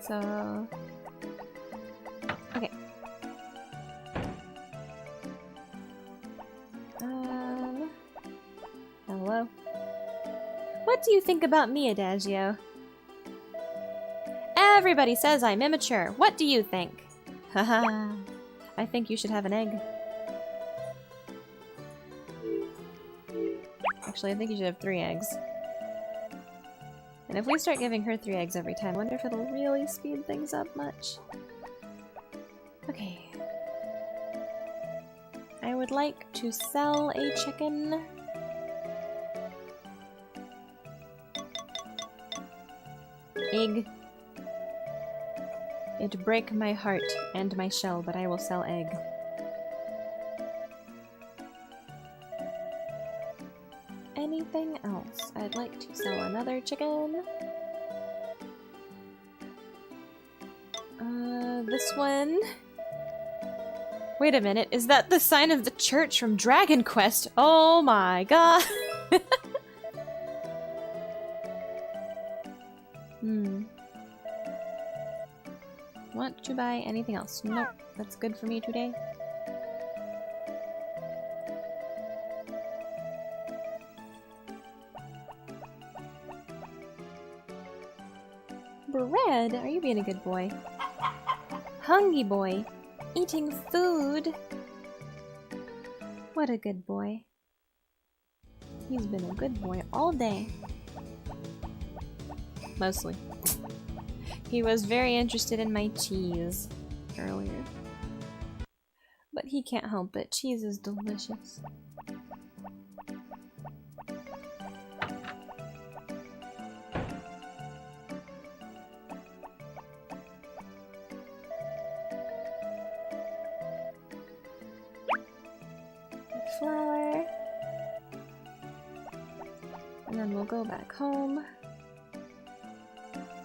So... Okay. Hello? What do you think about me, Adagio? Everybody says I'm immature. What do you think? Haha. I think you should have an egg. Actually, I think you should have 3 eggs. And if we start giving her 3 eggs every time, I wonder if it'll really speed things up much. Okay. I would like to sell a chicken. Egg. It'd break my heart and my shell, but I will sell egg. Anything else? I'd like to sell another chicken. This one. Wait a minute, is that the sign of the church from Dragon Quest? Oh my god! Want to buy anything else? Nope, that's good for me today. Bread? Are you being a good boy? Hungry boy. Eating food. What a good boy. He's been a good boy all day. Mostly. He was very interested in my cheese earlier. But he can't help it. Cheese is delicious. Flour. And then we'll go back home.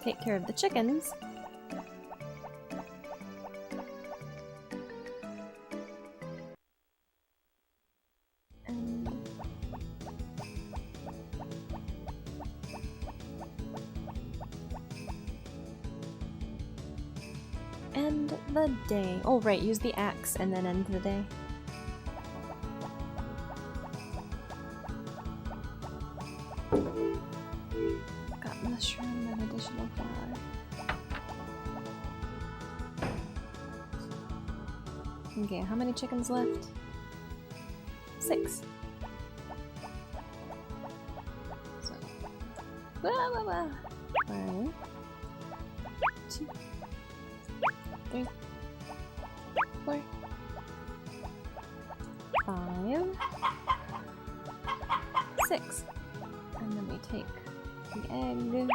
Take care of the chickens. And end the day. Oh right, use the axe and then end the day. Got mushroom and additional flour. Okay, how many chickens left? 6. So, blah, blah, blah. 1, 2, 3, 4, 5, 6. And then we take the egg.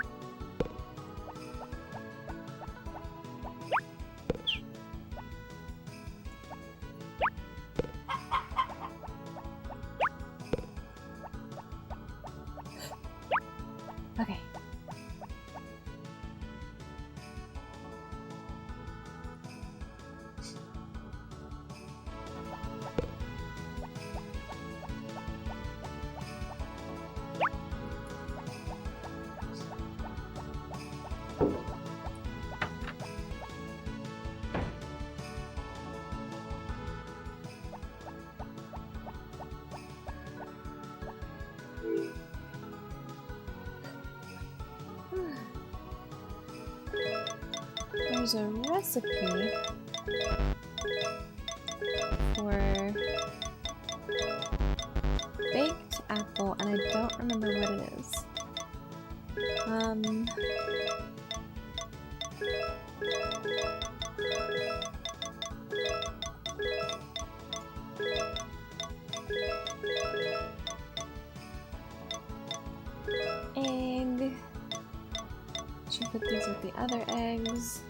Okay. There's a recipe for baked apple, and I don't remember what it is. Egg. Should put these with the other eggs.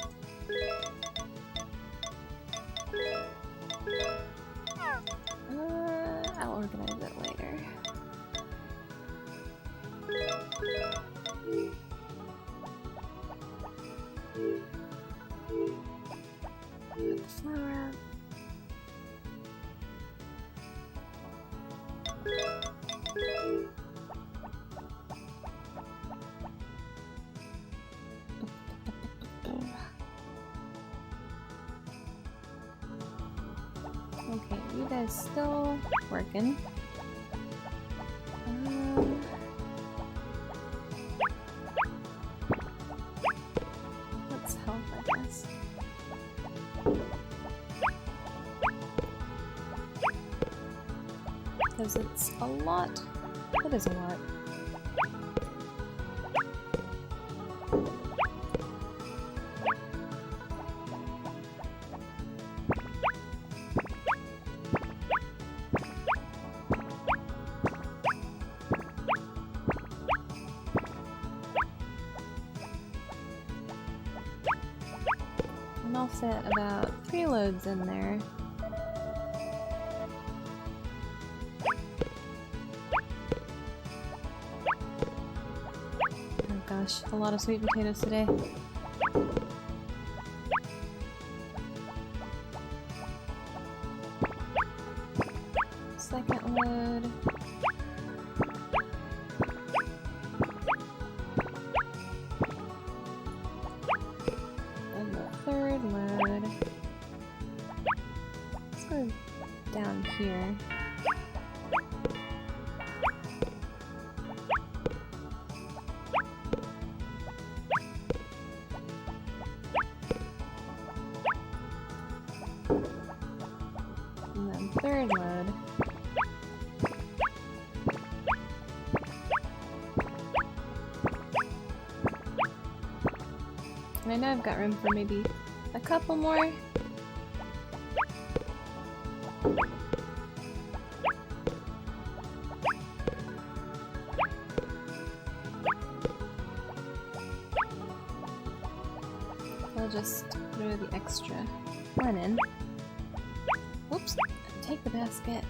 I'll organize it later. Put the flour out. Okay, you guys still working. Let's help, I guess. Because it's a lot. It is a lot. And I'll fit about 3 loads in there. Oh gosh, a lot of sweet potatoes today. Second load. And the third load. Let's go down here. And then third load. And I know I've got room for maybe a couple more. I'll just throw the extra one in. Oops, take the basket.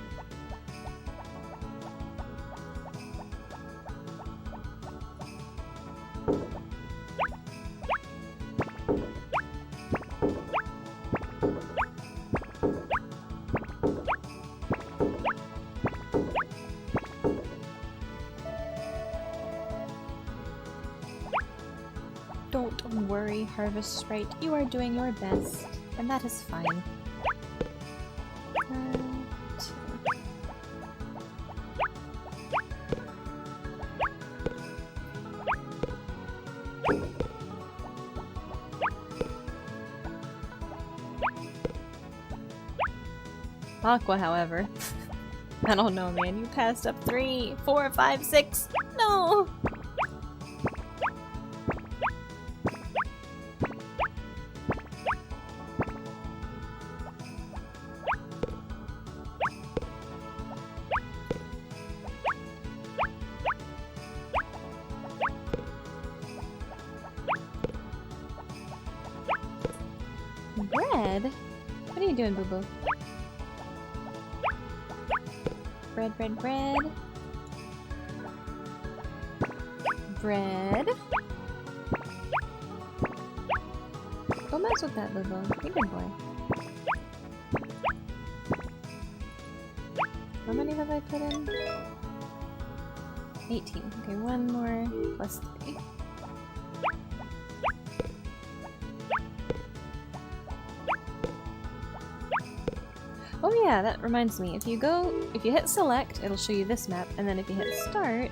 Don't worry, Harvest Sprite. You are doing your best, and that is fine. 1, 2. Aqua, however. I don't know, man. You passed up 3, 4, 5, 6. No! Bread? What are you doing, boo-boo? Bread, bread, bread. Bread. Don't mess with that, boo-boo. You're a good boy. How many have I put in? 18. Okay, one more plus 3. Oh yeah, that reminds me. If you hit select, it'll show you this map, and then if you hit start...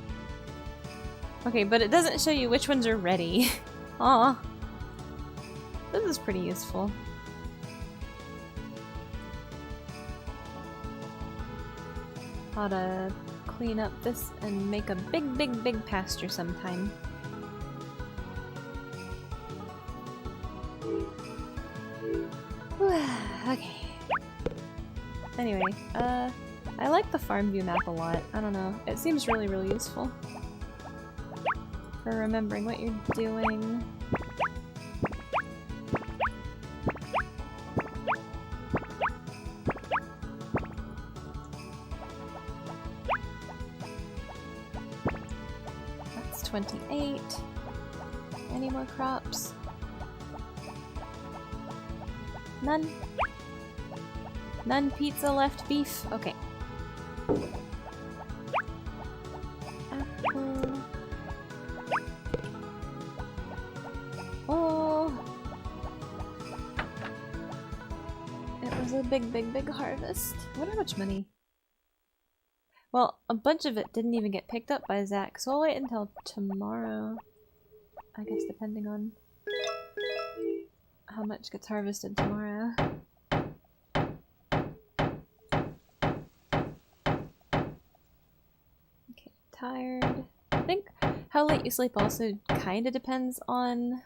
Okay, but it doesn't show you which ones are ready. Aw. This is pretty useful. Ought to clean up this and make a big, big, big pasture sometime. Okay. Anyway, I like the farm view map a lot. I don't know. It seems really, really useful for remembering what you're doing. That's 28. Any more crops? None? None pizza, left beef? Okay. Apple. Oh! It was a big, big, big harvest. I wonder how much money. Well, a bunch of it didn't even get picked up by Zach, so I'll wait until tomorrow. I guess depending on how much gets harvested tomorrow. Tired. I think how late you sleep also kind of depends on...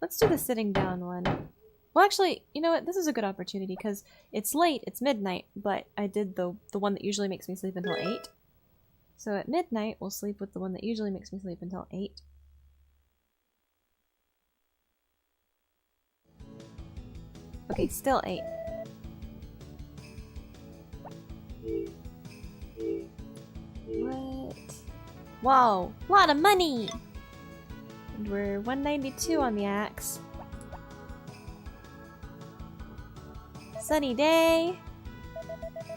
Let's do the sitting down one. Well, actually, you know what? This is a good opportunity because it's late, it's midnight, but I did the one that usually makes me sleep until 8. So at midnight, we'll sleep with the one that usually makes me sleep until 8. Okay, still 8. What? Wow, lot of money! And we're 192 on the axe. Sunny day!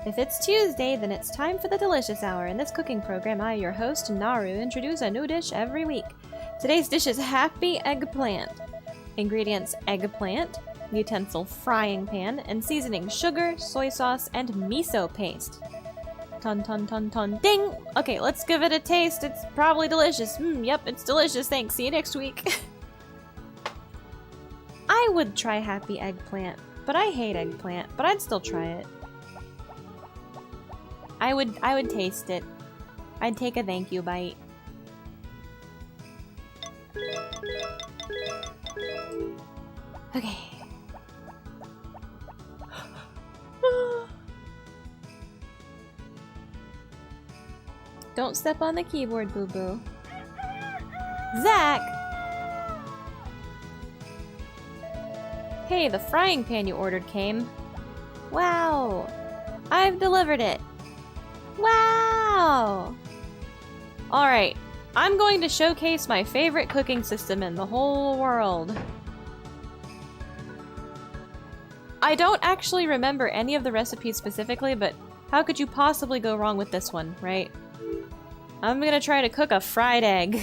If it's Tuesday, then it's time for the Delicious Hour. In this cooking program, I, your host, Naru, introduce a new dish every week. Today's dish is Happy Eggplant. Ingredients: eggplant, utensil frying pan, and seasoning sugar, soy sauce, and miso paste. Ton ton ton ton ding! Okay, let's give it a taste. It's probably delicious. Yep, it's delicious. Thanks. See you next week. I would try Happy Eggplant, but I hate eggplant, but I'd still try it. I would taste it. I'd take a thank you bite. Okay. Don't step on the keyboard, boo-boo. Zach! Hey, the frying pan you ordered came. Wow! I've delivered it. Wow! Alright, I'm going to showcase my favorite cooking system in the whole world. I don't actually remember any of the recipes specifically, but how could you possibly go wrong with this one, right? I'm gonna try to cook a fried egg.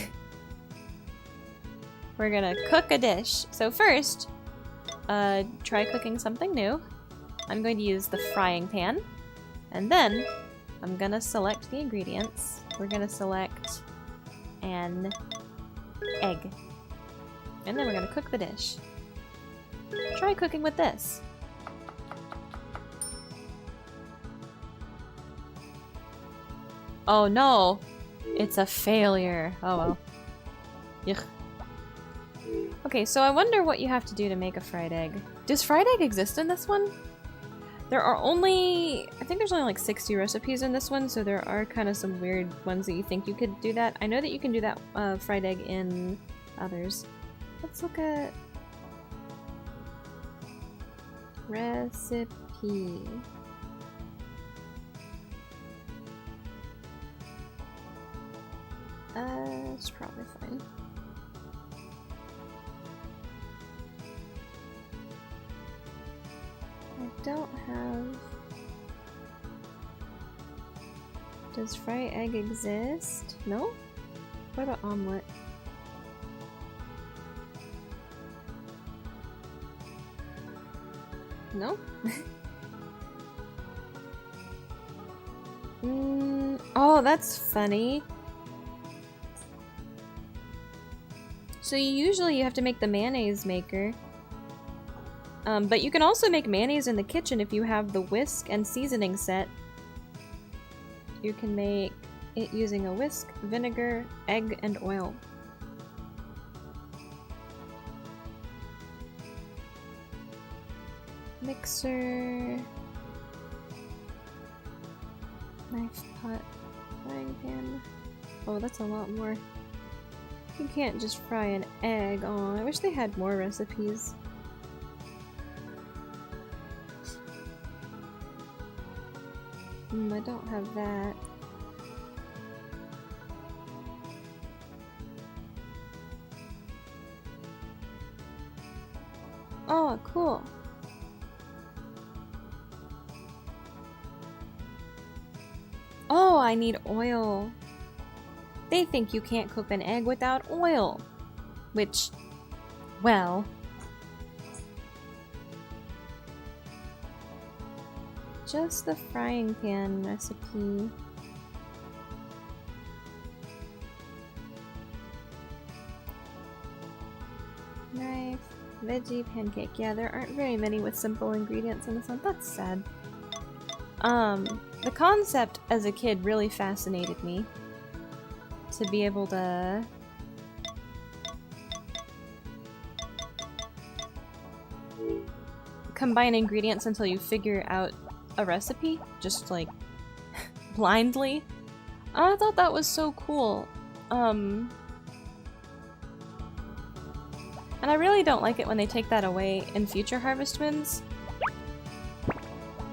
We're gonna cook a dish. So first, try cooking something new. I'm going to use the frying pan. And then, I'm gonna select the ingredients. We're gonna select an egg. And then we're gonna cook the dish. Try cooking with this. Oh no! It's a failure. Oh well. Yuck. Okay, so I wonder what you have to do to make a fried egg. Does fried egg exist in this one? There are only... I think there's only like 60 recipes in this one, so there are kind of some weird ones that you think you could do that. I know that you can do that fried egg in others. Let's look at... recipe. It's probably fine. I don't have... Does fried egg exist? No? What about omelet? No? Oh, that's funny. So usually you have to make the mayonnaise maker. But you can also make mayonnaise in the kitchen if you have the whisk and seasoning set. You can make it using a whisk, vinegar, egg, and oil. Mixer... knife, pot, frying pan. Oh, that's a lot more. You can't just fry an egg. Oh, I wish they had more recipes. I don't have that. Oh, cool. Oh, I need oil. They think you can't cook an egg without oil. Which, well... just the frying pan recipe. Knife, veggie pancake. Yeah, there aren't very many with simple ingredients in this one. That's sad. The concept as a kid really fascinated me. To be able to... combine ingredients until you figure out a recipe, just like blindly. I thought that was so cool. And I really don't like it when they take that away in future Harvest Moons.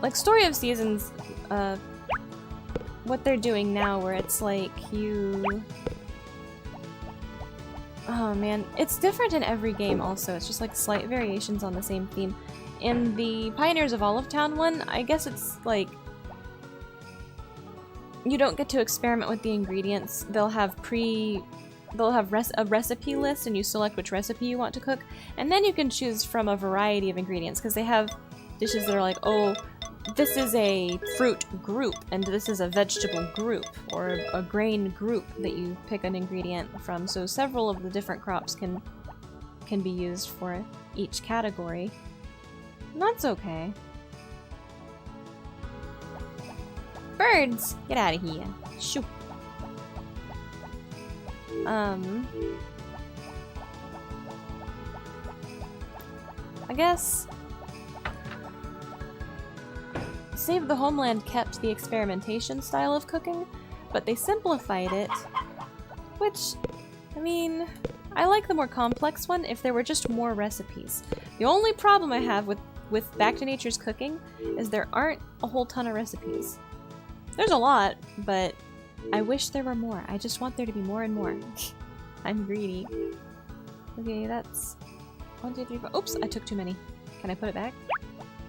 Like Story of Seasons, what they're doing now where it's like you... oh man, it's different in every game also, it's just like slight variations on the same theme. In the Pioneers of Olive Town one, I guess it's like you don't get to experiment with the ingredients. They'll have a recipe list and you select which recipe you want to cook, and then you can choose from a variety of ingredients because they have dishes that are like, oh, this is a fruit group and this is a vegetable group or a grain group that you pick an ingredient from. So several of the different crops can be used for each category. That's okay. Birds! Get out of here. Shoo. I guess... Save the Homeland kept the experimentation style of cooking, but they simplified it, which, I mean, I like the more complex one if there were just more recipes. The only problem I have with Back to Nature's cooking is there aren't a whole ton of recipes. There's a lot, but I wish there were more. I just want there to be more and more. I'm greedy. Okay, that's 1, 2, 3, 4. Oops, I took too many. Can I put it back?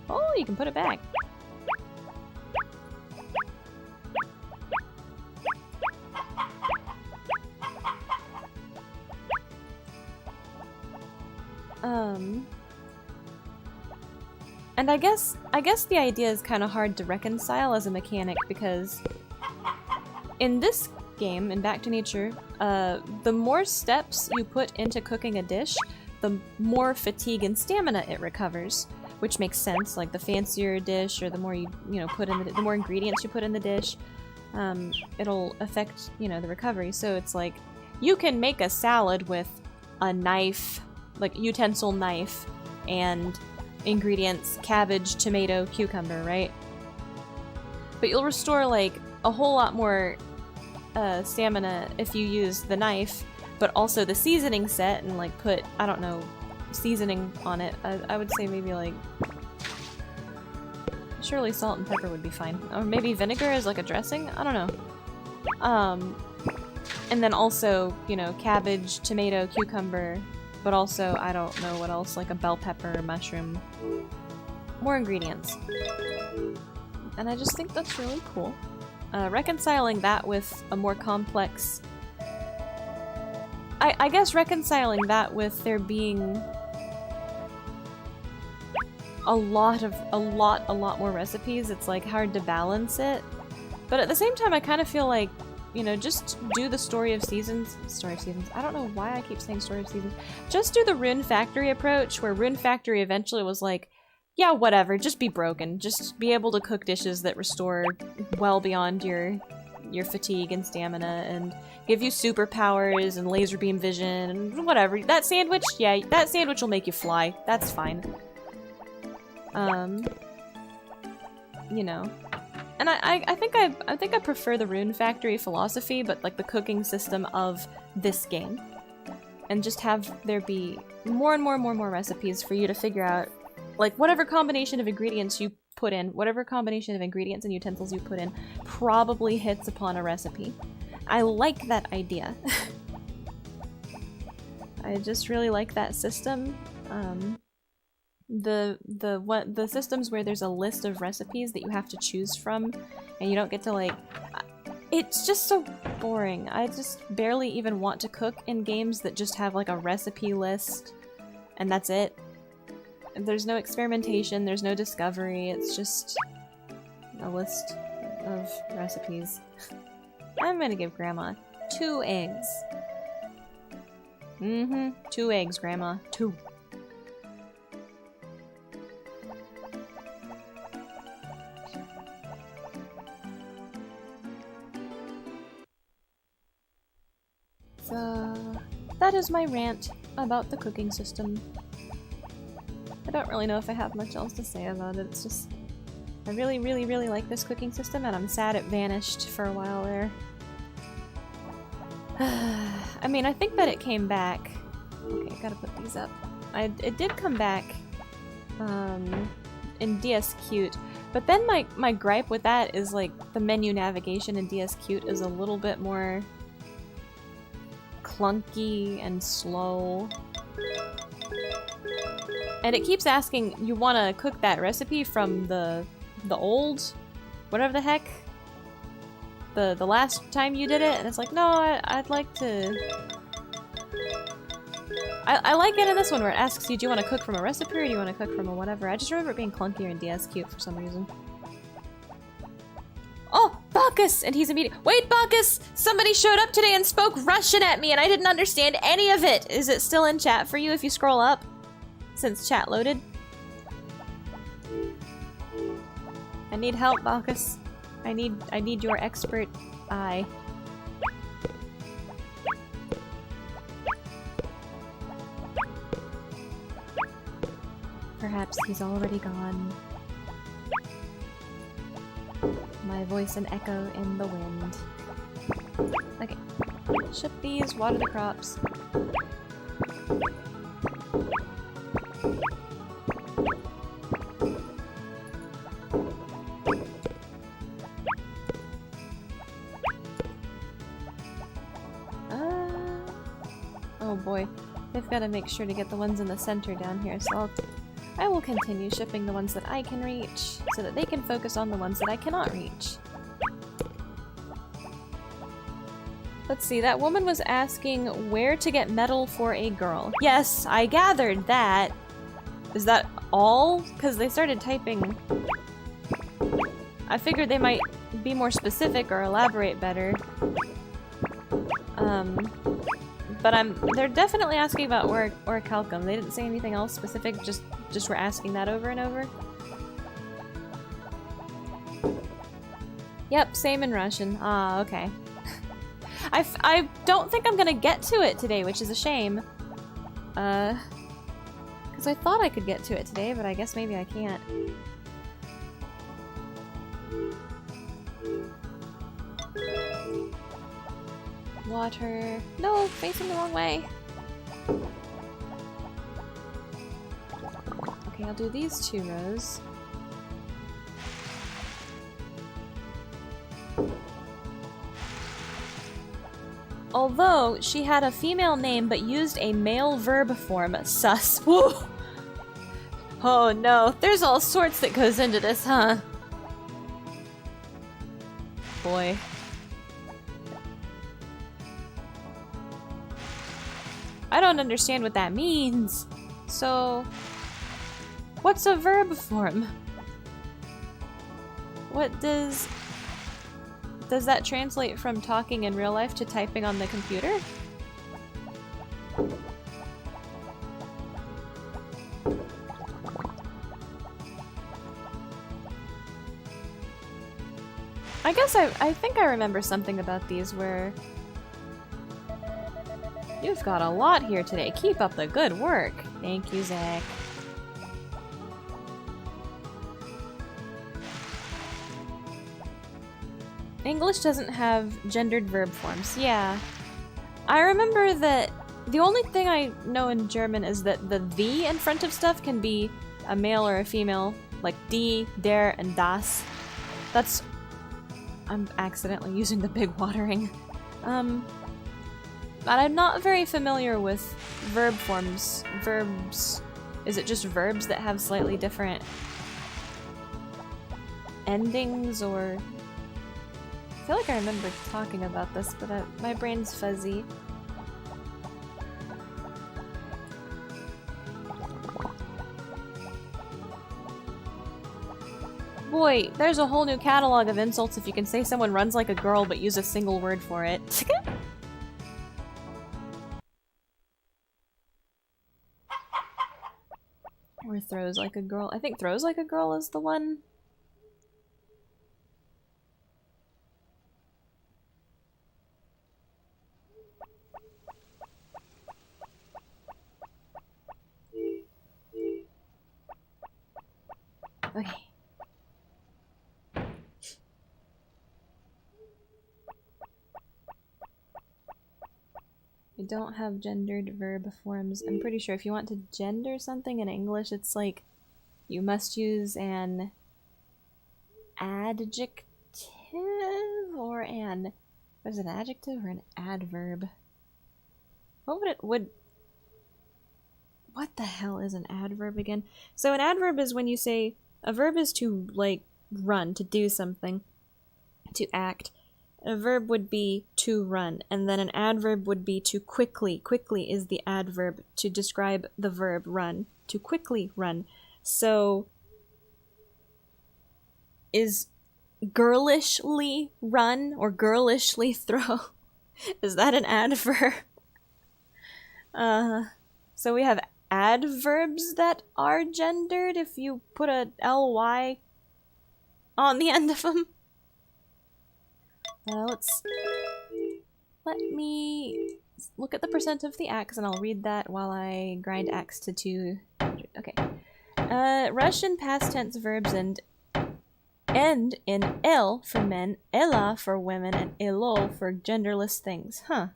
Oh, you can put it back. And I guess the idea is kind of hard to reconcile as a mechanic because in this game, in Back to Nature, the more steps you put into cooking a dish, the more fatigue and stamina it recovers, which makes sense. Like the fancier a dish, or the more you put in the more ingredients you put in the dish, it'll affect, you know, the recovery. So it's like, you can make a salad with a knife, like utensil knife, and ingredients, cabbage, tomato, cucumber, right? But you'll restore like a whole lot more stamina if you use the knife, but also the seasoning set and like put, I don't know, seasoning on it. I would say maybe like, surely salt and pepper would be fine. Or maybe vinegar as like a dressing? I don't know. And then also, you know, cabbage, tomato, cucumber, but also, I don't know what else, like a bell pepper, mushroom. More ingredients. And I just think that's really cool. Reconciling that with a more complex... I guess reconciling that with there being a lot more recipes, it's like hard to balance it. But at the same time, I kind of feel like, you know, just do the Story of Seasons. I don't know why I keep saying Story of Seasons. Just do the Rune Factory approach, where Rune Factory eventually was like, yeah, whatever, just be broken. Just be able to cook dishes that restore well beyond your fatigue and stamina, and give you superpowers and laser beam vision and whatever. That sandwich, yeah, that sandwich will make you fly. That's fine. You know. And I think I prefer the Rune Factory philosophy, but like the cooking system of this game. And just have there be more and more recipes for you to figure out, like whatever combination of ingredients you put in, whatever combination of ingredients and utensils you put in probably hits upon a recipe. I like that idea. I just really like that system. The systems where there's a list of recipes that you have to choose from, and you don't get to like... It's just so boring. I just barely even want to cook in games that just have like a recipe list, and that's it. There's no experimentation, there's no discovery, it's just a list of recipes. I'm gonna give Grandma 2 eggs. 2 eggs, Grandma. 2. So, that is my rant about the cooking system. I don't really know if I have much else to say about it. It's just, I really like this cooking system, and I'm sad it vanished for a while there. I mean, I think that it came back. Okay, gotta put these up. It did come back in DS Cute, but then my gripe with that is like the menu navigation in DS Cute is a little bit more clunky and slow. And it keeps asking, you want to cook that recipe from the old, whatever the heck, the last time you did it? And it's like, no, I'd like to... I like it in this one where it asks you, do you want to cook from a recipe or do you want to cook from a whatever? I just remember it being clunkier in DS Cute for some reason. Oh, Bacchus! And he's immediate. Wait, Bacchus! Somebody showed up today and spoke Russian at me and I didn't understand any of it! Is it still in chat for you if you scroll up? Since chat loaded. I need help, Bacchus. I need your expert eye. Perhaps he's already gone. My voice an echo in the wind. Okay. Ship these, water the crops. Oh boy. They've got to make sure to get the ones in the center down here, so I will continue shipping the ones that I can reach, so that they can focus on the ones that I cannot reach. Let's see, that woman was asking where to get metal for a girl. Yes, I gathered that. Is that all? Because they started typing. I figured they might be more specific or elaborate better. But they're definitely asking about orichalcum. They didn't say anything else specific, just were asking that over and over. Yep, same in Russian. Ah, okay. I don't think I'm gonna get to it today, which is a shame. Because I thought I could get to it today, but I guess maybe I can't. Water. No, facing the wrong way. Okay, I'll do these 2 rows. Although, she had a female name but used a male verb form, sus. Woo! Oh no, there's all sorts that goes into this, huh? Boy. I don't understand what that means. So, what's a verb form? What does that translate from talking in real life to typing on the computer? I guess I think I remember something about these where you've got a lot here today. Keep up the good work. Thank you, Zach. English doesn't have gendered verb forms. Yeah. I remember that the only thing I know in German is that the "the" in front of stuff can be a male or a female, like die, der, and das. That's... I'm accidentally using the big watering. But I'm not very familiar with verb forms. Verbs... Is it just verbs that have slightly different endings, or... I feel like I remember talking about this, but my brain's fuzzy. Boy, there's a whole new catalog of insults if you can say someone runs like a girl but use a single word for it. Or throws like a girl. I think throws like a girl is the one. Okay. We don't have gendered verb forms. I'm pretty sure if you want to gender something in English, it's like you must use an adjective or an... What is it, an adjective or an adverb? What the hell is an adverb again? So an adverb is when you say... A verb is to, like, run, to do something, to act. A verb would be to run, and then an adverb would be to quickly. Quickly is the adverb to describe the verb run. To quickly run. So, is girlishly run or girlishly throw? Is that an adverb? So we have adverbs that are gendered if you put a ly on the end of them. Let me look at the percent of the axe and I'll read that while I grind axe to 200. Okay. Russian past tense verbs end in el for men, ella for women, and elo for genderless things. Huh.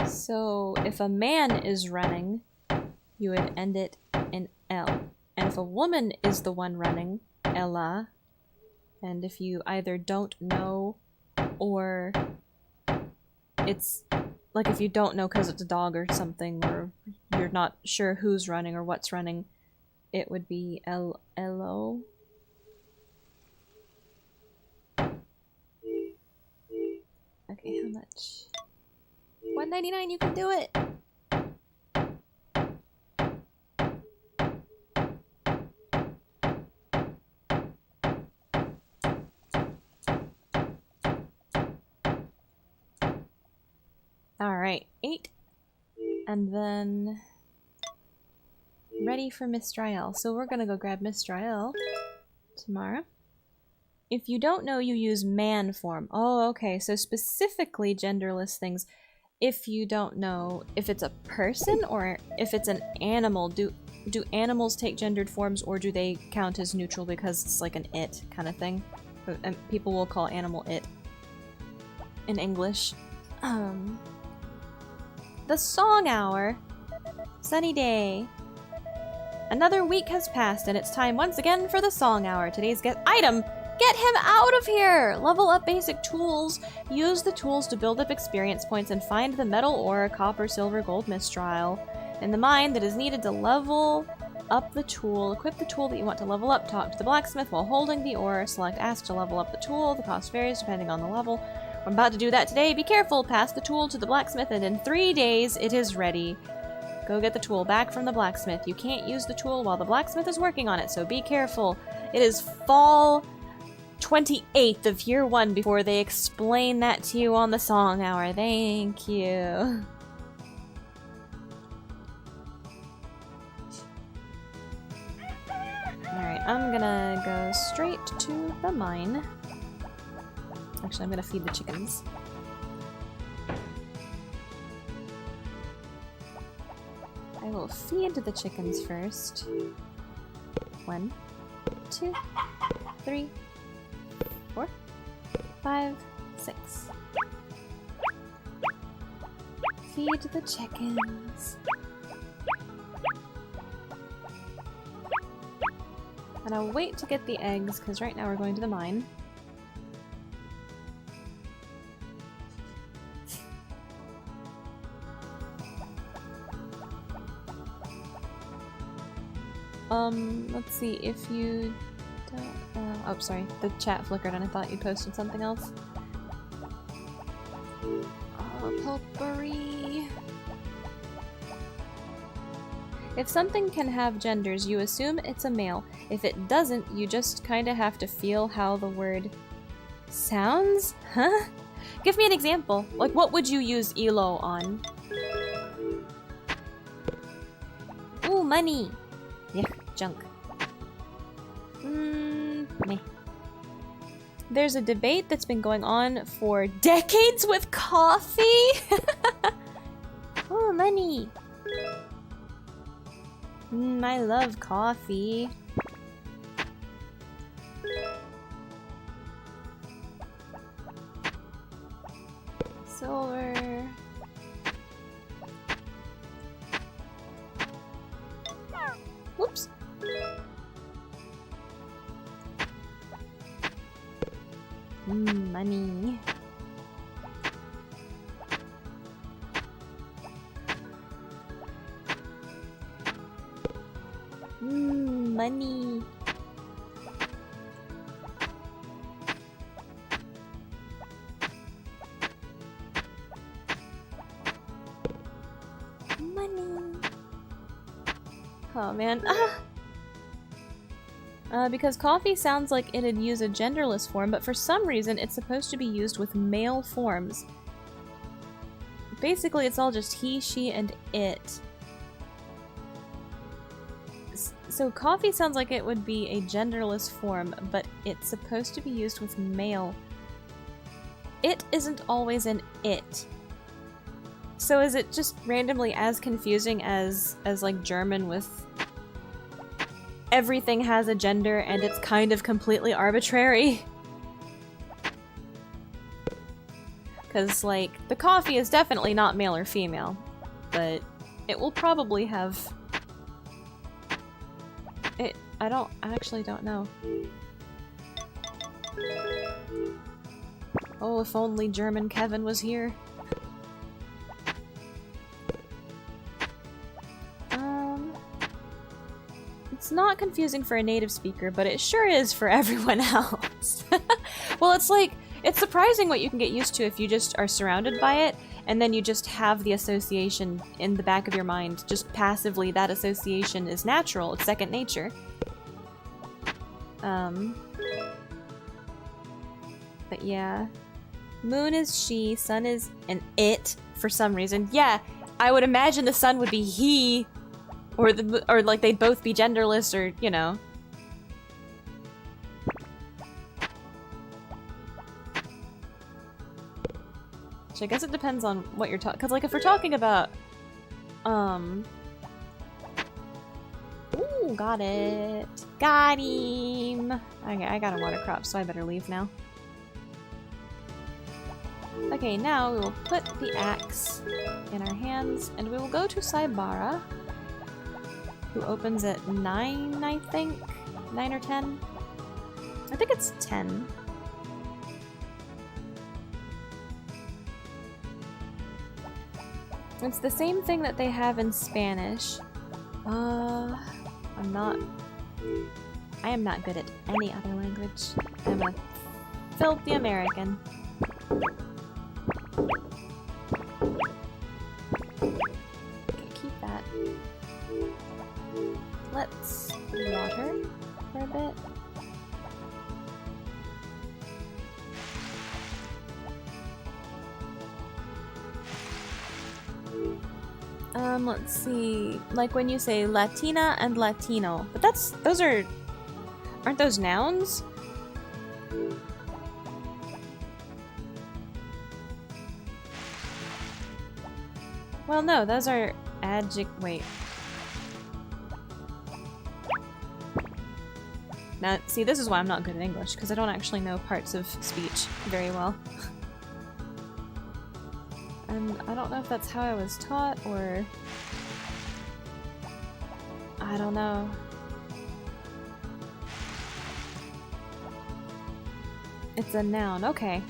So if a man is running, you would end it in L. And if a woman is the one running, Ella. And if you either don't know or it's like if you don't know because it's a dog or something, or you're not sure who's running or what's running, it would be L-L-O. Okay, how much? $1.99, you can do it! Alright, 8. And then ready for Mistriel. So we're gonna go grab Mistriel tomorrow. If you don't know, you use man form. Oh, okay. So specifically genderless things. If you don't know if it's a person or if it's an animal, do animals take gendered forms or do they count as neutral because it's like an it kind of thing? And people will call animal it in English. The song hour. Sunny day. Another week has passed and it's time once again for the song hour. Today's item. Get him out of here! Level up basic tools. Use the tools to build up experience points and find the metal ore, copper, silver, gold, Mistrial in the mine that is needed to level up the tool. Equip the tool that you want to level up. Talk to the blacksmith while holding the ore. Select ask to level up the tool. The cost varies depending on the level. I'm about to do that today. Be careful. Pass the tool to the blacksmith and in 3 days it is ready. Go get the tool back from the blacksmith. You can't use the tool while the blacksmith is working on it, so be careful. It is fall 28th of year 1 before they explain that to you on the song hour. Thank you. Alright, I'm gonna go straight to the mine. Actually, I'm gonna feed the chickens. I will feed the chickens first. 1, 2, 3, 4, 5, 6. Feed the chickens. And I'll wait to get the eggs, because right now we're going to the mine. Let's see, if you don't... oh, sorry, the chat flickered and I thought you posted something else. Oh, potpourri. If something can have genders, you assume it's a male. If it doesn't, you just kinda have to feel how the word sounds? Huh? Give me an example. Like, what would you use elo on? Ooh, money! Yeah, junk. Meh. There's a debate that's been going on for decades with coffee! Ooh, money! I love coffee. Silver. Whoops. Money. Money. Money. Oh man. Because coffee sounds like it'd use a genderless form, but for some reason it's supposed to be used with male forms. Basically, it's all just he, she, and it. So coffee sounds like it would be a genderless form, but it's supposed to be used with male. It isn't always an it. So is it just randomly as confusing as like German with everything has a gender and it's kind of completely arbitrary? Because, like, the coffee is definitely not male or female, but it will probably have... I actually don't know. Oh, if only German Kevin was here. It's not confusing for a native speaker, but it sure is for everyone else. Well, it's like, it's surprising what you can get used to if you just are surrounded by it, and then you just have the association in the back of your mind. Just passively, that association is natural. It's second nature. But yeah. Moon is she, sun is an it for some reason. Yeah, I would imagine the sun would be he, Or like they'd both be genderless, or, you know. Which I guess it depends on what you're talking, because like if we're talking about, ooh, got it. Got him! Okay, I got a water crop, so I better leave now. Okay, now we will put the axe in our hands, and we will go to Saibara, who opens at 9, I think? 9 or 10? I think it's 10. It's the same thing that they have in Spanish. I am not good at any other language. I'm a filthy American. Okay, keep that. Let's water for a bit. Let's see. Like when you say Latina and Latino. But those aren't those nouns? Well, no, those are wait. Now, see, this is why I'm not good at English, because I don't actually know parts of speech very well. And I don't know if that's how I was taught, or... I don't know. It's a noun, okay.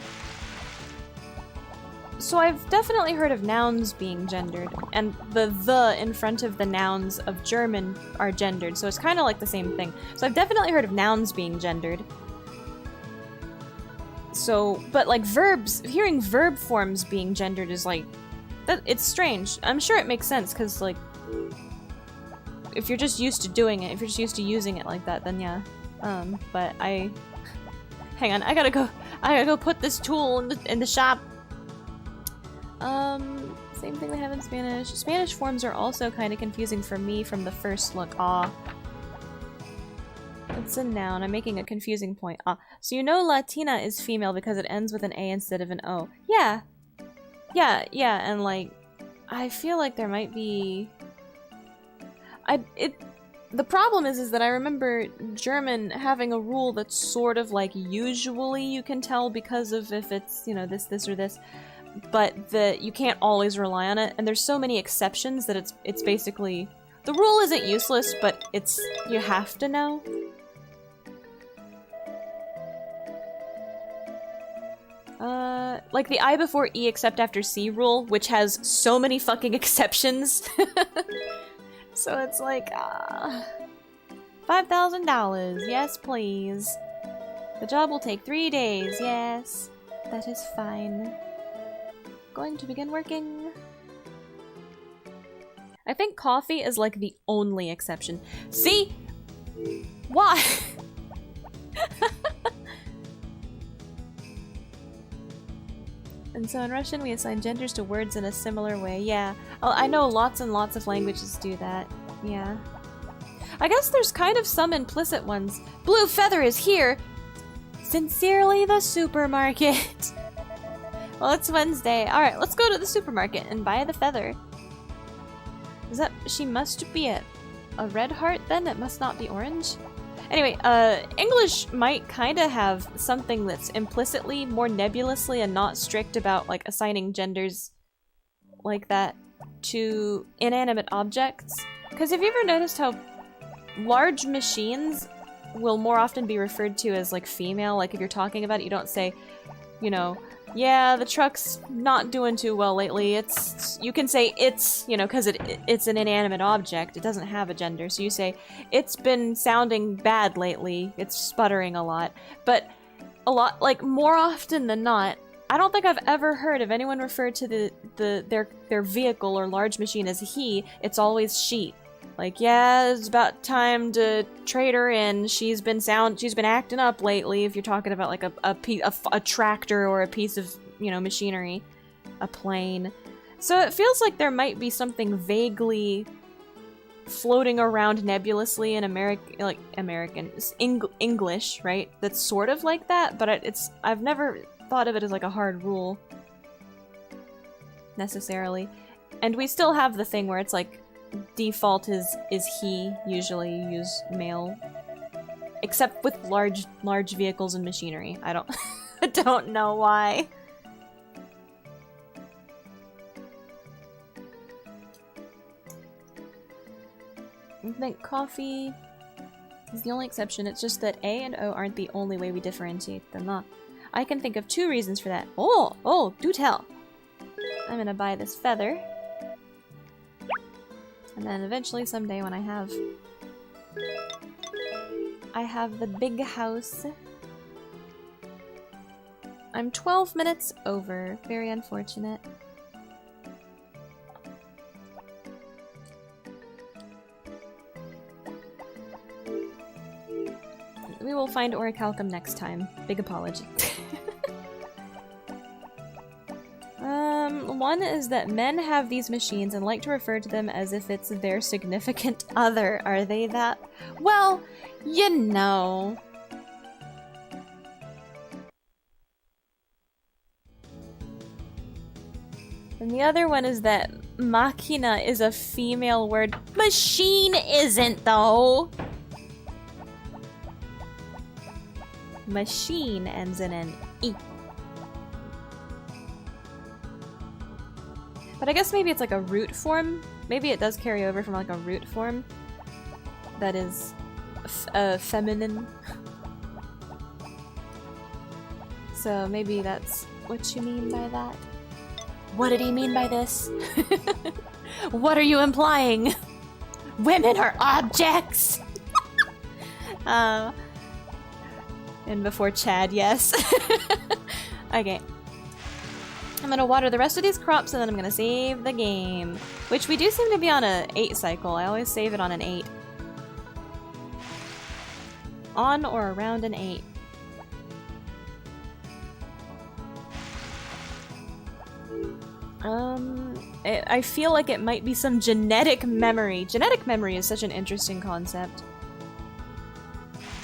So I've definitely heard of nouns being gendered, and the in front of the nouns of German are gendered, so it's kind of like the same thing. So I've definitely heard of nouns being gendered. So, but like verbs, hearing verb forms being gendered is like, it's strange. I'm sure it makes sense, because like, if you're just used to doing it, if you're just used to using it like that, then yeah. But hang on, I gotta go put this tool in the shop. Same thing they have in Spanish. Spanish forms are also kind of confusing for me from the first look. It's a noun. I'm making a confusing point. So you know Latina is female because it ends with an A instead of an O. Yeah. Yeah, and like, I feel like there might be... The problem is that I remember German having a rule that's sort of like usually you can tell because of if it's, you know, this, or this, but you can't always rely on it, and there's so many exceptions that it's basically... The rule isn't useless, but you have to know. Like the I before E except after C rule, which has so many fucking exceptions. So it's like, $5,000, yes please. The job will take 3 days, yes. That is fine. Going to begin working. I think coffee is like the only exception. See? Why? And so in Russian we assign genders to words in a similar way. Yeah. Oh, I know lots and lots of languages do that. Yeah. I guess there's kind of some implicit ones. Blue feather is here! Sincerely, the supermarket! Well, it's Wednesday. Alright, let's go to the supermarket and buy the feather. Is that... She must be a red heart then? It must not be orange? Anyway, English might kind of have something that's implicitly, more nebulously, and not strict about, like, assigning genders like that to inanimate objects. Because have you ever noticed how large machines will more often be referred to as, like, female? Like, if you're talking about it, you don't say, you know, yeah, the truck's not doing too well lately. You can say it's, you know, because it's an inanimate object. It doesn't have a gender. So you say, it's been sounding bad lately. It's sputtering a lot. But like, more often than not, I don't think I've ever heard of anyone refer to their vehicle or large machine as he. It's always she. Like, yeah, it's about time to trade her in. She's been acting up lately. If you're talking about like a tractor or a piece of, you know, machinery, a plane. So it feels like there might be something vaguely floating around nebulously in English, right? That's sort of like that, but I've never thought of it as like a hard rule necessarily. And we still have the thing where it's like default is he. Usually you use male, except with large vehicles and machinery. I don't I don't know why. I think coffee is the only exception. It's just that A and O aren't the only way we differentiate them. I can think of 2 reasons for that. Oh, do tell. I'm gonna buy this feather. And then eventually someday when I have the big house. I'm 12 minutes over. Very unfortunate. We will find orichalcum next time. Big apology. One is that men have these machines and like to refer to them as if it's their significant other. Are they that? Well, you know. And the other one is that machina is a female word. Machine isn't, though! Machine ends in an E. But I guess maybe it's like a root form. Maybe it does carry over from like a root form that is feminine. So maybe that's what you mean by that. What did he mean by this? What are you implying? Women are objects! And before Chad, yes. Okay. I'm gonna water the rest of these crops and then I'm gonna save the game. Which we do seem to be on a 8 cycle. I always save it on an 8. On or around an 8. I feel like it might be some genetic memory. Genetic memory is such an interesting concept.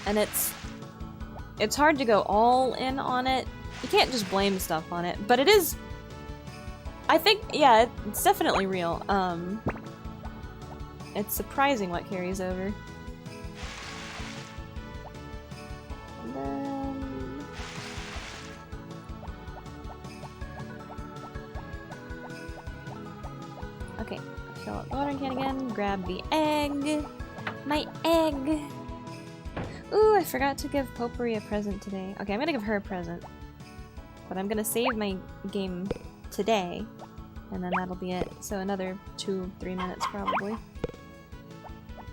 And it's hard to go all in on it. You can't just blame stuff on it, but it is... I think, yeah, it's definitely real. It's surprising what carries over. And then... Okay, fill up the watering can again, grab the egg. My egg! Ooh, I forgot to give Potpourri a present today. Okay, I'm gonna give her a present. But I'm gonna save my game today, and then that'll be it. So another 2-3 minutes probably.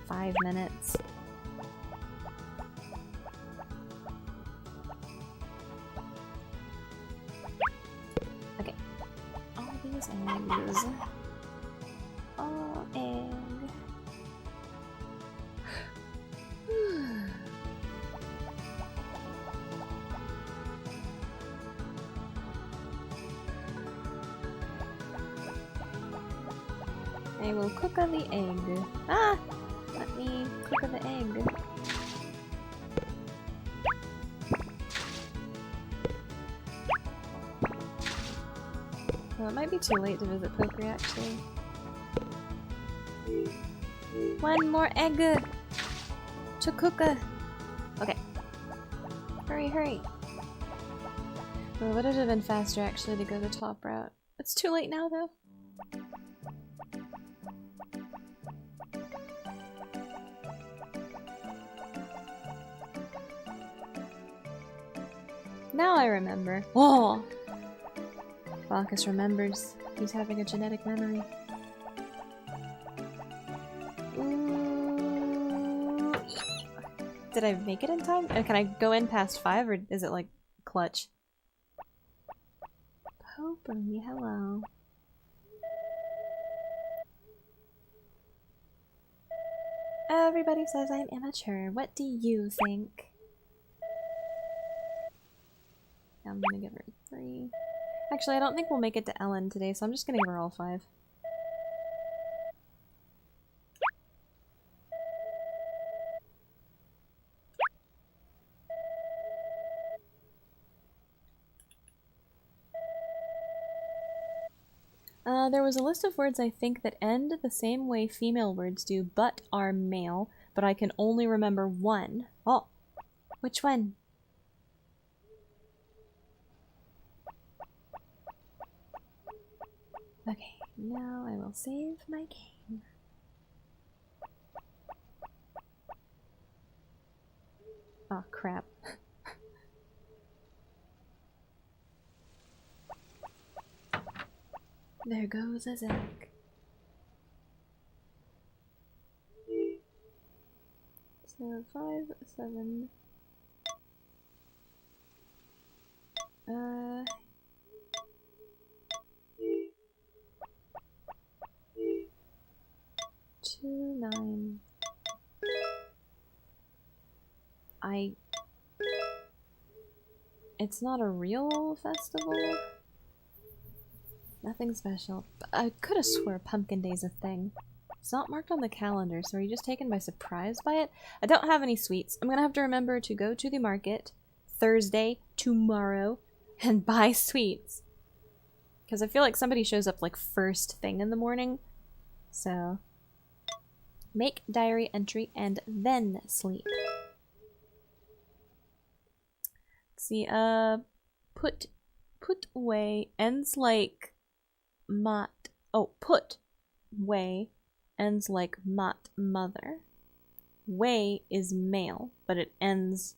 5 minutes. Okay. All these eggs. All egg. I will cook the egg. Ah! Let me cook the egg. Well, it might be too late to visit Potpourri, actually. One more egg to cook. Okay. Hurry, hurry. Well, would it have been faster, actually, to go the top route? It's too late now, though. Now I remember. Whoa! Bacchus remembers. He's having a genetic memory. Ooh. Did I make it in time? Can I go in past 5 or is it like clutch? Potpourri, hello. Everybody says I'm immature. What do you think? I'm gonna give her 3. Actually, I don't think we'll make it to Ellen today, so I'm just gonna give her all 5. There was a list of words I think that end the same way female words do, but are male, but I can only remember one. Oh, which one? Okay, now I will save my game. Oh, crap. There goes a Zach. So 5, 7. 2, 9. It's not a real festival. Nothing special. I could have swore Pumpkin Day's a thing. It's not marked on the calendar, so are you just taken by surprise by it? I don't have any sweets. I'm gonna have to remember to go to the market Thursday, tomorrow, and buy sweets. Because I feel like somebody shows up like first thing in the morning. So, make diary entry and then sleep. Let's see, put away ends like mot. Oh, put way ends like mot mother. Way is male, but it ends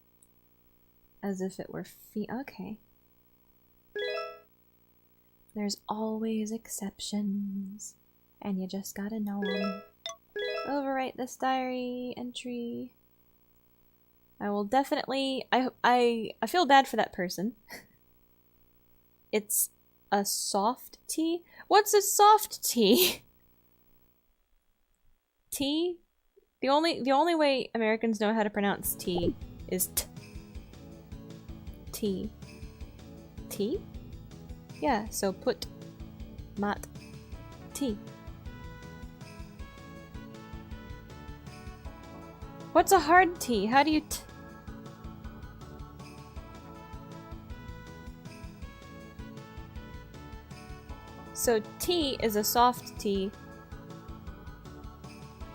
as if it were okay. There's always exceptions, and you just gotta know them. Overwrite this diary entry. I will definitely. I feel bad for that person. It's a soft tea. What's a soft tea? Tea? The only way Americans know how to pronounce tea is t. Tea. Tea? Yeah, so put mat tea. What's a hard tea? How do you So tea is a soft tea.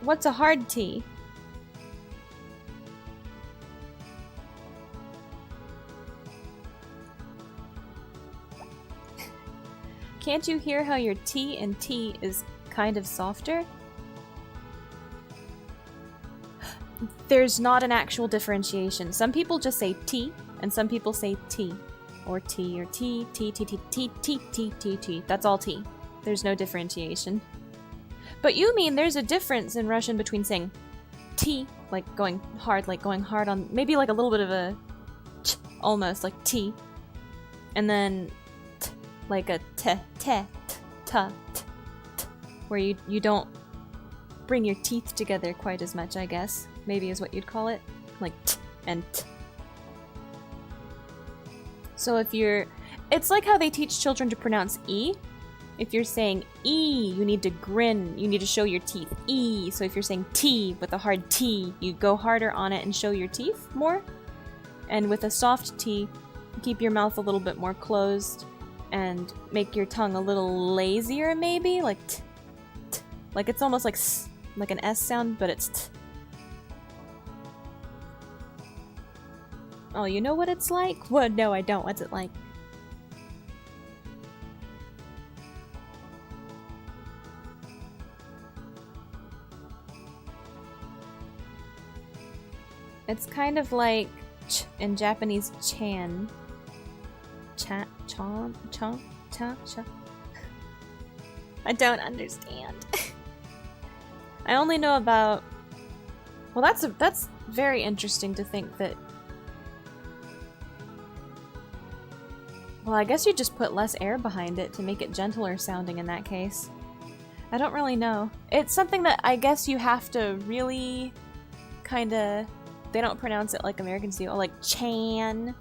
What's a hard tea? Can't you hear how your T and T is kind of softer? There's not an actual differentiation. Some people just say T, and some people say T. Or T, or T, T, T, T, T, T, T, T, T. That's all T. There's no differentiation. But you mean there's a difference in Russian between saying T, like going hard on, maybe like a little bit of a ch, almost like T, and then t, like a te, te, t, ta, t, t, where you don't bring your teeth together quite as much, I guess. Maybe is what you'd call it. Like t and t. So if you're... It's like how they teach children to pronounce E. If you're saying E, you need to grin. You need to show your teeth. E. So if you're saying T with a hard T, you go harder on it and show your teeth more. And with a soft T, keep your mouth a little bit more closed and make your tongue a little lazier, maybe? Like t, t. Like it's almost like s, like an S sound, but it's t. Oh, you know what it's like? Well, no, I don't. What's it like? It's kind of like ch in Japanese chan. Cha, chon, chon, cha, cha. I don't understand. I only know about... Well, that's very interesting to think that... Well, I guess you just put less air behind it to make it gentler sounding in that case. I don't really know. It's something that I guess you have to really kinda... They don't pronounce it like Americans do. Oh, like chan,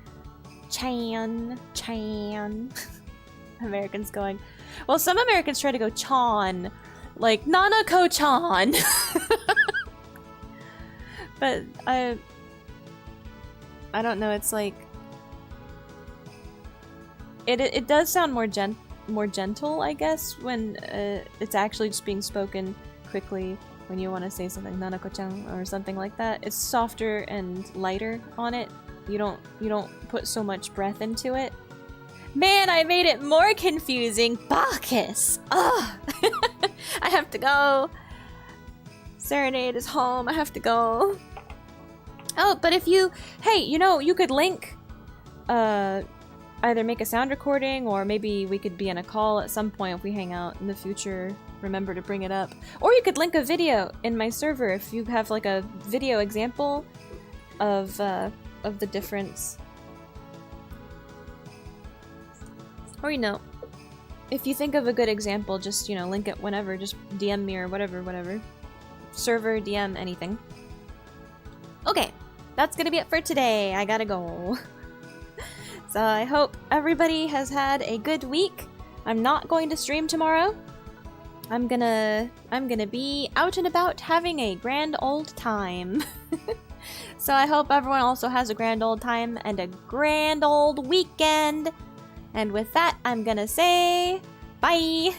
chan, chan. Americans going... Well, some Americans try to go chan. Like, Nanako-chan! But I don't know, it's like... It does sound more more gentle, I guess, when it's actually just being spoken quickly when you want to say something Nanako-chan or something like that. It's softer and lighter on it. You don't put so much breath into it. Man, I made it more confusing. Bacchus! Ugh! I have to go. Serenade is home. I have to go. Oh, but if you... Hey, you know, you could link... either make a sound recording, or maybe we could be on a call at some point if we hang out in the future. Remember to bring it up. Or you could link a video in my server if you have like a video example of the difference. Or, you know, if you think of a good example, just, you know, link it whenever. Just DM me or whatever. Server, DM, anything. Okay, that's gonna be it for today. I gotta go. So I hope everybody has had a good week. I'm not going to stream tomorrow. I'm gonna be out and about having a grand old time. So I hope everyone also has a grand old time and a grand old weekend. And with that, I'm gonna say bye!